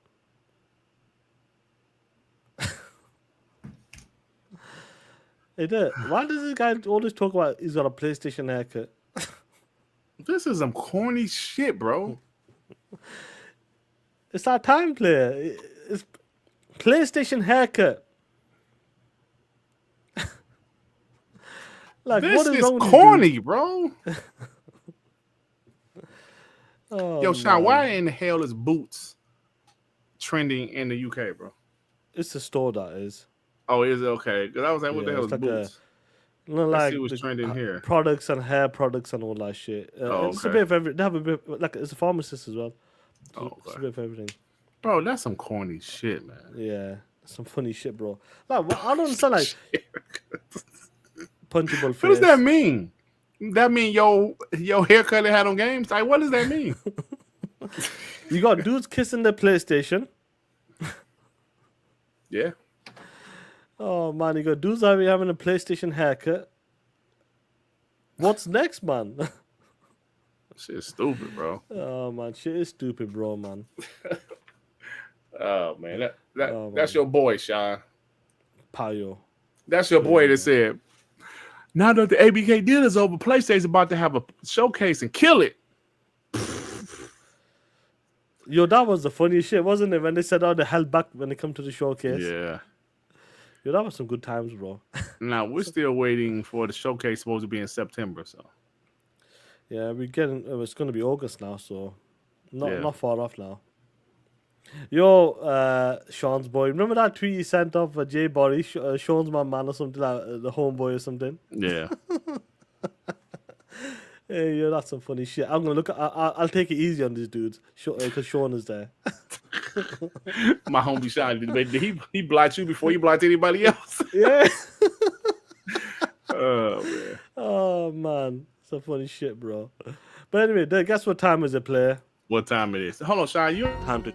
Hey, dude, why does this guy always talk about he's got a PlayStation haircut? This is some corny shit, bro. It's our time player. It's PlayStation haircut. Like, this what is wrong with corny, you, bro. Oh, yo, Sean, man. why in the hell is boots trending in the UK, bro? It's the store that is. Oh, is it okay? Because I was like, what the hell is like boots? Let's see what's trending here. Products and hair products and all that shit. It's a bit of everything. They have a bit like it's a pharmacist as well. So it's a bit of everything. Bro, that's some corny shit, man. Yeah, some funny shit, bro. Like, I don't understand. Like, punchable face. What does that mean? That mean your haircut they had on games? Like, what does that mean? You got dudes kissing their PlayStation. Yeah. Oh man, you got dudes having a PlayStation haircut. What's next, man? Shit is stupid, bro. Oh man, shit is stupid, bro, man. Oh man, that's your boy, Shaan. Payo. That's your boy that said, now that the ABK deal is over, PlayStation's about to have a showcase and kill it. Yo, that was the funniest shit, wasn't it? When they said, oh, they held back when they come to the showcase. Yeah. Yo, that was some good times, bro. Now, we're still waiting for the showcase supposed to be in September, so. Yeah, it's going to be August now, so not far off now. Yo, Sean's boy, remember that tweet you sent off Jay Borry, Sean's my man or something, like the homeboy or something? Yeah. Hey, yo, that's some funny shit. I'm going to I'll take it easy on these dudes, because Sean is there. My homie Shaan, did he blight you before you blight anybody else? Yeah. Oh, man. Oh, man. Some funny shit, bro. But anyway, guess what time is it, player? What time it is? Hold on, Shaan. You time to...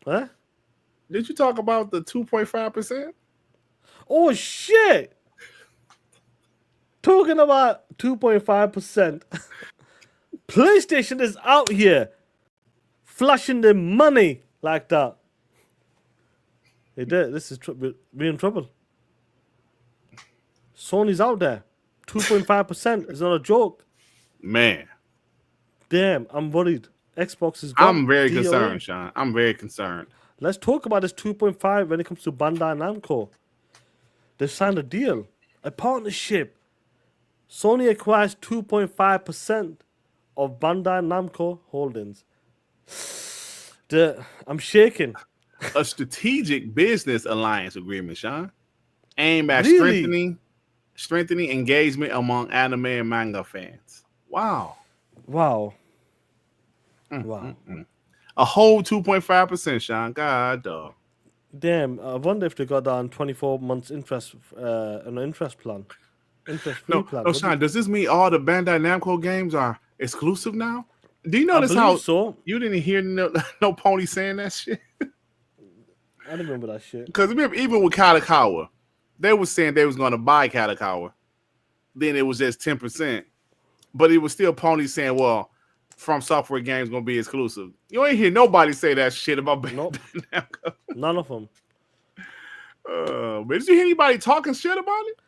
Huh? Did you talk about the 2.5%? Oh, shit! Talking about 2.5%. PlayStation is out here flashing their money like that. Hey, this is we're in trouble. Sony's out there. 2.5% is not a joke. Man. Damn, I'm worried. Xbox is gone. I'm very concerned, Shaan. I'm very concerned. Let's talk about this 2.5 when it comes to Bandai Namco. They've signed a deal, a partnership. Sony acquires 2.5% of Bandai Namco holdings. I'm shaking. A strategic business alliance agreement, Shaan, aimed at strengthening engagement among anime and manga fans. Wow. Wow. A whole 2.5%, Shaan. God, dog. Damn. I wonder if they got that on 24 months interest, an interest plan. Interest-free plan. No, Shaan, does this mean all the Bandai Namco games are exclusive now? Do you notice how you didn't hear no Pony saying that shit? I remember that shit. Because remember, even with Kalakawa, They were saying they was going to buy Katakawa. Then it was just 10%. But it was still Pony saying, well, From Software Games going to be exclusive. You ain't hear nobody say that shit about Nope. None of them. But did you hear anybody talking shit about it?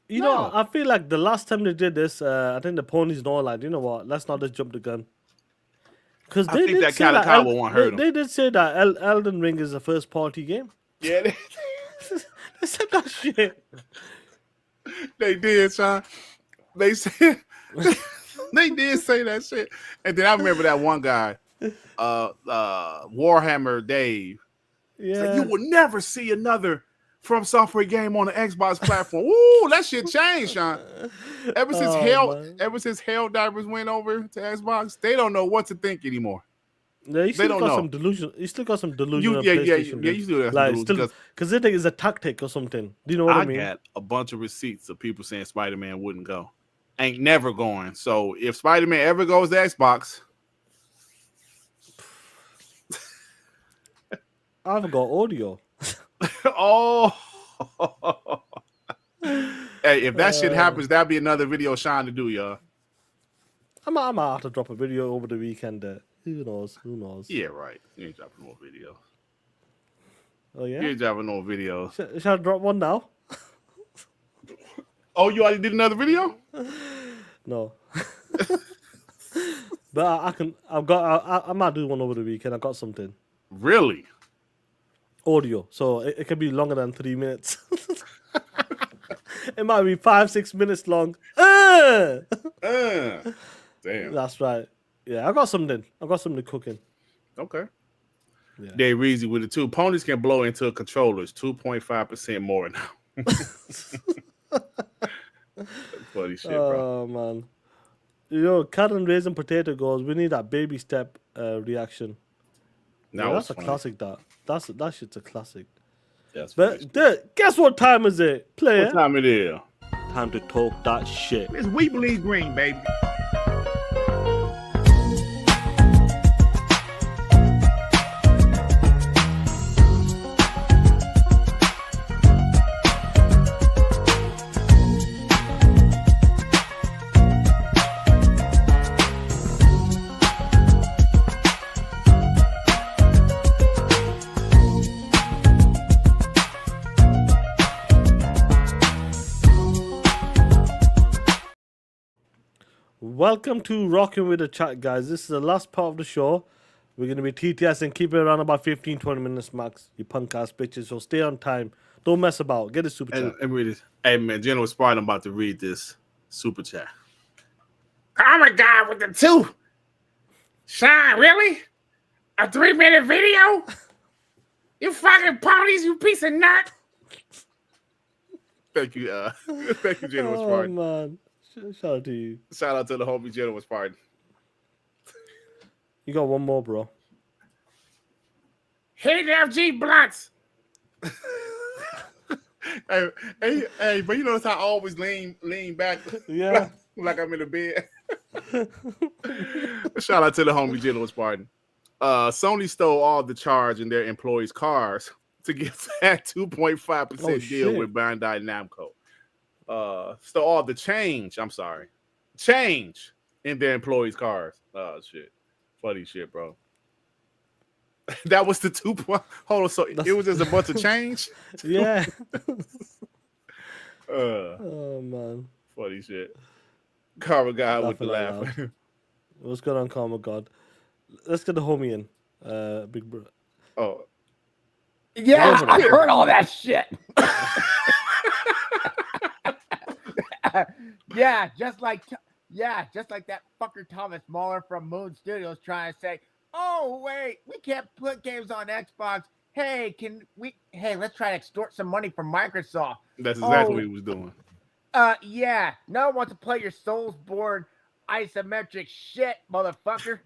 You know, I feel like the last time they did this, I think the ponies know, like, you know what? Let's not just jump the gun. Because I think that Katakawa won't hurt them. They did say that Elden Ring is a first party game. Yeah, they said that shit. They did, Shaan. They said they did say that shit. And then I remember that one guy, Warhammer Dave. Yeah. Like, you will never see another From Software game on the Xbox platform. Ooh, that shit changed, Shaan. Ever since Helldivers went over to Xbox, they don't know what to think anymore. Yeah, you still got some delusion. You still got some delusion. Yeah, you still got some delusion. Because they think it's a tactic or something. Do you know what I mean? I got a bunch of receipts of people saying Spider-Man wouldn't go. Ain't never going. So if Spider-Man ever goes to Xbox, I haven't got audio. Oh. Hey, if that shit happens, that'll be another video Shaan to do, y'all. I might have to drop a video over the weekend. Who knows? Yeah, right. You ain't dropping more videos. Oh, yeah? You ain't dropping no videos. Shall I drop one now? Oh, you already did another video? No. But I might do one over the weekend. I got something. Really? Audio. So it can be longer than 3 minutes. It might be 5-6 minutes long. Damn. That's right. Yeah, I got something cooking. Okay. Yeah. They easy with it too. Ponies can blow into controllers 2.5% more now. Funny shit, bro. Oh man. You know, cat and raisin potato goes, we need that baby step reaction. That's a classic. That shit's a classic. But guess what time is it? Player. What time it is? Time to talk that shit. It's We Believe Green, baby. Welcome to Rocking with the Chat, guys. This is the last part of the show. We're going to be TTS and keep it around about 15-20 minutes max, you punk ass bitches. So stay on time. Don't mess about. Get a super chat. And read it. Hey, man, General Spartan, I'm about to read this super chat. Oh, my God, with the two. Shaan, really? A 3-minute video? You fucking ponies, you piece of nut. Thank you, General Spartan. Oh, man. Shout out to you. Shout out to the homie General Spartan. You got one more, bro. Hit FG blunts. hey, but you notice I always lean back. Yeah. Like I'm in the bed. Shout out to the homie General Spartan. Sony stole all the charge in their employees' cars to get that 2.5% deal with Bandai Namco. Stole all the change in their employees' cars. Oh shit. Funny shit, bro. That was the 2 point. Hold on, so it was just a bunch of change? Yeah. Oh man. Funny shit. Karma God with the laugh. What's going on, Karma God? Let's get the homie in. Big bro. Oh. Yeah, I heard all that shit. Yeah, just like that fucker Thomas Muller from Moon Studios trying to say, "Oh wait, we can't put games on Xbox. Hey, let's try to extort some money from Microsoft." That's exactly what he was doing. Yeah, no one wants to play your Soulsborne isometric shit, motherfucker.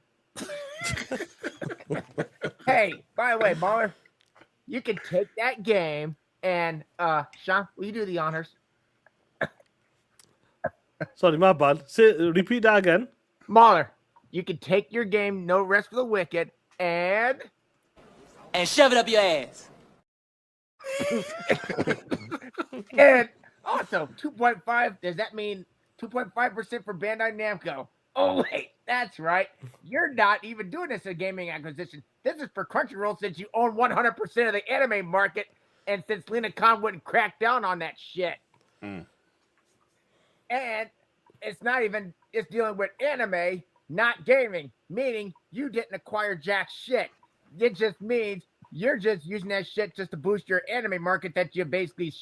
Hey, by the way, Muller, you can take that game and Shaan, will you do the honors? Sorry, my bad. Repeat that again. Mahler, you can take your game, No Rest for the Wicked, and shove it up your ass. And also 2.5. Does that mean 2.5% for Bandai Namco? Oh wait, that's right. You're not even doing this as a gaming acquisition. This is for Crunchyroll since you own 100% of the anime market, and since Lena Khan wouldn't crack down on that shit. And it's not even. It's dealing with anime, not gaming. Meaning you didn't acquire jack shit. It just means you're just using that shit just to boost your anime market that you basically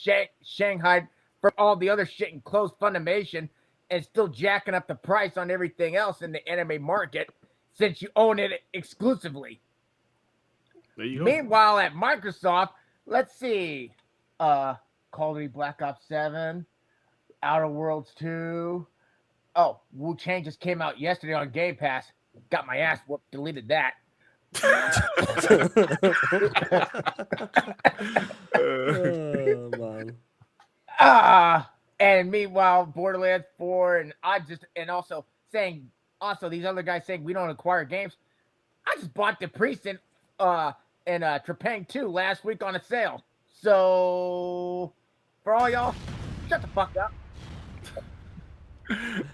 shanghaied for all the other shit and closed Funimation, and still jacking up the price on everything else in the anime market since you own it exclusively. There you go. Meanwhile, at Microsoft, let's see, Call of Duty Black Ops 7, Outer Worlds 2. Oh, Wu-Tang just came out yesterday on Game Pass. Got my ass whooped, deleted that. Oh, man. And meanwhile, Borderlands 4, and also these other guys saying we don't acquire games. I just bought the Priest and Trepang 2 last week on a sale. So for all y'all, shut the fuck up.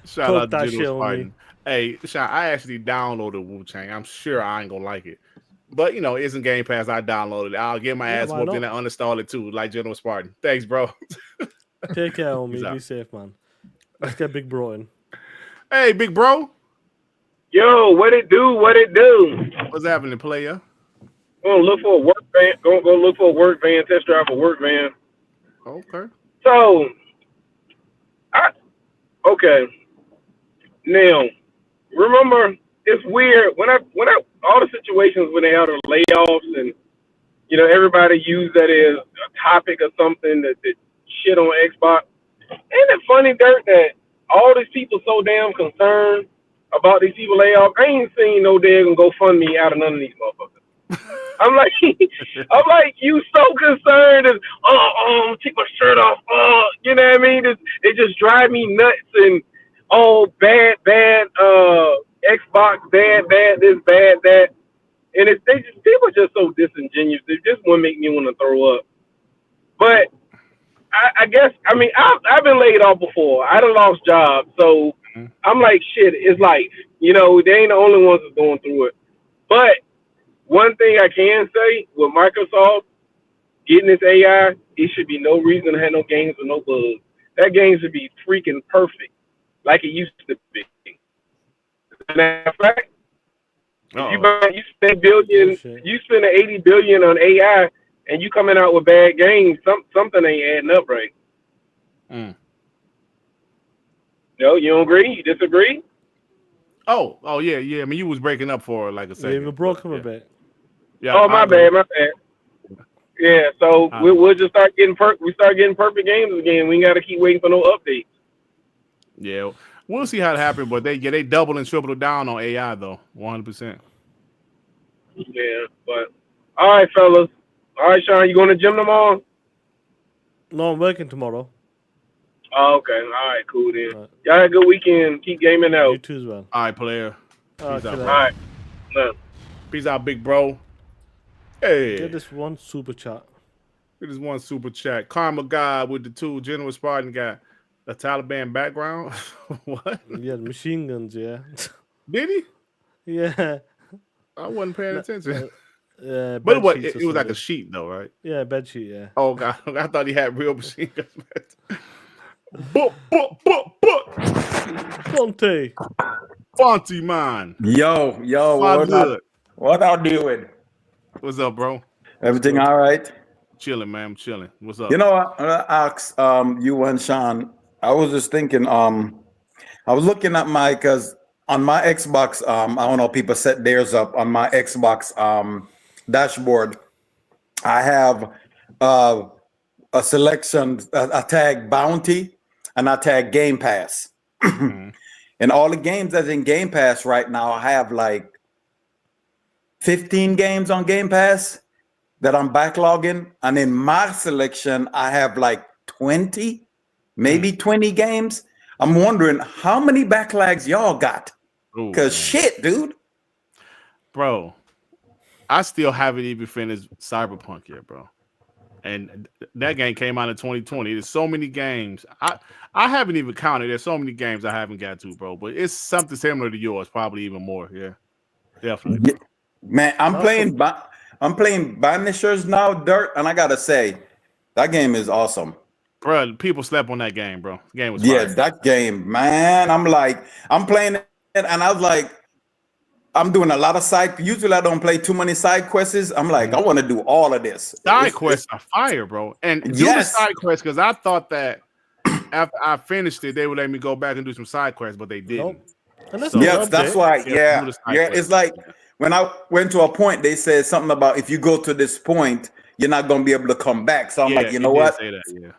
Shout out to General Spartan. Hey, Shaan, I actually downloaded Wu-Tang. I'm sure I ain't gonna like it. But you know, it's in Game Pass. I downloaded it. I'll get my ass whooped and I uninstall it too, like General Spartan. Thanks, bro. Take care, homie. Be safe, man. Let's get Big Bro in. Hey, Big Bro. Yo, what it do? What it do? What's happening, player? Gonna look for a work van. Gonna go look for a work van. Test drive a work van. Okay. So, okay. Now, remember, it's weird when I all the situations when they had the layoffs and you know everybody used that as a topic or something that shit on Xbox. Ain't it funny, Dirt, that all these people so damn concerned about these people layoffs? I ain't seen no damn GoFundMe out of none of these motherfuckers. I'm like, you so concerned as take my shirt off. You know what I mean? It just drive me nuts and bad Xbox, bad this, bad that, and people are just so disingenuous. It just want to make me want to throw up. But I guess I've been laid off before. I done lost jobs, so I'm like, shit, it's life. You know, they ain't the only ones that's going through it. But one thing I can say with Microsoft getting this AI, it should be no reason to have no games with no bugs. That game should be freaking perfect, like it used to be. Matter of fact, you spend $80 billion on AI, and you coming out with bad games. Something ain't adding up right. No, you don't agree? You disagree? Oh yeah. I mean, you was breaking up for like a second. Yeah, you broke him a bit. Yeah. Oh, my bad. Yeah, so we'll just start getting perfect games again. We ain't got to keep waiting for no updates. Yeah, we'll see how it happens, but they double and triple down on AI though, 100%. Yeah, but all right, fellas. All right, Shaan, you going to gym tomorrow? No, I'm working tomorrow. Oh, okay. All right, cool then. All right. Y'all have a good weekend. Keep gaming out. You too as well. All right, player. Peace out. All right. No. Peace out, big bro. Hey. Get this one super chat. Get this one super chat. Karma God with the 2. General Spartan got a Taliban background. What? Yeah, machine guns, yeah. Did he? Yeah. I wasn't paying attention. Yeah, but it was like a sheet though, right? Yeah, bed sheet, yeah. Oh God, I thought he had real machine guns. Fonte, man. Yo, what I doing? What's up, bro? Everything all right? Chilling, man. I'm chilling. What's up? You know what? I ask you and Shaan. I was just thinking. I was looking at because on my Xbox, I don't know. People set theirs up on my Xbox dashboard. I have a selection. I tag Bounty and I tag Game Pass. And all the games that's in Game Pass right now, I have like 15 games on Game Pass that I'm backlogging. And in my selection, I have like 20, maybe 20 games. I'm wondering how many backlogs y'all got? Because shit, dude. Bro, I still haven't even finished Cyberpunk yet, bro. And that game came out in 2020. There's so many games. I haven't even counted. There's so many games I haven't got to, bro. But it's something similar to yours, probably even more. Yeah, definitely. Yeah. Man, I'm playing Banishers now, Dirt, and I gotta say, that game is awesome. Bro, people slept on that game, bro. The game was Yeah, fire. that game, man. I'm playing it, and I was like, I'm doing a lot of side. Usually, I don't play too many side quests. I'm like, I want to do all of this. Side quests are fire, bro. And do the side quests, because I thought that after I finished it, they would let me go back and do some side quests, but they didn't. Nope. Yes, that's why. Yeah. It's like when I went to a point, they said something about if you go to this point, you're not gonna be able to come back. So I'm like, you know what? Say that,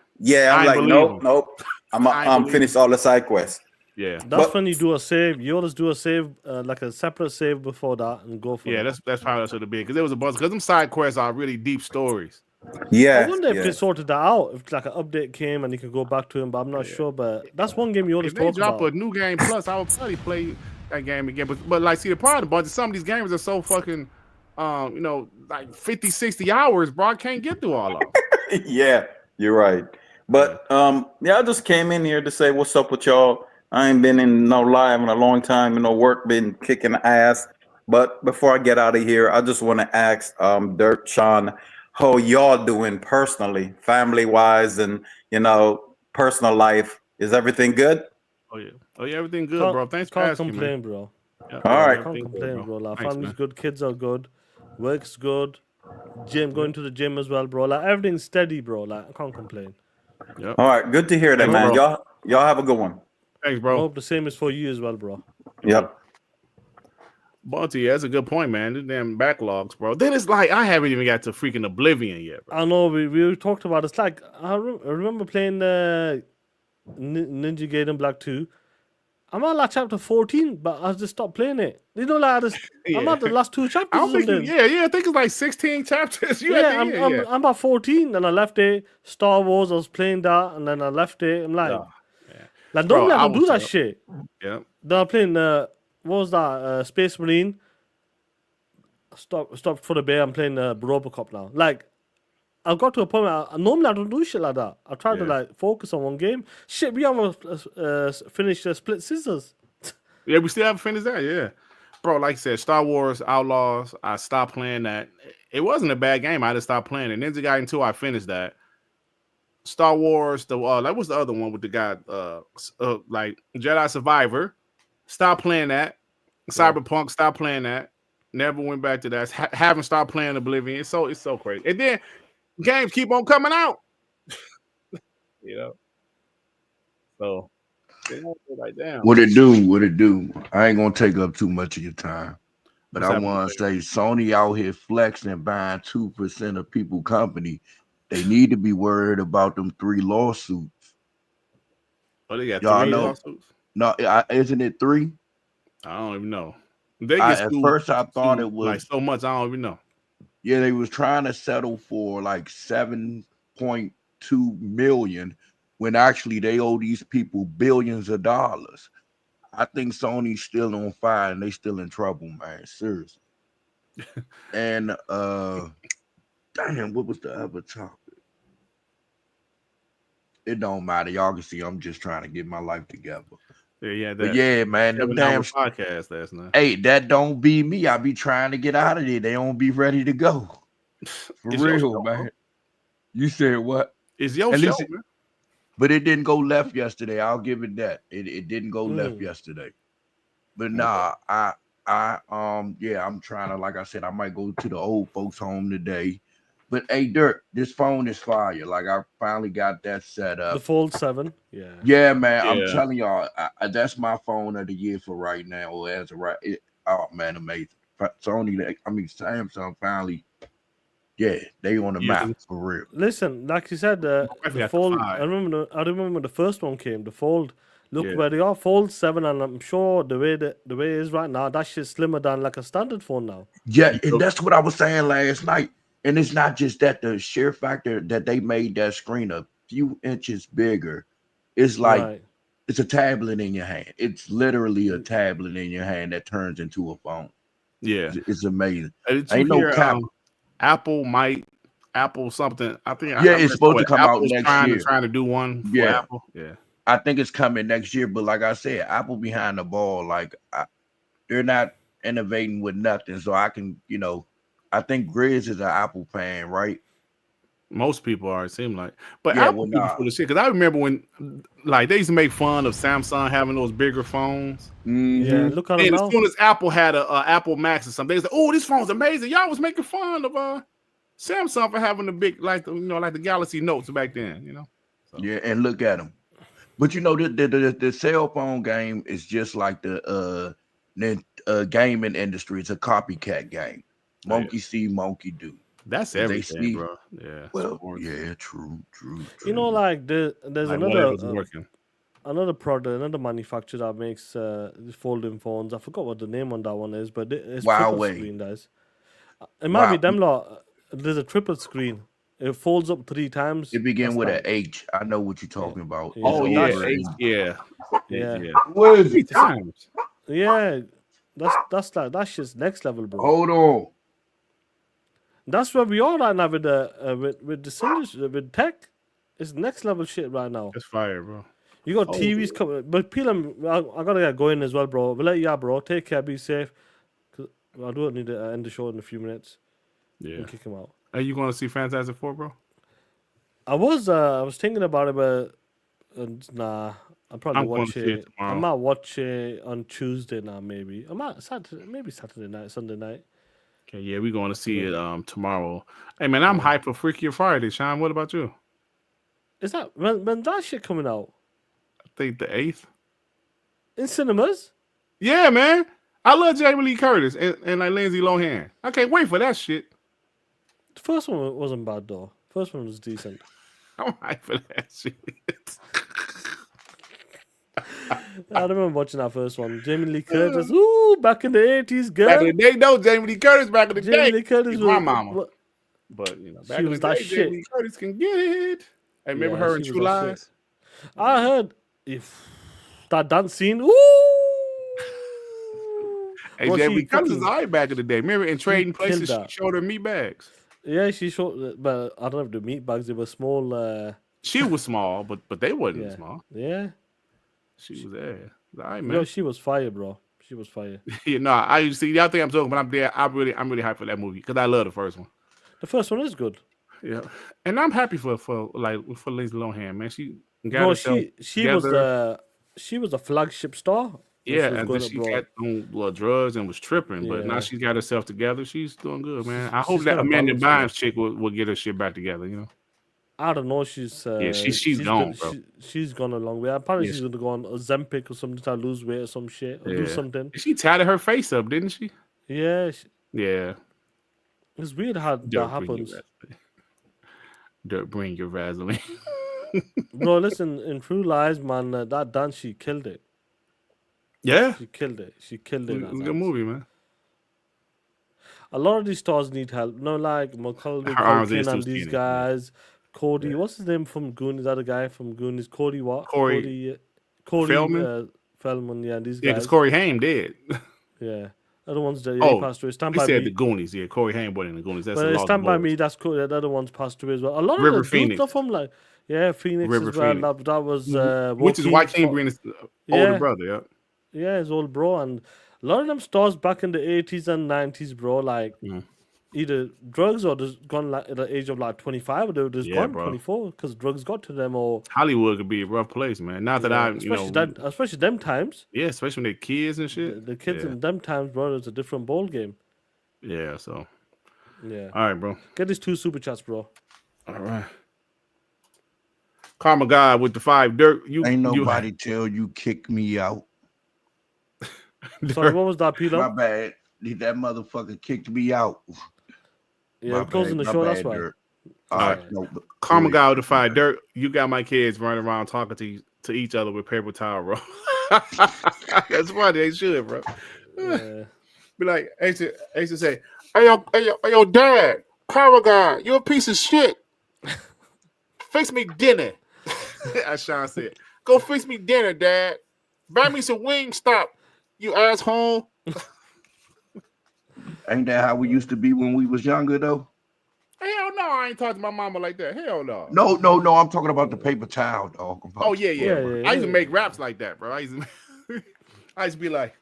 I'm like, nope. I'm finished all the side quests. Yeah, that's when you do a save. You always do a save, like a separate save before that, and go for. Yeah, that's probably what it should be, because there was a bunch. Because them side quests are really deep stories. Yeah, I wonder if they sorted that out. If like an update came and you could go back to him, but I'm not sure. But that's one game you always If they talk drop about. a new game plus, I would probably play that game again. But like, see, the problem a bunch of some of these games are so fucking, like 50, 60 hours, bro. I can't get through all of them. Yeah, you're right. But I just came in here to say what's up with y'all. I ain't been in no live in a long time. Work been kicking ass. But before I get out of here, I just want to ask Dirt, Shaan, how y'all doing personally, family wise, and personal life? Is everything good? Oh yeah, everything good, bro. Thanks for asking, complain, man. bro. Yeah, all right, can't complain, bro. Like, Thanks, family's man. good, kids are good, work's good, going to the gym as well, bro. Like everything's steady, bro. Like I can't complain. Yep. All right, good to hear that, man. Y'all have a good one. Thanks, I bro. hope the same is for you as well, bro. Yep. Bunty, that's a good point, man. The damn backlogs, bro. Then it's like I haven't even got to freaking Oblivion yet, bro. I know we talked about it. It's like I remember playing Ninja Gaiden Black 2. I'm on like chapter 14, but I just stopped playing it. Like I'm at the last 2 chapters. I think I think it's like 16 chapters. I'm about 14, and I left it. Star Wars, I was playing that, and then I left it. I'm like, normally I don't do that shit. Yeah. Then I'm playing what was that? Space Marine. Stop for the bear. I'm playing Robocop now. Like, I got to a point where normally I don't do shit like that. I try to like focus on one game. Shit, we haven't finished Split Scissors. Yeah, we still haven't finished that. Yeah, bro. Like I said, Star Wars Outlaws. I stopped playing that. It wasn't a bad game. I just stopped playing it. Ninja Gaiden 2, I finished that. Star Wars, that was the other one with the guy, like Jedi Survivor. Stop playing that. Cyberpunk, stop playing that. Never went back to that. Haven't stopped playing Oblivion. It's so crazy. And then games keep on coming out. So like, damn. What it do? I ain't gonna take up too much of your time. But I want to say Sony out here flexing and buying 2% of people company. They need to be worried about them 3 lawsuits. Oh, they got Y'all 3 know? lawsuits? No, isn't it 3? I don't even know. They At first I thought it was like so much. I don't even know. Yeah, they was trying to settle for like 7.2 million when actually they owe these people billions of dollars. I think Sony's still on fire and they still in trouble, man. Seriously. And damn, what was the other topic? It don't matter. Y'all can see I'm just trying to get my life together. Yeah, but yeah, man, them damn podcast last night. Hey, that don't be me. I be trying to get out of there. They don't be ready to go. For real, man. You said what? It's your show, man. But it didn't go left yesterday. I'll give it that. It didn't go left yesterday. But nah, I'm trying to, like I said, I might go to the old folks home today. But hey, Dirt, this phone is fire. Like I finally got that set up. The Fold 7. Yeah, man. Yeah. I'm telling y'all, that's my phone of the year for right now. Or as of right, oh man, amazing. Sony, Samsung finally. Yeah, they on the map for real. Listen, like you said, the Fold. I remember the first one came. The Fold. Look where they are. Fold 7, and I'm sure the way it is right now, that shit's slimmer than like a standard phone now. Yeah, and that's what I was saying last night. And it's not just that, the sheer factor that they made that screen a few inches bigger. It's like it's a tablet in your hand. It's literally a tablet in your hand that turns into a phone. Yeah, it's amazing. Ain't no cap. Apple might Apple something. I think Yeah, it's supposed to come out Apple's next year. trying to do one for Yeah. Apple. Yeah. I think it's coming next year, but like I said, Apple behind the ball. Like they're not innovating with nothing. So I can, I think Grizz is an Apple fan, right? Most people are, it seems like. But Yeah, Apple people full of shit. Because I remember when, like, they used to make fun of Samsung having those bigger phones. Yeah, look at it And now. as soon as Apple had a Apple Max or something, they said, "Oh, this phone's amazing." Y'all was making fun of Samsung for having the big, like the Galaxy Notes back then. So. Yeah, and look at them. But the cell phone game is just like the gaming industry. It's a copycat game. Monkey see, monkey do. That's everything, bro. Yeah. Well, yeah, true. Like there's Like another whatever's working. another product, another manufacturer that makes these folding phones. I forgot what the name on that one is, but it's triple Huawei. screen, guys. It might be them lot. There's a triple screen. It folds up 3 times. It begins That's with that. an H. I know what you're talking about. Yeah. Oh It's yeah, over. yeah. What is it? Times. Yeah, that's like that shit's next level, bro. Hold on. That's where we are right now with the with this industry, with tech. It's next level shit right now. It's fire, bro. You got TVs coming, but Peelam, I gotta get going as well, bro. We'll let you out, bro. Take care, be safe. 'Cause I do need to end the show in a few minutes. Yeah. And kick him out. Are you going to see Fantastic Four, bro? I was thinking about it, but nah. I'll probably I'm going watch to see it it. I tomorrow. might watch it on Tuesday now, maybe. I might Saturday night, Sunday night. Okay, yeah, we're going to see it tomorrow. Hey, man, I'm hyped for Freakier Friday, Shaan. What about you? Is that when that shit coming out? I think the 8th. In cinemas? Yeah, man. I love Jamie Lee Curtis and like Lindsay Lohan. I can't wait for that shit. The first one wasn't bad though. First one was decent. I'm hyped for that shit. I remember watching that first one. Jamie Lee Curtis. Ooh, back in the 80s, girl. Back in the day, no, Jamie Lee Curtis back in the day. Jamie Lee Curtis She's was my mama. But back she in was the that day, shit. Jamie Lee Curtis can get it. Hey, remember her in she True was that Lies? shit. I heard if that dance scene. Ooh. Hey, Well, Jamie she Lee Curtis was fucking- all right back in the day. Remember in Trading killed Places, she that. showed her meat bags. Yeah, she showed, but I don't know if the meat bags. They were small. She was small, but they wasn't small. Yeah. She was there. All right, Yo, man. she was fire, bro. She was fire. Yeah, no, I see. Y'all think I'm joking, but I'm there. I'm really hyped for that movie because I love the first one. The first one is good. Yeah, and I'm happy for Lindsay Lohan, man. She got Bro, herself she was the flagship star. yeah, She was and going then she abroad. got on drugs and was tripping, but now Yeah. she's got herself together. She's doing good, man. I hope She's that got a Amanda balance, Bynes chick will get her shit back together. You know. I don't know. She's she's gone, bro. She's gone a long way. Apparently, Yeah, she's gonna go on Ozempic or something to lose weight or some shit or do Yeah. something. She tatted her face up, didn't she? Yeah, Yeah. it's weird how that Dirt happens. Bring your Vaseline. Bro, listen, in True Lies, man, that dance she killed it. Yeah. She killed it. She killed it. It was a good movie, man. A lot of these stars need help. No, like Macaulay Her arms Culkin is too and these skinny. guys. Cody, what's his name from Goonies? That other guy from Goonies. Cody what? Corey Feldman. Feldman, yeah, these Yeah, guys. because Corey Haim did. Yeah. Other ones that Oh, passed away. Stand we by said me. the Goonies. Yeah, Corey Haim wasn't in the Goonies. That's But the Lost Stand by Boys. Me, that's cool. The other ones passed away as well. A lot River of the Phoenix. stuff from like, yeah, Phoenix River as well. Phoenix. That was Which is Joaquin Phoenix's older brother, yeah. Yeah, his old bro. And a lot of them stars back in the 80s and 90s, bro, like either drugs or just gone like at the age of like 25 or they were just Yeah, gone bro. 24 because drugs got to them or Hollywood could be a rough place, man. Not that I, especially them times. Yeah, especially when they're kids and shit. The kids yeah. in them times, bro, it's a different ball game. Yeah, so. Yeah. All right, bro. Get these 2 super chats, bro. All right. Karma God with the 5 dirt. Ain't nobody tell you kick me out. Sorry, what was that, Peter? My bad. That motherfucker kicked me out. Yeah, My we're closing bad, the my show, that's bad, why. Dirt. All All right. right. No, but Karma God with the 5 dirt. You got my kids running around talking to each other with paper towel roll. That's funny. They should, bro. Yeah. Be like, I used to say, hey, yo, Dad, Karma God, you a piece of shit. Fix me dinner. As Shaan said, go fix me dinner, Dad. Buy me some Wingstop, you asshole. ain't that how we used to be when we was younger though? Hell no, I ain't talking to my mama like that. Hell no. No. I'm talking about the paper towel, dog. Oh yeah. I used to make raps like that, bro. I used to be like,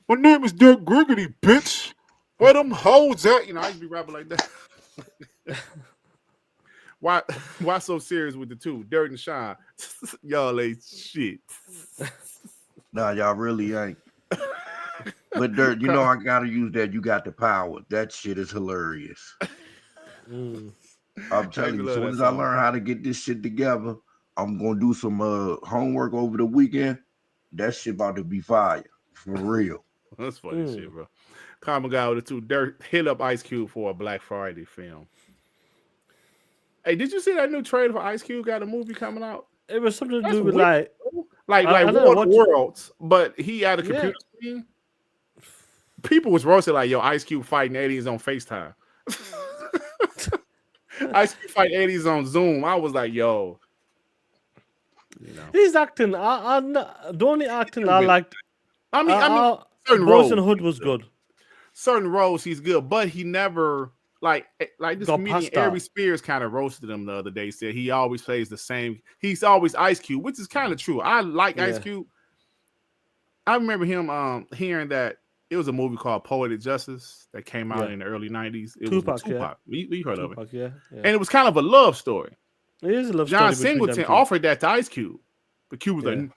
my name is Dirk Griggity, bitch. Where them hoes at? You know, I used to be rapping like that. Why so serious with the two? Dirk and Shaan. Y'all ain't shit. Nah, y'all really ain't. But Dirk, you know I gotta use that. You got the power. That shit is hilarious. I'm telling you, as soon as I learn how to get this shit together, I'm gonna do some homework over the weekend. That shit about to be fire. For real. That's funny shit, bro. Common guy with the two. Dirk hit up Ice Cube for a Black Friday film. Hey, did you see that new trailer for Ice Cube? Got a movie coming out. It was something to do with weird. like War Worlds, but he had a computer screen. People was roasted like, yo, Ice Cube fighting aliens on FaceTime. Ice Cube fighting aliens on Zoom. I was like, yo. You know. He's acting. The only acting I liked. I mean, certain Bros roles. in Hood was good. Certain roles he's good, but he never like this Got comedian past that. Ari Spears kind of roasted him the other day. Said he always plays the same. He's always Ice Cube, which is kind of true. I like Ice Cube. I remember him hearing that it was a movie called Poetic Justice that came out in the early 90s. It was with Tupac. We heard of it. Yeah. And it was kind of a love story. It is a love John story. Singleton offered that to Ice Cube. But Cube was like,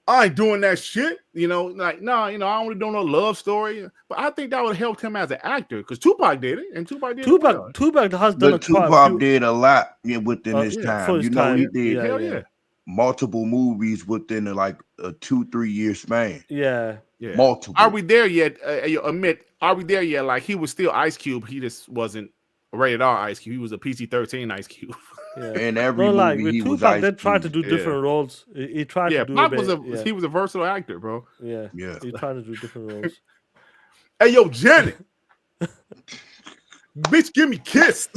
I ain't doing that shit. You know, like, no, you know, I only do no love story. But I think that would have helped him as an actor because Tupac did it. And Tupac did it. Tupac has done But Tupac did a lot within his time. his You know, time. he did Hell yeah. multiple movies within like a 2-3 year span. Yeah. Multiple. Are we there yet? Are we there yet? Like, he was still Ice Cube. He just wasn't a rated R Ice Cube. He was a PG-13 Ice Cube. Yeah. And every like movie with he was Tupac, Ice they tried to Cube. do different roles. He tried to do Pac a was bit, he was a versatile actor, bro. Yeah. He tried to do different roles. Hey, yo, Janet. Bitch, give me kiss.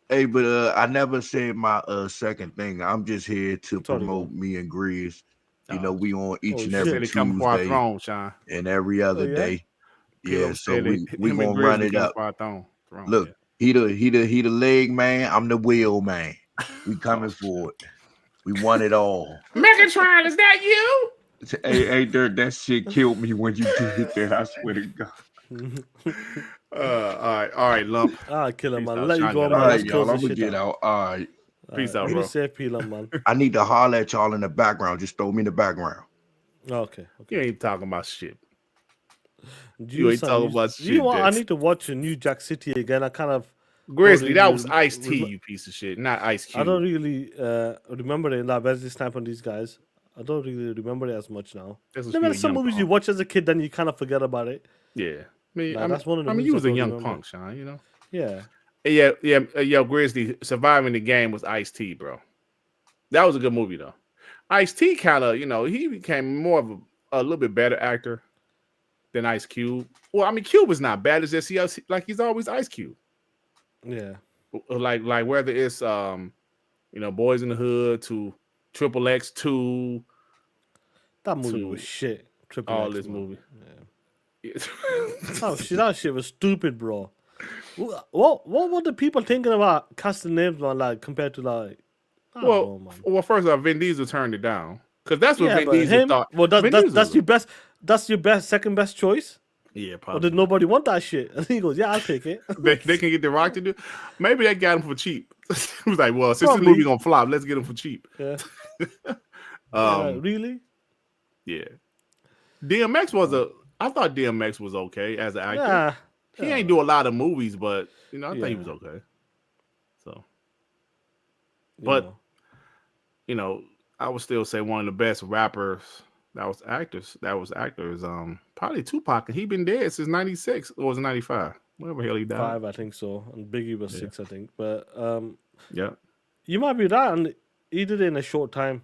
Hey, but I never said my second thing. I'm just here to promote me and Grizz. You know, we on each and every They come for our Tuesday throne, Shaan. and every other day. Yeah, so we him and gonna Grizz run they it come up. for our throne. Look, he the leg man. I'm the wheel man. We coming for it. We want it all. Megatron, is that you? Hey, Dirk, that shit killed me when you did that. I swear to God. All right, Lump. Ah, kill him, man. Peace out, Let you Shaan. go, All man. right, Let's y'all. close I'm this gonna shit get out. out. All right. Peace out, Be bro. safe, Pila, man. I need to holler at y'all in the background. Just throw me in the background. Okay. You ain't talking about shit. You ain't talking about shit. You know what? I Dex. need to watch a New Jack City again. I kind of Grizzly, that really was Ice-T, you piece of shit, not Ice Cube. I don't really remember it. Like Wesley Snipes on these guys. I don't really remember it as much now. This was Remember you a some young movies you punk. watch as a kid, then you kind of forget about it. Yeah. I Nah, that's one of the you movies was I a don't young remember. punk, Shaan, you know? Yeah. Yo, Grizzly, Surviving the Game was Ice-T, bro. That was a good movie, though. Ice-T kind of, you know, he became more of a little bit better actor than Ice Cube. Well, I mean, Cube is not bad. It's just he's always Ice Cube. Yeah. Like whether it's Boys in the Hood to Triple X 2. That movie to was shit. Triple all X, this man. movie. Yeah. that shit was stupid, bro. What were the people thinking about casting names, man? Like compared to like, I don't know, man. Well, first off, Vin Diesel turned it down because that's what Vin but Diesel him, thought. well, Vin Diesel that's was- your best. That's your best, second best choice. Yeah, Or probably. did nobody want that shit? And he goes, "Yeah, I'll take it." they can get The Rock to do. Maybe they got him for cheap. He was like, well, since Probably. this movie gonna flop, let's get him for cheap. Yeah. Really? Yeah. DMX I thought DMX was okay as an actor. Yeah. He ain't do a lot of movies, but I think he Yeah. was okay. So, You but know. I would still say one of the best rappers that was actors. Probably Tupac, and he been dead since '96 or was it '95? Whatever hell he died. 5, I think so, and Biggie was 6, I think. But Yeah. you might be right, and he did it in a short time.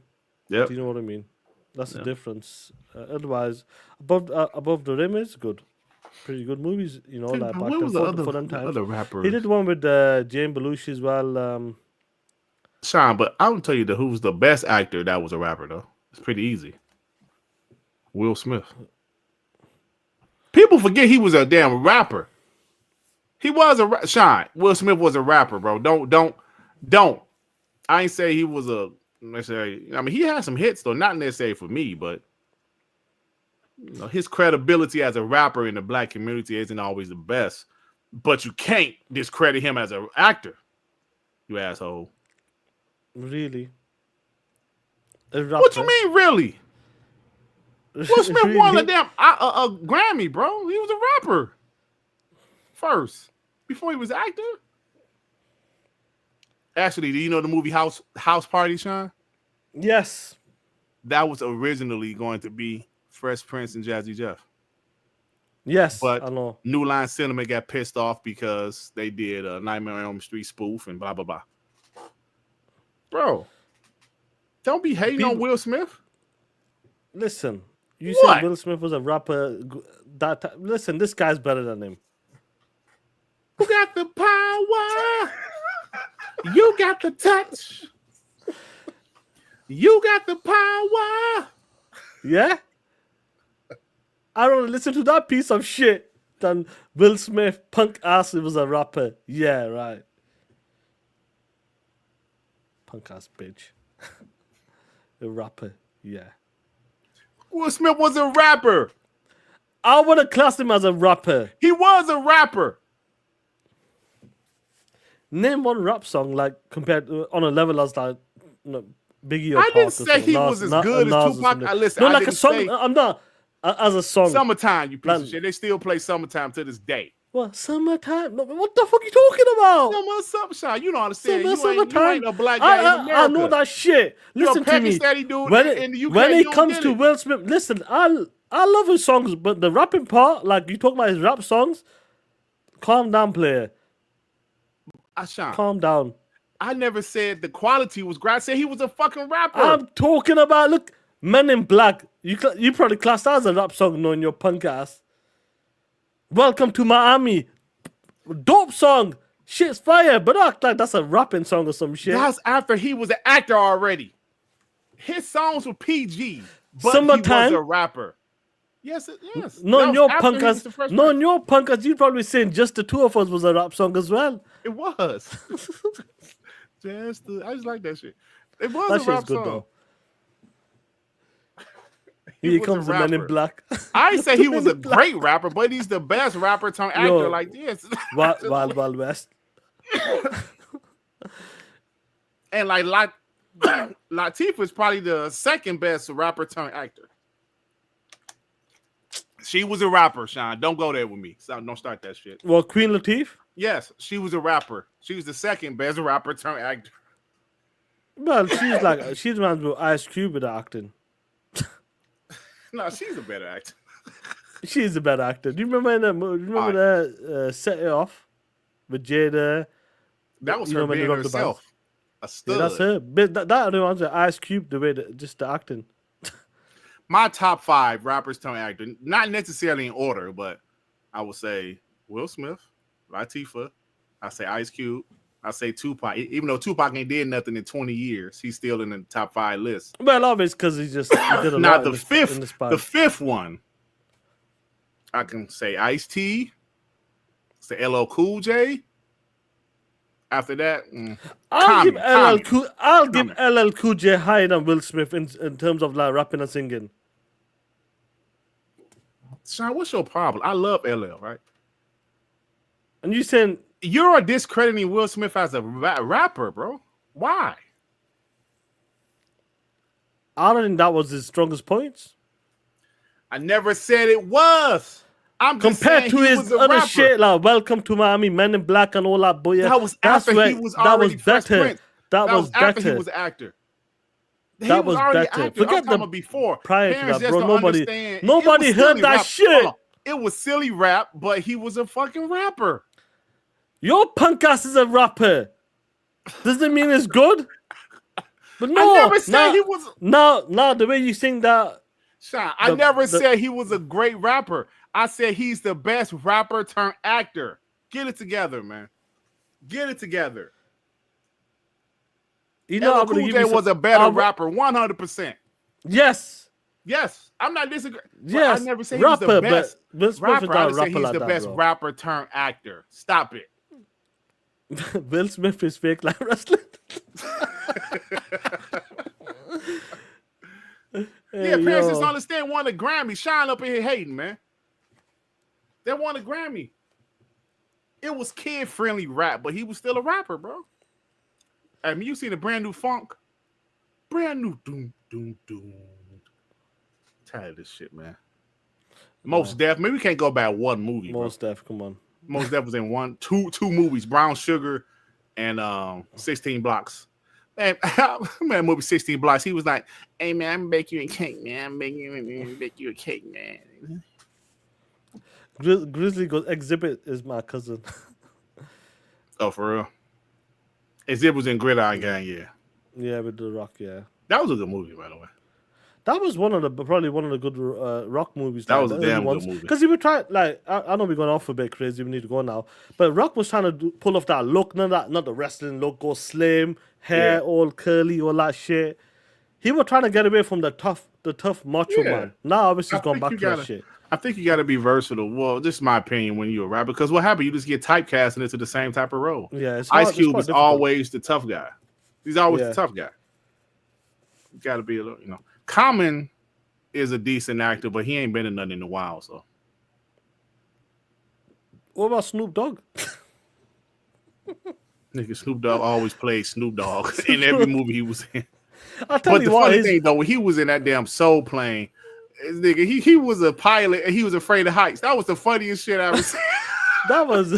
Yep. Do you know what I mean? That's the difference. Otherwise, above the rim is good. Pretty good movies, like What back was then the for them times. other rapper? He did one with Jane Belushi as well. Shaan, but I will tell you who's the best actor that was a rapper though. It's pretty easy. Will Smith. People forget he was a damn rapper. He was a Shaan. Will Smith was a rapper, bro. Don't. I ain't say he was a necessarily. I mean, he had some hits though, not necessarily for me, but you know, his credibility as a rapper in the black community isn't always the best. But you can't discredit him as an actor. You asshole. Really? What you mean, really? Will Smith Really? won a damn a Grammy, bro. He was a rapper first before he was an actor. Actually, do you know the movie House Party, Shaan? Yes. That was originally going to be Fresh Prince and Jazzy Jeff. Yes, but I know. New Line Cinema got pissed off because they did a Nightmare on Elm Street spoof and blah blah blah. Bro, don't be hating on Will Smith. Listen, you What? said Will Smith was a rapper. Listen, this guy's better than him. Who got the power? You got the touch. You got the power. Yeah? I don't listen to that piece of shit than Will Smith punk ass was a rapper. Yeah, right. Punk ass bitch. A rapper. Yeah. Will Smith was a rapper. I would have classed him as a rapper. He was a rapper. Name one rap song like compared on a level as like Biggie or I didn't Pac or say something. he was as good as Tupac. Listen, no, I like a didn't song. say- I'm not as a song. Summertime, you piece of shit. They still play Summertime to this day. What summertime? No, what the fuck are you talking about? Sunshine. You don't understand. Summertime. You ain't a black guy in America. I know that shit. You're Listen a to me. Pakistani dude When in the UK, when you it don't comes get to it. Will Smith, listen, I love his songs, but the rapping part, like you talk about his rap songs, calm down, player. Shaan, Calm down. I never said the quality was great. I said he was a fucking rapper. I'm talking about look, Men in Black. You probably classed that as a rap song, knowing your punk ass. Welcome to Miami. Dope song. Shit's fire, but act like that's a rapping song or some shit. That's after he was an actor already. His songs were PG, but Summertime. he was a rapper. Yes. No, That your was after punk he was ass. the first No, person. your punk ass. You probably saying just the two of us was a rap song as well. It was. I just like that shit. It was That a shit's rap good song. though. He Here was comes a the Men in rapper. Black. I ain't say he was Men a in Black. great rapper, but he's the best rapper turned actor Yo, like this. Wild West. And like Latifah is probably the second best rapper turned actor. She was a rapper, Shaan. Don't go there with me. So don't start that shit. Well, Queen Latifah. Yes, she was a rapper. She was the second best rapper turned actor. Well, she's reminds me of Ice Cube with the acting. No, she's a better actor. She's a better actor. Do you remember that Set It Off with Jada? That was You her know when they being robbed the bank? herself. A stud. Yeah, that's her. But that reminds me of Ice Cube, the way just the acting. My top 5 rappers turned actor, not necessarily in order, but I would say Will Smith, Latifah, I say Ice Cube, I say Tupac. Even though Tupac ain't did nothing in 20 years, he's still in the top 5 list. Well, obviously, because he did a Now lot. the in the fifth one, I can say Ice-T, say LL Cool J. After that, I'll give LL Cool J higher than Will Smith in terms of like rapping and singing. Shaan, what's your problem? I love LL, right? And you saying you're discrediting Will Smith as a rapper, bro? Why? I don't think that was his strongest points. I never said it was. I'm just Compared saying to he his was a other rapper. shit, like Welcome to Miami, Men in Black, and all that. But yeah, That was that's after where, he was that already was Fresh better. Prince. That was after better. he was an actor. He That was already better. an actor. Forget I'm talking the about before. prior to Parents that, just bro. don't Nobody understand. nobody It was heard silly that rap. Hold shit. on. It was silly rap, but he was a fucking rapper. Your punk ass is a rapper. Doesn't mean it's good. But no, I never said he was. No, the way you sing that. Shaan, I never said he was a great rapper. I said he's the best rapper turned actor. Get it together, man. Get it together. You know, LL Cool J was a better rapper, 100%. Yes. Yes, I'm not disagreeing. Yes, I never said rapper, he was the best but Will Smith rapper. is I not just a said rapper he's like the that, best bro. rapper turned actor. Stop it. Will Smith is fake like wrestling. Yeah, parents just understand won a Grammy. Shaan up in here hating, man. They won a Grammy. It was kid-friendly rap, but he was still a rapper, bro. I mean, you seen the brand new funk? Brand new doom, doom, doom. Tired of this shit, man. Most Def, maybe we can't go by one movie. Most Def, come on. Most Def was in two movies, Brown Sugar and 16 Blocks. Man, man, movie 16 Blocks. He was like, "Hey man, I'm gonna bake you a cake, man. I'm bake you a cake, man." Grizzly goes, Exhibit is my cousin. Oh, for real? Exhibit was in Gridiron Gang, yeah. Yeah, with The Rock, yeah. That was a good movie, by the way. That was probably one of the good Rock movies. That was a damn good movie. Because he would try, like, I know we're going off a bit crazy. We need to go now. But Rock was trying to pull off that look, not the wrestling look, go slim, hair all curly, all that shit. He was trying to get away from the tough macho man. Now obviously he's gone back to that shit. I think you got to be versatile. Well, this is my opinion when you're a rapper. Because what happened? You just get typecast into the same type of role. Yeah, Ice Cube is always the tough guy. He's always the tough guy. You got to be a little, Common is a decent actor, but he ain't been in nothing in a while. So, what about Snoop Dogg? Nigga, Snoop Dogg always played Snoop Dogg in every movie he was in. I tell you what, funny thing though, when he was in that damn Soul Plane, nigga, he was a pilot and he was afraid of heights. That was the funniest shit I ever seen. That was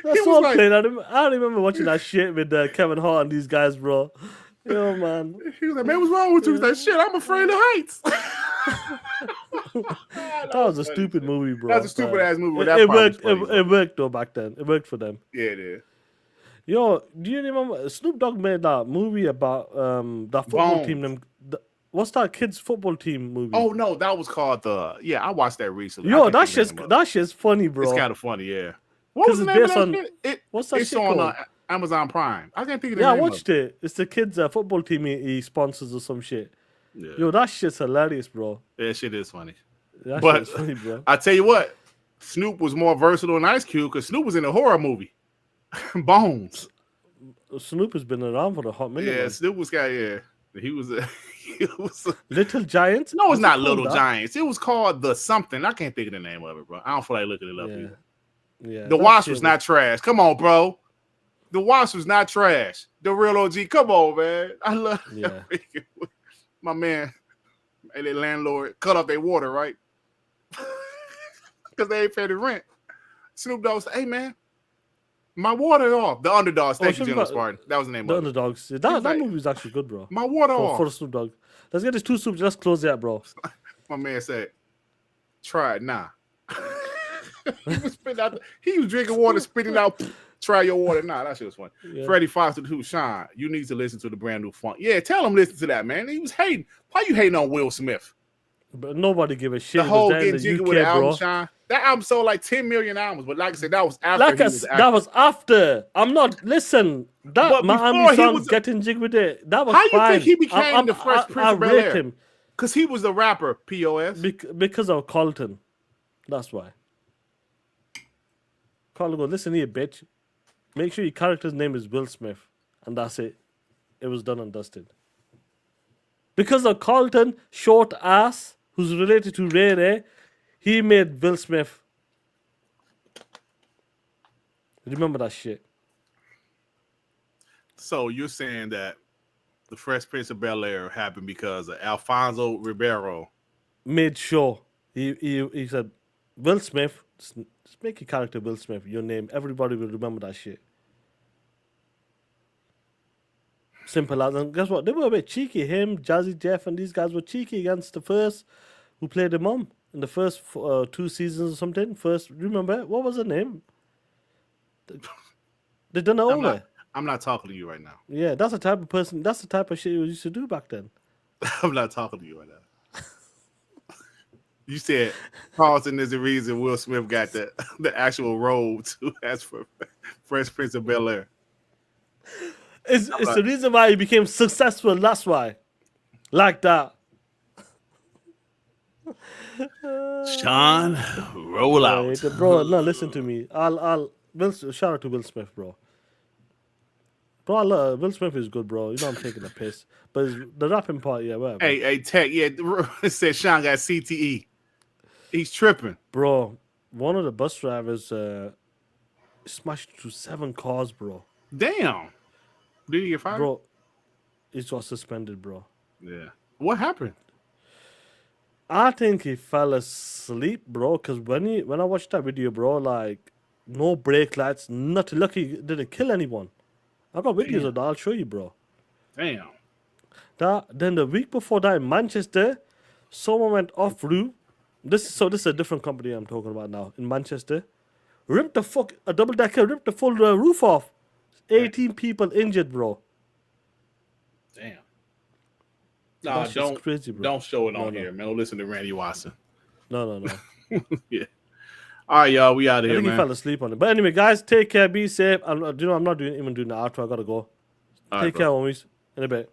that's Soul Plane. I don't remember watching that shit with Kevin Hart and these guys, bro. Yo, man. He was like, man, what's wrong with you? He was like, shit, I'm afraid of heights. That was a stupid movie, bro. That was a stupid ass movie. It worked. It worked though back then. It worked for them. Yeah, it is. Yo, do you remember Snoop Dogg made that movie about that football team? What's that kids football team movie? Oh no, that was called I watched that recently. Yo, that shit's funny, bro. It's kind of funny, yeah. What was the name of that shit? What's that it's shit on called? Amazon Prime. I can't think of the name. name. I watched it. It's the kids football team he sponsors or some shit. Yeah. Yo, that shit's hilarious, bro. Yeah, shit is funny. That but shit's funny, bro. I tell you what, Snoop was more versatile than Ice Cube because Snoop was in a horror movie, Bones. Snoop has been around for a hot minute. Yeah, man. Snoop was he was Little Giants. No, it's not Little Giants. It was called the something. I can't think of the name of it, bro. I don't feel like looking it up either. Yeah, the Wasp was not trash. Come on, bro. The Wasp was not trash. The real OG. Come on, man. I love my man. And their landlord cut off their water, right? Because they ain't paid the rent. Snoop Dogg said, "Hey, man, my water off." The Underdogs. Thank you, General Spartan. That was the name the of it. Underdogs. That movie is actually good, bro. My water off. For Snoop Dogg. Let's get this 2 soups. Let's close that, bro. My man said, "Try it, nah." He was spitting out. He was drinking water, spitting out. Try your water. Nah, that shit was funny. Yeah. Freddie Foster, who Shaan, you need to listen to the brand new funk. Yeah, tell him listen to that, man. He was hating. Why you hating on Will Smith? But nobody give a shit. The whole getting jiggy with the album, Shaan. That album sold like 10 million albums, but like I said, that was after. That was after. I'm not. Listen, that Miami song getting jiggy with it. That was how fine. You think he became the Fresh Prince of Bel-Air? Him because he was the rapper. POS. Because of Carlton. That's why. Carlton goes, listen here, bitch. Make sure your character's name is Will Smith, and that's it. It was done and dusted. Because of Carlton, short ass, who's related to Ray Ray, he made Will Smith. Remember that shit. So you're saying that the Fresh Prince of Bel-Air happened because of Alfonso Ribeiro made sure he said, Will Smith, just make your character Will Smith, your name. Everybody will remember that shit. Simple as. And guess what? They were a bit cheeky. Him, Jazzy Jeff, and these guys were cheeky against the first who played the mom in the first 2 seasons or something. First, remember? What was her name? They done it over. I'm not talking to you right now. Yeah, that's the type of person, that's the type of shit you used to do back then. I'm not talking to you right now. You said Carlton is the reason Will Smith got the actual role to ask for Fresh Prince of Bel-Air. It's the reason why he became successful. That's why. Like that. Shaan, roll out. Bro, no, listen to me. Shout out to Will Smith, bro. Bro, Will Smith is good, bro. You know I'm taking a piss. But the rapping part, yeah, whatever. Hey, Tech, yeah, it said Shaan got CTE. He's tripping. Bro, one of the bus drivers smashed through 7 cars, bro. Damn. Did he get fired? Bro, he got suspended, bro. Yeah. What happened? I think he fell asleep, bro. Because when I watched that video, bro, like, no brake lights, nothing. Lucky he didn't kill anyone. I got videos of that. I'll show you, bro. Damn. Then the week before that in Manchester, someone went off route. This is a different company I'm talking about now in Manchester. Ripped a double decker, ripped the full roof off. 18 people injured, bro. Damn. Nah, don't crazy, bro. Don't show it on here, man. Don't listen to Randy Watson. No. Yeah. All right, y'all. We out of here, I think man. he fell asleep on it. But anyway, guys, take care. Be safe. I'm not even doing the outro. I gotta go. All Take right, care, homies. In a bit.